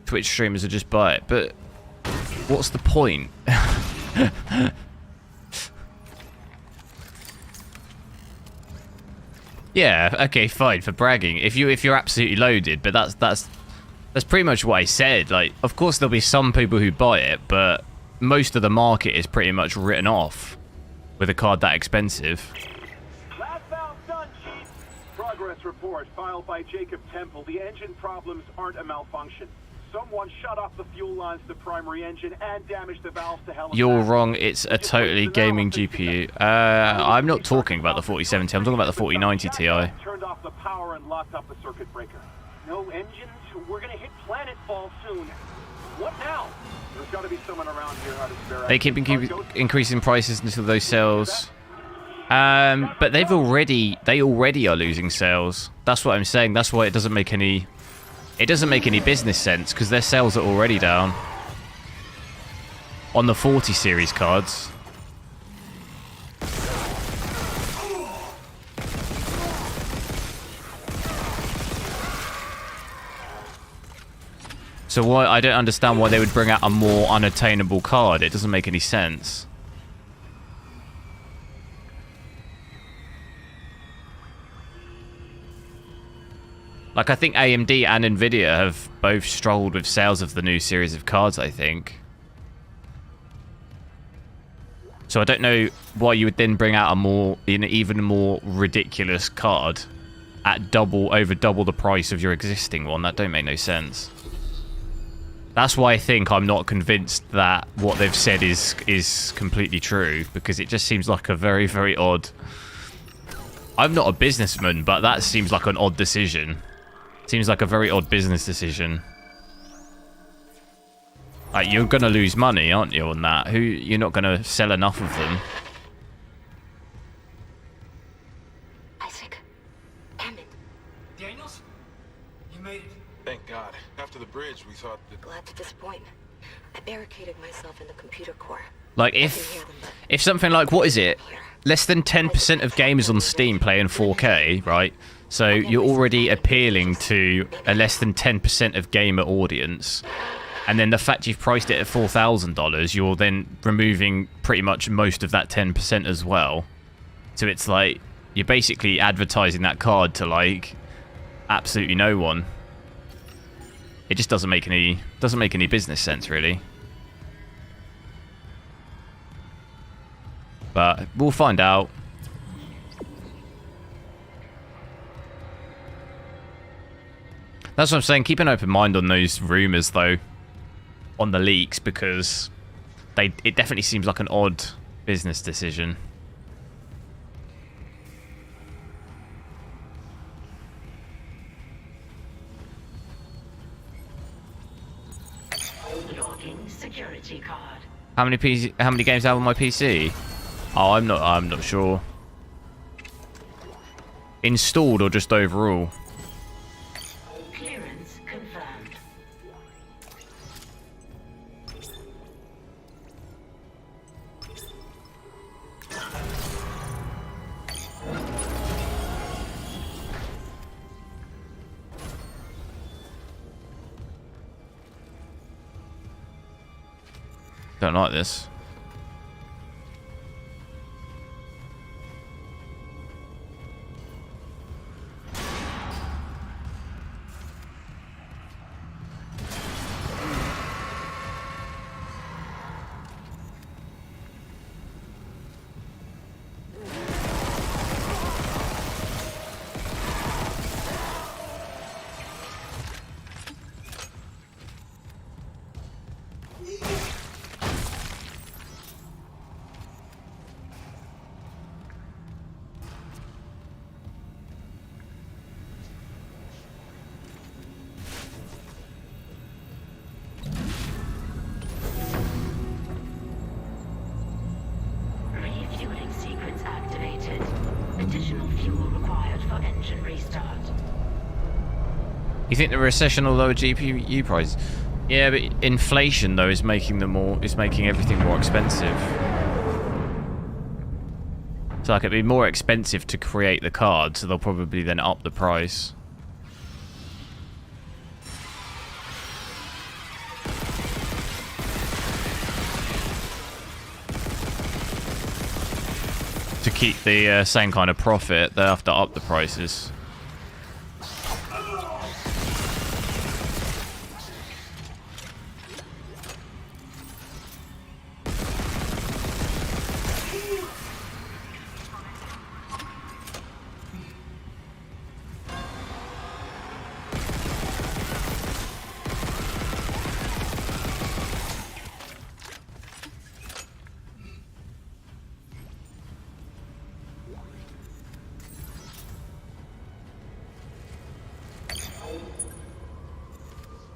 A: Twitch streamers will just buy it, but what's the point? Yeah, okay, fine, for bragging. If you're absolutely loaded, but that's pretty much what I said. Like, of course there'll be some people who buy it, but most of the market is pretty much written off with a card that expensive.
P: Last valve done, Chief. Progress report filed by Jacob Temple. The engine problems aren't a malfunction. Someone shut off the fuel lines to the primary engine and damaged the valves to hell.
A: You're wrong, it's a totally gaming GPU. I'm not talking about the 4070, I'm talking about the 4090 Ti.
P: Turned off the power and locked up the circuit breaker. No engines? We're gonna hit planetfall soon. What now? There's gotta be someone around here how to spare.
A: They keep increasing prices until those sales. But they already are losing sales. That's what I'm saying. That's why it doesn't make any business sense, because their sales are already down on the 40 series cards. So why, I don't understand why they would bring out a more unattainable card. It doesn't make any sense. Like, I think AMD and nvidia have both struggled with sales of the new series of cards, I think. So I don't know why you would then bring out an even more ridiculous card at over double the price of your existing one. That don't make no sense. That's why I think I'm not convinced that what they've said is completely true, because it just seems like a very, very odd... I'm not a businessman, but that seems like an odd decision. Seems like a very odd business decision. Like, you're gonna lose money, aren't you, on that? You're not gonna sell enough of them.
J: Isaac. Hammond.
O: Daniels? You made it.
D: Thank God. After the bridge, we thought that...
J: Glad to disappoint. I barricaded myself in the computer core.
A: Like, if something like, what is it? Less than 10% of gamers on Steam play in 4K, right? So you're already appealing to a less than 10% of gamer audience. And then the fact you've priced it at $4,000, you're then removing pretty much most of that 10% as well. So it's like, you're basically advertising that card to, like, absolutely no one. It just doesn't make any business sense, really. But we'll find out. That's what I'm saying. Keep an open mind on those rumors, though, on the leaks, because it definitely seems like an odd business decision.
G: Logging security card.
A: How many games I have on my PC? Oh, I'm not sure. Installed or just overall?
G: Clearance confirmed.
A: Don't like this.
G: Refueling sequence activated. Additional fuel required for engine restart.
A: You think the recession will lower GPU prices? Yeah, but inflation though is making everything more expensive. So like it'd be more expensive to create the card, so they'll probably then up the price. To keep the same kind of profit, they have to up the prices.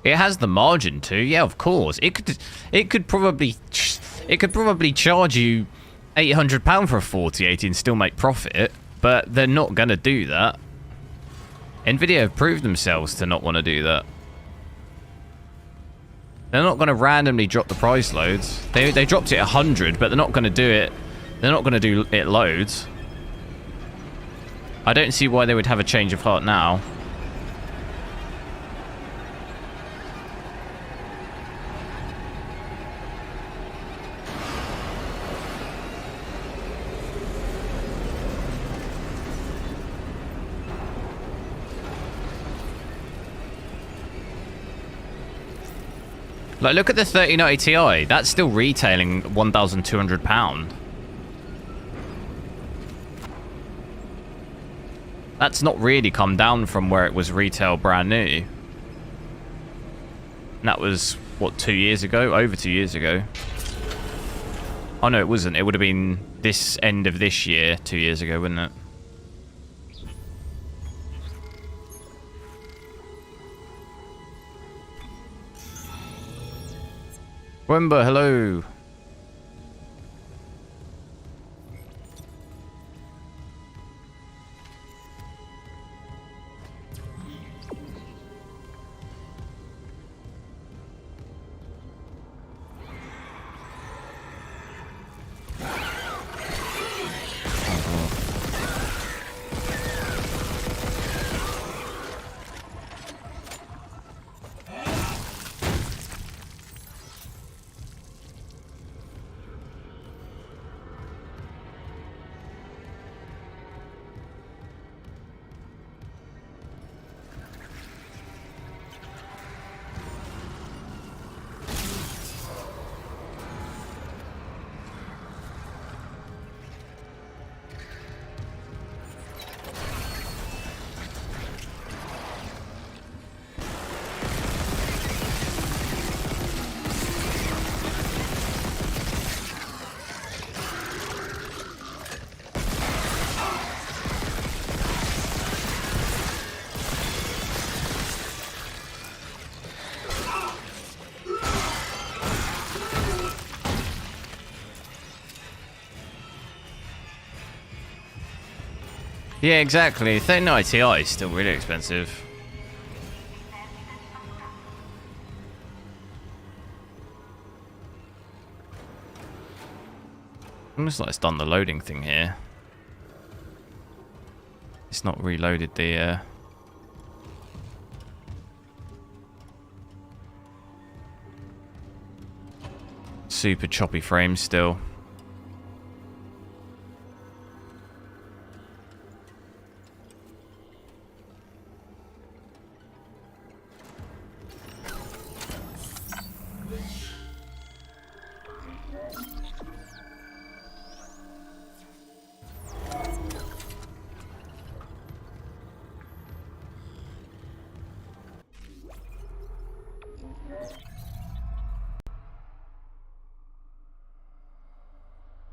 A: It has the margin to, yeah, of course. It could probably charge you £800 for a 4080 and still make profit, but they're not gonna do that. Nvidia have proved themselves to not want to do that. They're not gonna randomly drop the price loads. They dropped it 100, but they're not gonna do it. They're not gonna do it loads. I don't see why they would have a change of heart now. Like, look at the 3090 Ti. That's still retailing £1,200. That's not really come down from where it was retail brand new. And that was, what, 2 years ago? Over 2 years ago. Oh, no, it wasn't. It would have been this end of this year, 2 years ago, wouldn't it? Wemba, hello. Yeah, exactly. 3090 Ti is still really expensive. Almost like it's done the loading thing here. It's not reloaded the super choppy frames still.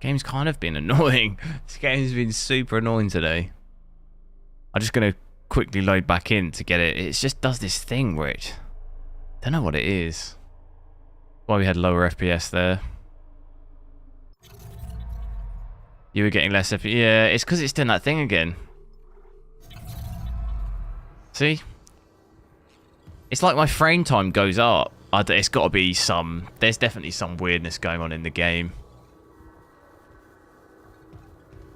A: Game's kind of been annoying. This game's been super annoying today. I'm just going to quickly load back in to get it. It just does this thing where it... don't know what it is. Why we had lower FPS there. You were getting less FPS. Yeah, it's because it's doing that thing again. See? It's like my frame time goes up. It's got to be some... there's definitely some weirdness going on in the game.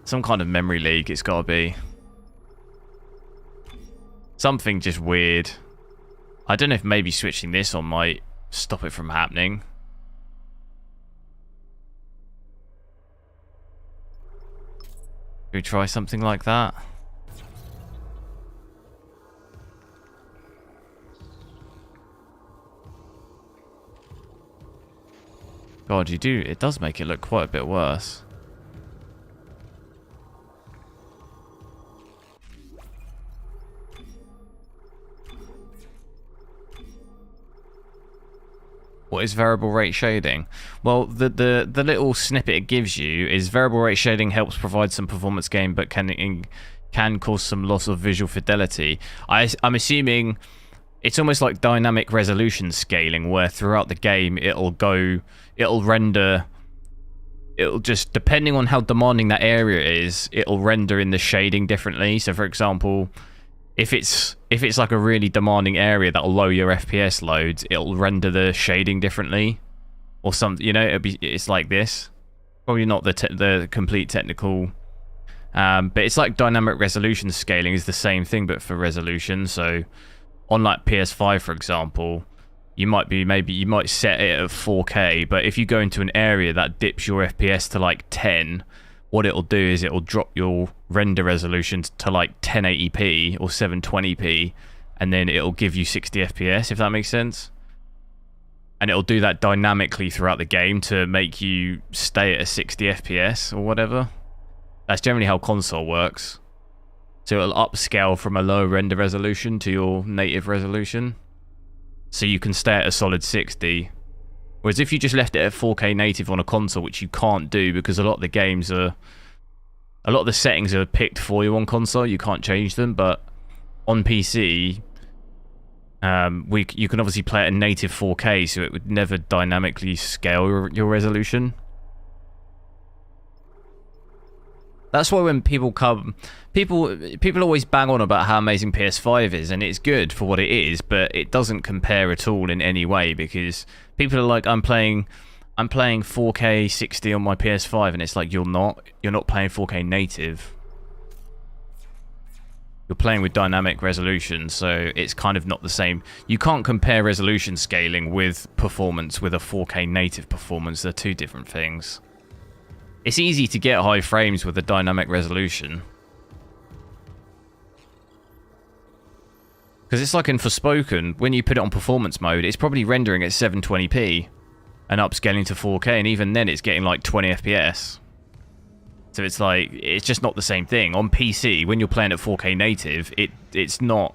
A: Some kind of memory leak, it's got to be. Something just weird. I don't know if maybe switching this on might stop it from happening. Should we try something like that? God, it does make it look quite a bit worse. What is variable rate shading? Well, the little snippet it gives you is variable rate shading helps provide some performance gain, but can cause some loss of visual fidelity. I'm assuming it's almost like dynamic resolution scaling, where throughout the game it'll just, depending on how demanding that area is, it'll render in the shading differently. So, for example, if it's like a really demanding area that'll lower your FPS loads, it'll render the shading differently, or something. You know, it's like this. Probably not the complete technical, but it's like dynamic resolution scaling is the same thing, but for resolution. So, on like PS5, for example, you might set it at 4K, but if you go into an area that dips your FPS to like 10. What it'll do is it'll drop your render resolution to like 1080p or 720p, and then it'll give you 60 FPS, if that makes sense. And it'll do that dynamically throughout the game to make you stay at a 60 FPS or whatever. That's generally how console works. So it'll upscale from a low render resolution to your native resolution, so you can stay at a solid 60. Whereas if you just left it at 4K native on a console, which you can't do because a lot of the settings are picked for you on console, you can't change them. But on PC, you can obviously play it in native 4K, so it would never dynamically scale your resolution. That's why when people always bang on about how amazing PS5 is, and it's good for what it is, but it doesn't compare at all in any way, because people are like, I'm playing 4K 60 on my PS5, and it's like, you're not playing 4K native. You're playing with dynamic resolution, so it's kind of not the same. You can't compare resolution scaling with performance with a 4K native performance. They're two different things. It's easy to get high frames with a dynamic resolution, because it's like in Forspoken, when you put it on performance mode, it's probably rendering at 720p and upscaling to 4K, and even then it's getting like 20 FPS. So it's like, it's just not the same thing. On PC, when you're playing at 4K native, it's not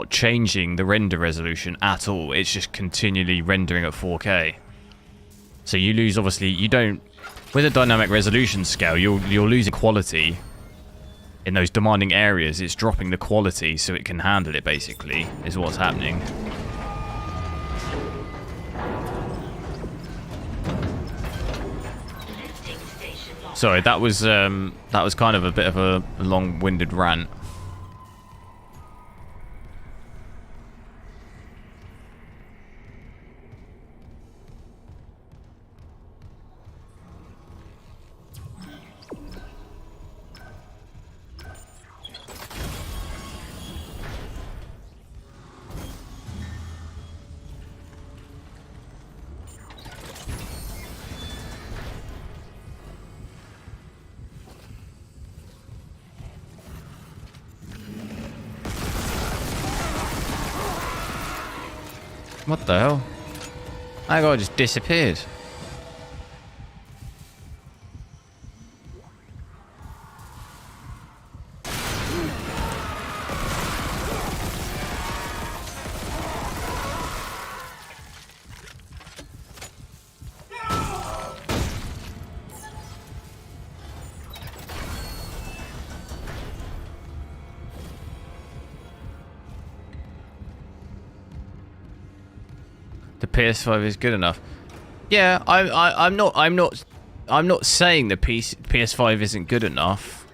A: changing the render resolution at all. It's just continually rendering at 4K. So you lose, obviously, you don't... With a dynamic resolution scale, you're losing quality in those demanding areas. It's dropping the quality so it can handle it, basically, is what's happening.
G: Lifting station locked.
A: Sorry, that was kind of a bit of a long-winded rant. What the hell? That guy just disappeared. The PS5 is good enough. Yeah, I'm not saying the PS5 isn't good enough.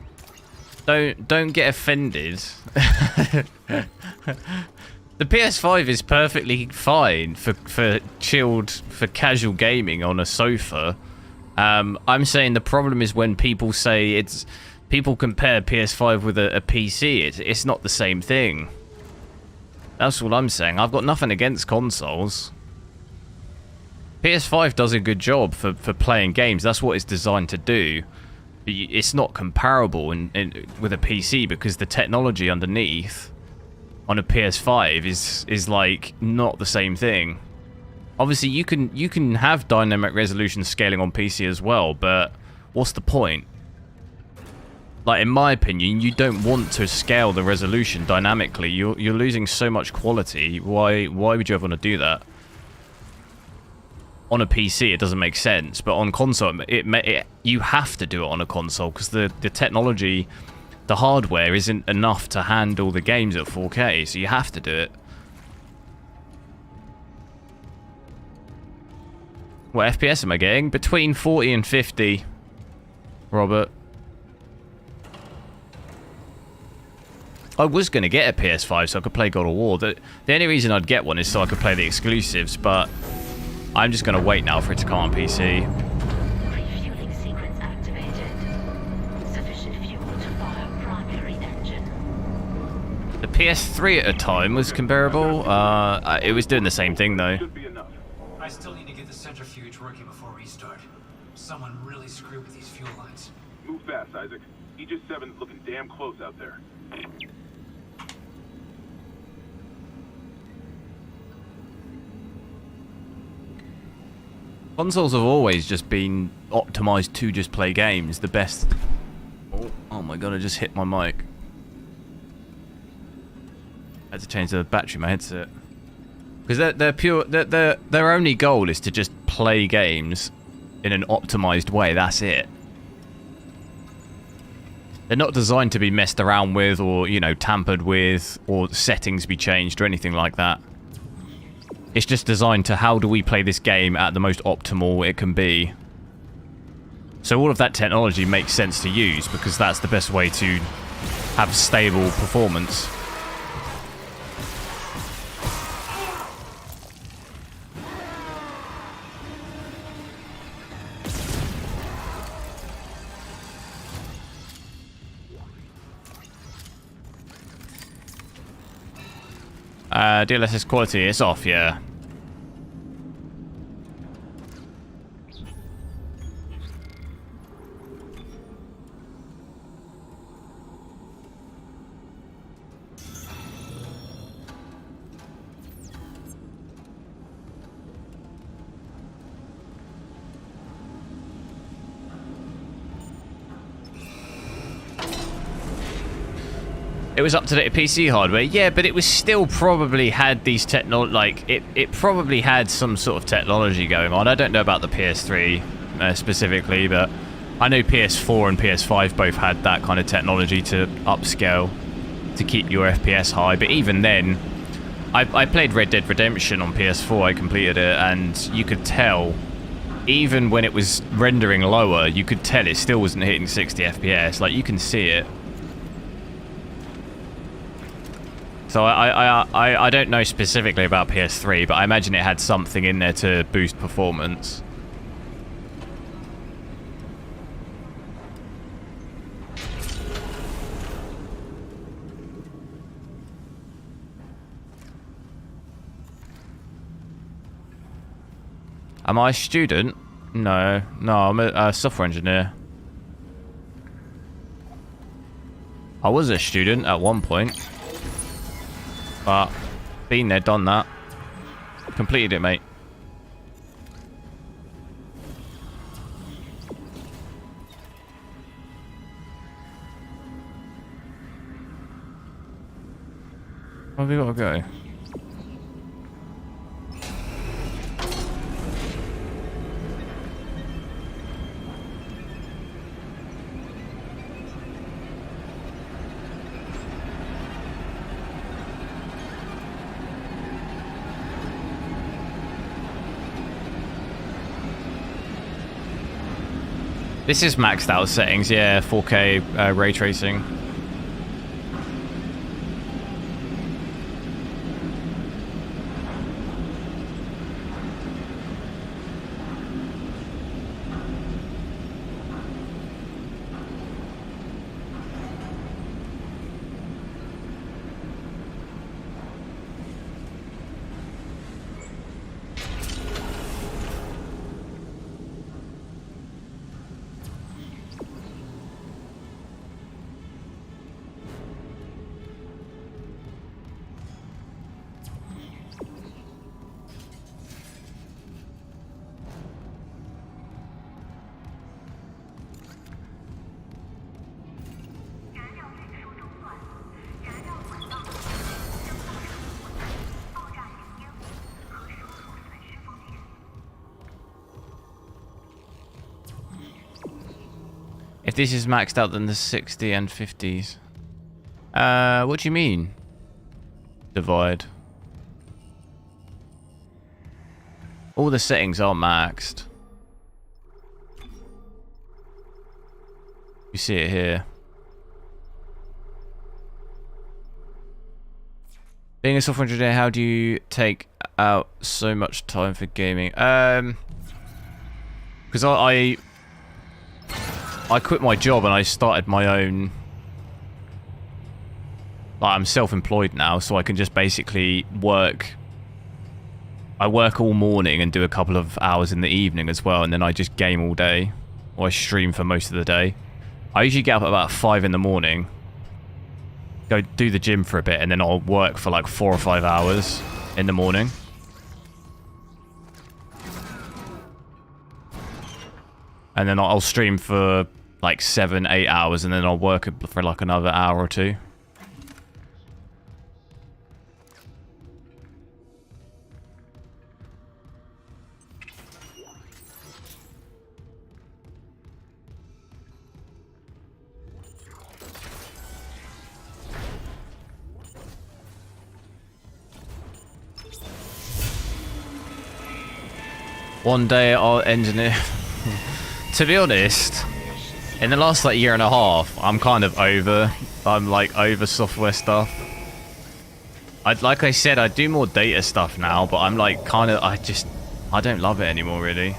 A: Don't get offended. The PS5 is perfectly fine for chilled, for casual gaming on a sofa. I'm saying the problem is when people say people compare PS5 with a PC. It's not the same thing. That's what I'm saying. I've got nothing against consoles. PS5 does a good job for playing games. That's what it's designed to do. It's not comparable with a PC because the technology underneath on a PS5 is like not the same thing. Obviously, you can have dynamic resolution scaling on PC as well, but what's the point? Like, in my opinion, you don't want to scale the resolution dynamically. You're losing so much quality. Why would you ever want to do that? On a PC, it doesn't make sense, but on console, you have to do it on a console because the technology, the hardware isn't enough to handle the games at 4K, so you have to do it. What FPS am I getting? Between 40 and 50, Robert. I was going to get a PS5 so I could play God of War. The only reason I'd get one is so I could play the exclusives, but I'm just going to wait now for it to come on PC.
G: Refueling sequence activated. Sufficient fuel to fire primary engine.
A: The PS3 at a time was comparable. It was doing the same thing though.
O: I still need to get the centrifuge working before restart. Someone really screwed with these fuel lines.
P: Move fast, Isaac. Aegis 7's looking damn close out there.
A: Consoles have always just been optimized to just play games. The best. Oh my god! I just hit my mic. I had to change the battery in my headset because they're pure. Their only goal is to just play games in an optimized way. That's it. They're not designed to be messed around with, or tampered with, or settings be changed, or anything like that. It's just designed to how do we play this game at the most optimal it can be. So all of that technology makes sense to use because that's the best way to have stable performance. DLSS quality is off, yeah. It was up to date PC hardware, yeah, but it was still probably had these it probably had some sort of technology going on. I don't know about the PS3 specifically, but I know PS4 and PS5 both had that kind of technology to upscale to keep your FPS high. But even then, I played Red Dead Redemption on PS4. I completed it, and you could tell even when it was rendering lower, you could tell it still wasn't hitting 60 FPS. Like, you can see it. So I don't know specifically about PS3, but I imagine it had something in there to boost performance. Am I a student? No, I'm a software engineer. I was a student at one point. But, been there, done that. Completed it, mate. Where have we got to go? This is maxed out settings, yeah, 4K ray tracing. If this is maxed out, then the 60 and 50s. What do you mean? Divide. All the settings are maxed. You see it here. Being a software engineer, how do you take out so much time for gaming? Because I quit my job and I started my own. Like, I'm self-employed now, so I can just basically work. I work all morning and do a couple of hours in the evening as well, and then I just game all day, or I stream for most of the day. I usually get up at about 5 in the morning, go do the gym for a bit, and then I'll work for like 4 or 5 hours in the morning. And then I'll stream for like 7, 8 hours, and then I'll work for like another hour or 2. One day I'll engineer. To be honest, in the last like year and a half, I'm kind of over. I'm like over software stuff. Like I said, I do more data stuff now, but I'm like kind of, I don't love it anymore really.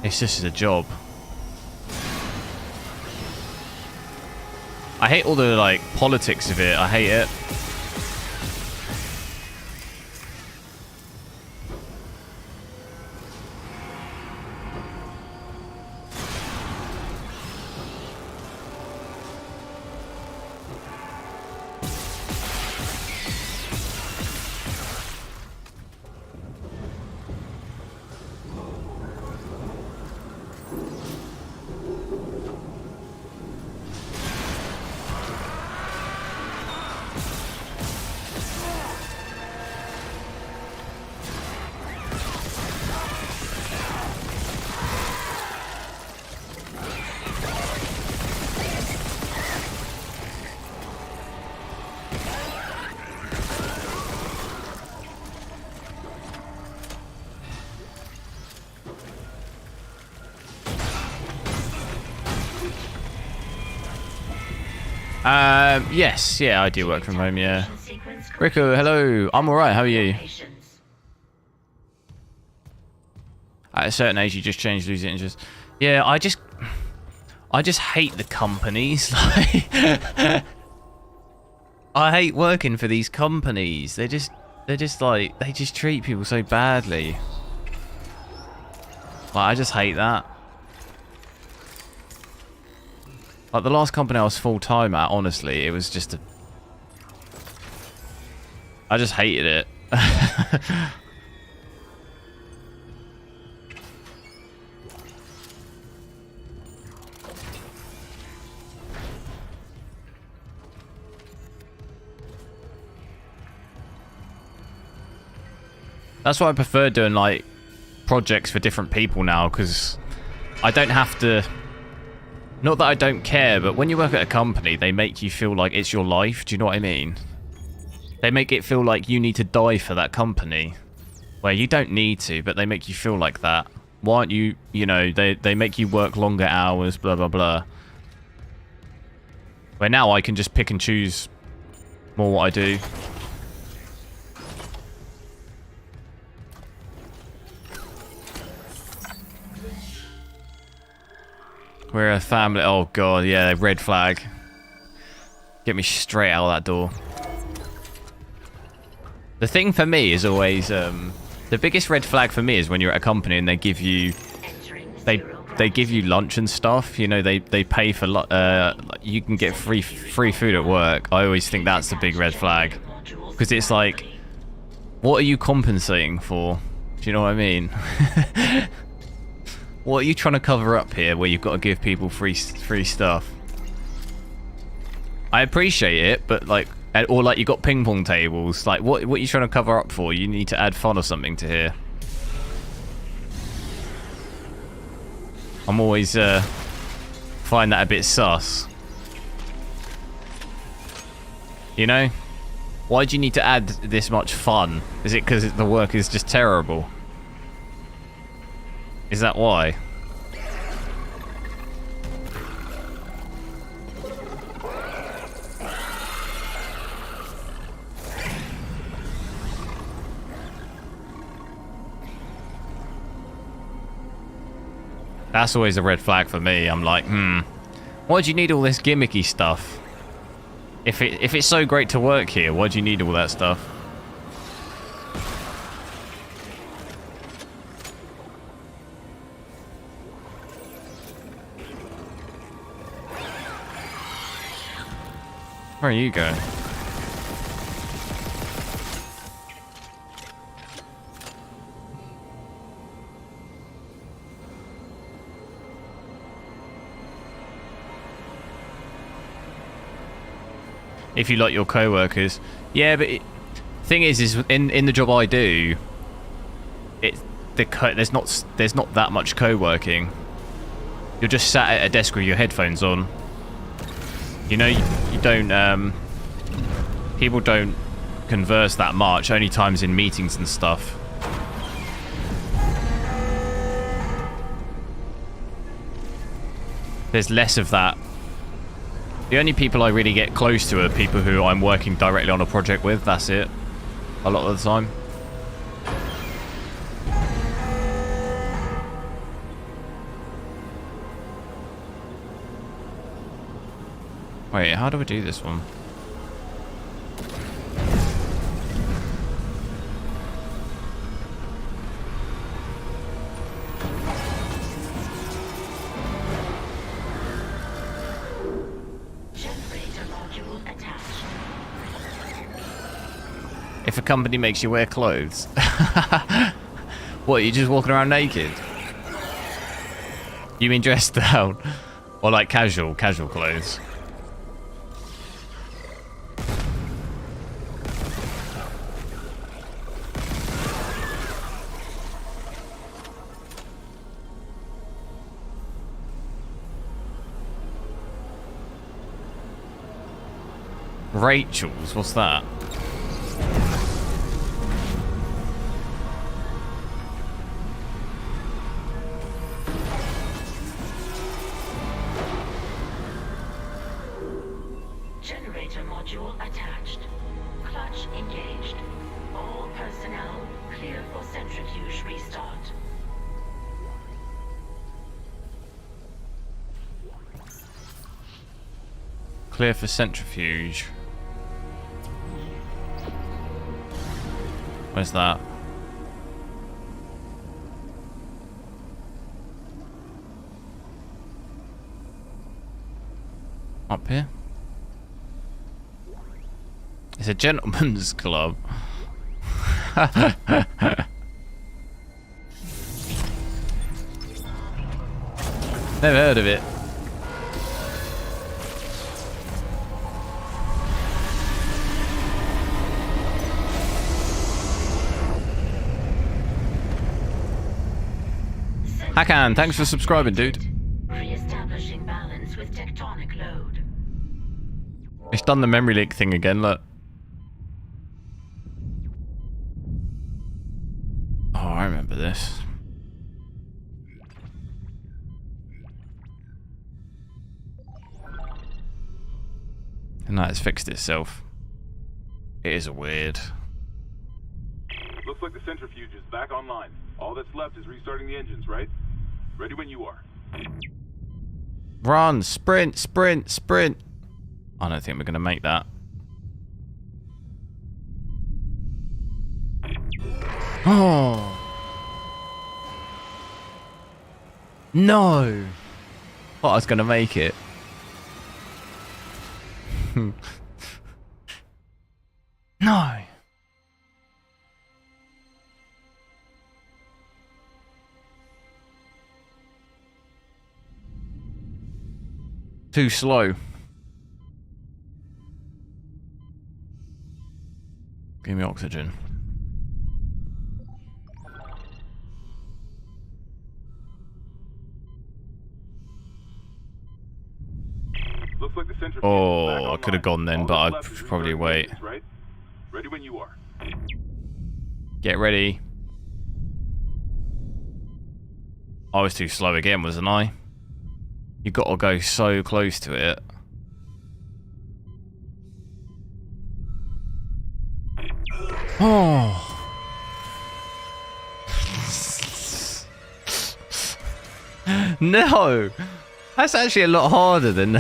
A: It's just a job. I hate all the like politics of it. I hate it. Yes, yeah, I do work from home, yeah. Rico, hello. I'm alright, how are you? At a certain age, you just change, lose it, and just... Yeah, I just hate the companies. I hate working for these companies. They just treat people so badly. Like, I just hate that. Like, the last company I was full-time at, honestly, it was just a... I just hated it. That's why I prefer doing, like, projects for different people now, because I don't have to... Not that I don't care, but when you work at a company, they make you feel like it's your life. Do you know what I mean? They make it feel like you need to die for that company. Where you don't need to, but they make you feel like that. Why aren't you... You know, they make you work longer hours, blah, blah, blah. Where now I can just pick and choose more what I do. We're a family. Oh god, yeah, red flag. Get me straight out of that door. The thing for me is always the biggest red flag for me is when you're at a company and they give you they give you lunch and stuff. You know, they pay for you can get free food at work. I always think that's the big red flag, because it's like, what are you compensating for? Do you know what I mean? What are you trying to cover up here where you've got to give people free stuff? I appreciate it, but like, or like you got ping pong tables. Like, what are you trying to cover up for? You need to add fun or something to here. I'm always find that a bit sus. You know? Why do you need to add this much fun? Is it because the work is just terrible? Is that why? That's always a red flag for me. I'm like, why do you need all this gimmicky stuff? If it's so great to work here, why do you need all that stuff? Where are you going? If you like your co-workers. Yeah, but thing is in the job I do, there's not that much co-working. You're just sat at a desk with your headphones on. You know, you don't, people don't converse that much, only times in meetings and stuff. There's less of that. The only people I really get close to are people who I'm working directly on a project with, that's it. A lot of the time. Wait, how do we do this one? If a company makes you wear clothes. What, are you just walking around naked? You mean dressed down? Or like casual clothes? Rachel's, what's that?
G: Generator module attached. Clutch engaged. All personnel clear for centrifuge restart.
A: Clear for centrifuge. Where's that? Up here? It's a gentleman's club. Never heard of it. Hakan, thanks for subscribing, dude.
G: Re-establishing balance with tectonic load.
A: It's done the memory leak thing again, look. Oh, I remember this. And that has fixed itself. It is weird.
P: Looks like the centrifuge is back online. All that's left is restarting the engines, right? Ready when you are.
A: Run, sprint, sprint, sprint. I don't think we're going to make that. Oh. No. Thought I was going to make it. No. Too slow. Give me oxygen.
P: Looks like the centrifuge
A: Oh, I could have gone then, but I'd probably wait.
P: Right? Ready when you are.
A: Get ready. I was too slow again, wasn't I? You got to go so close to it. Oh. No. That's actually a lot harder than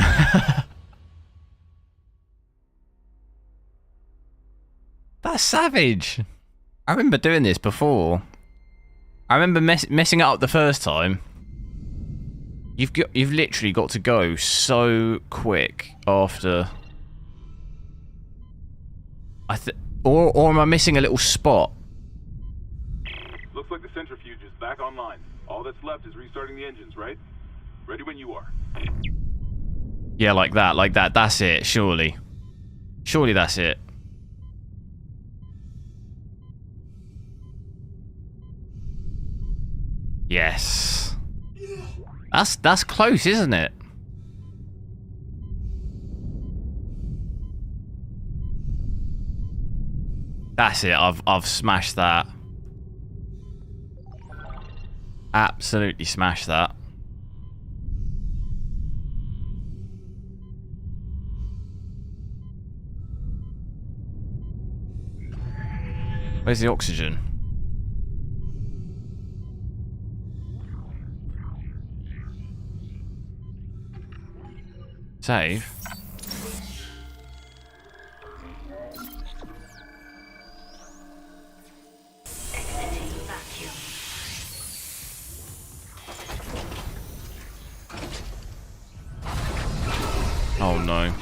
A: That's savage. I remember doing this before. I remember messing it up the first time. You've literally got to go so quick after. Or am I missing a little spot?
P: Looks like the centrifuge is back online. All that's left is restarting the engines, right? Ready when you are.
A: Yeah, like that, like that. That's it, surely. Surely that's it. Yes. That's close, isn't it? That's it. I've smashed that. Absolutely smashed that. Where's the oxygen? Save. Oh no.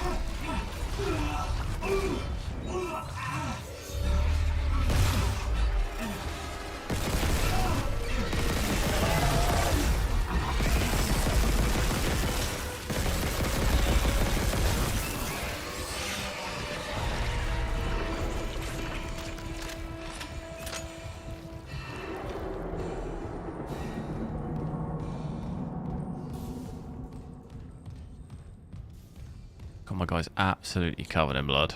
A: God, my guy's absolutely covered in blood.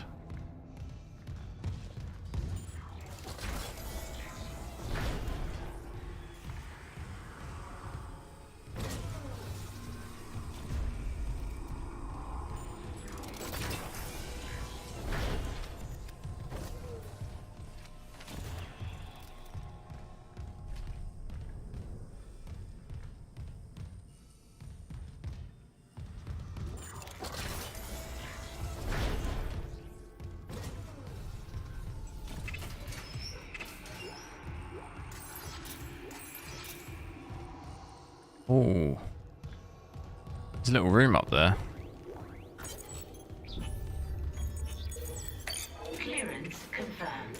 A: Oh. There's a little room up there.
G: Clearance confirmed.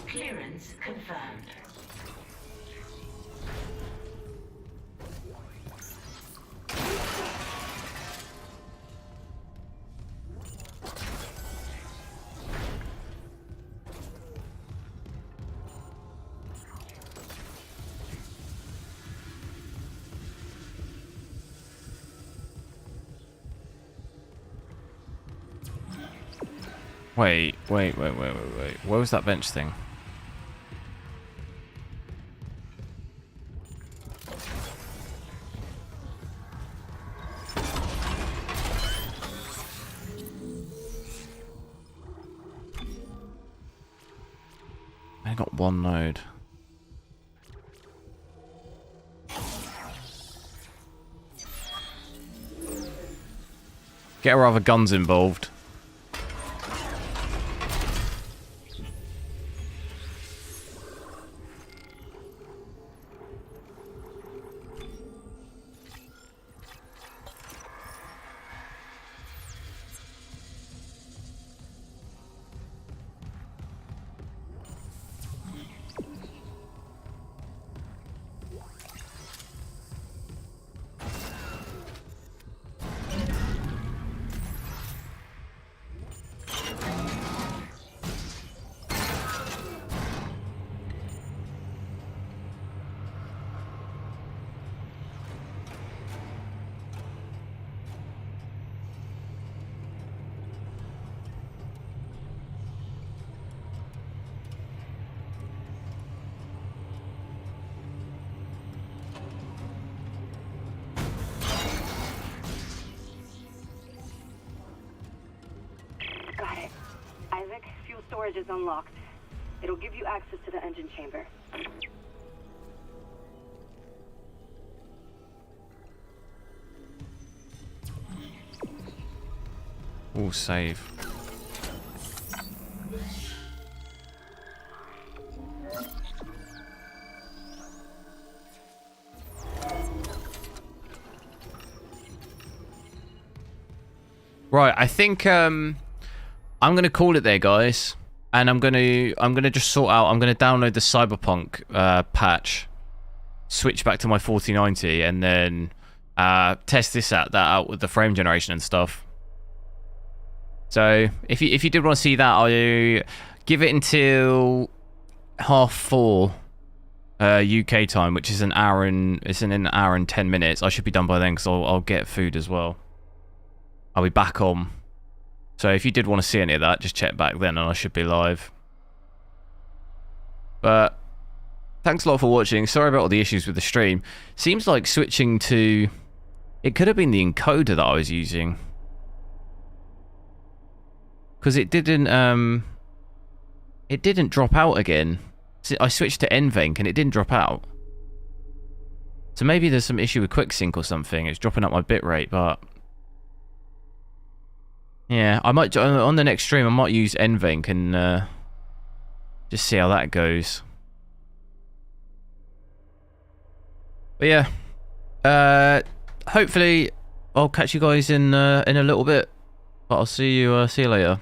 G: Clearance confirmed.
A: Wait. Where was that bench thing? I got one node. Get our other guns involved.
K: Got it. Isaac, fuel storage is unlocked. It'll give you access to the engine chamber.
A: All save. Right, I think I'm gonna call it there, guys, and I'm gonna just sort out. I'm gonna download the Cyberpunk patch, switch back to my 4090, and then test that out with the frame generation and stuff. So if you did want to see that, I'll give it until 4:30 UK time, which is an hour and 10 minutes. I should be done by then because I'll get food as well. I'll be back on. So if you did want to see any of that, just check back then and I should be live. But thanks a lot for watching. Sorry about all the issues with the stream. Seems like switching to... It could have been the encoder that I was using. Because it didn't drop out again. I switched to NVENC and it didn't drop out. So maybe there's some issue with QuickSync or something. It's dropping up my bitrate, but... Yeah, I might on the next stream I might use NVENC and just see how that goes. But yeah, hopefully I'll catch you guys in a little bit. But I'll see you later.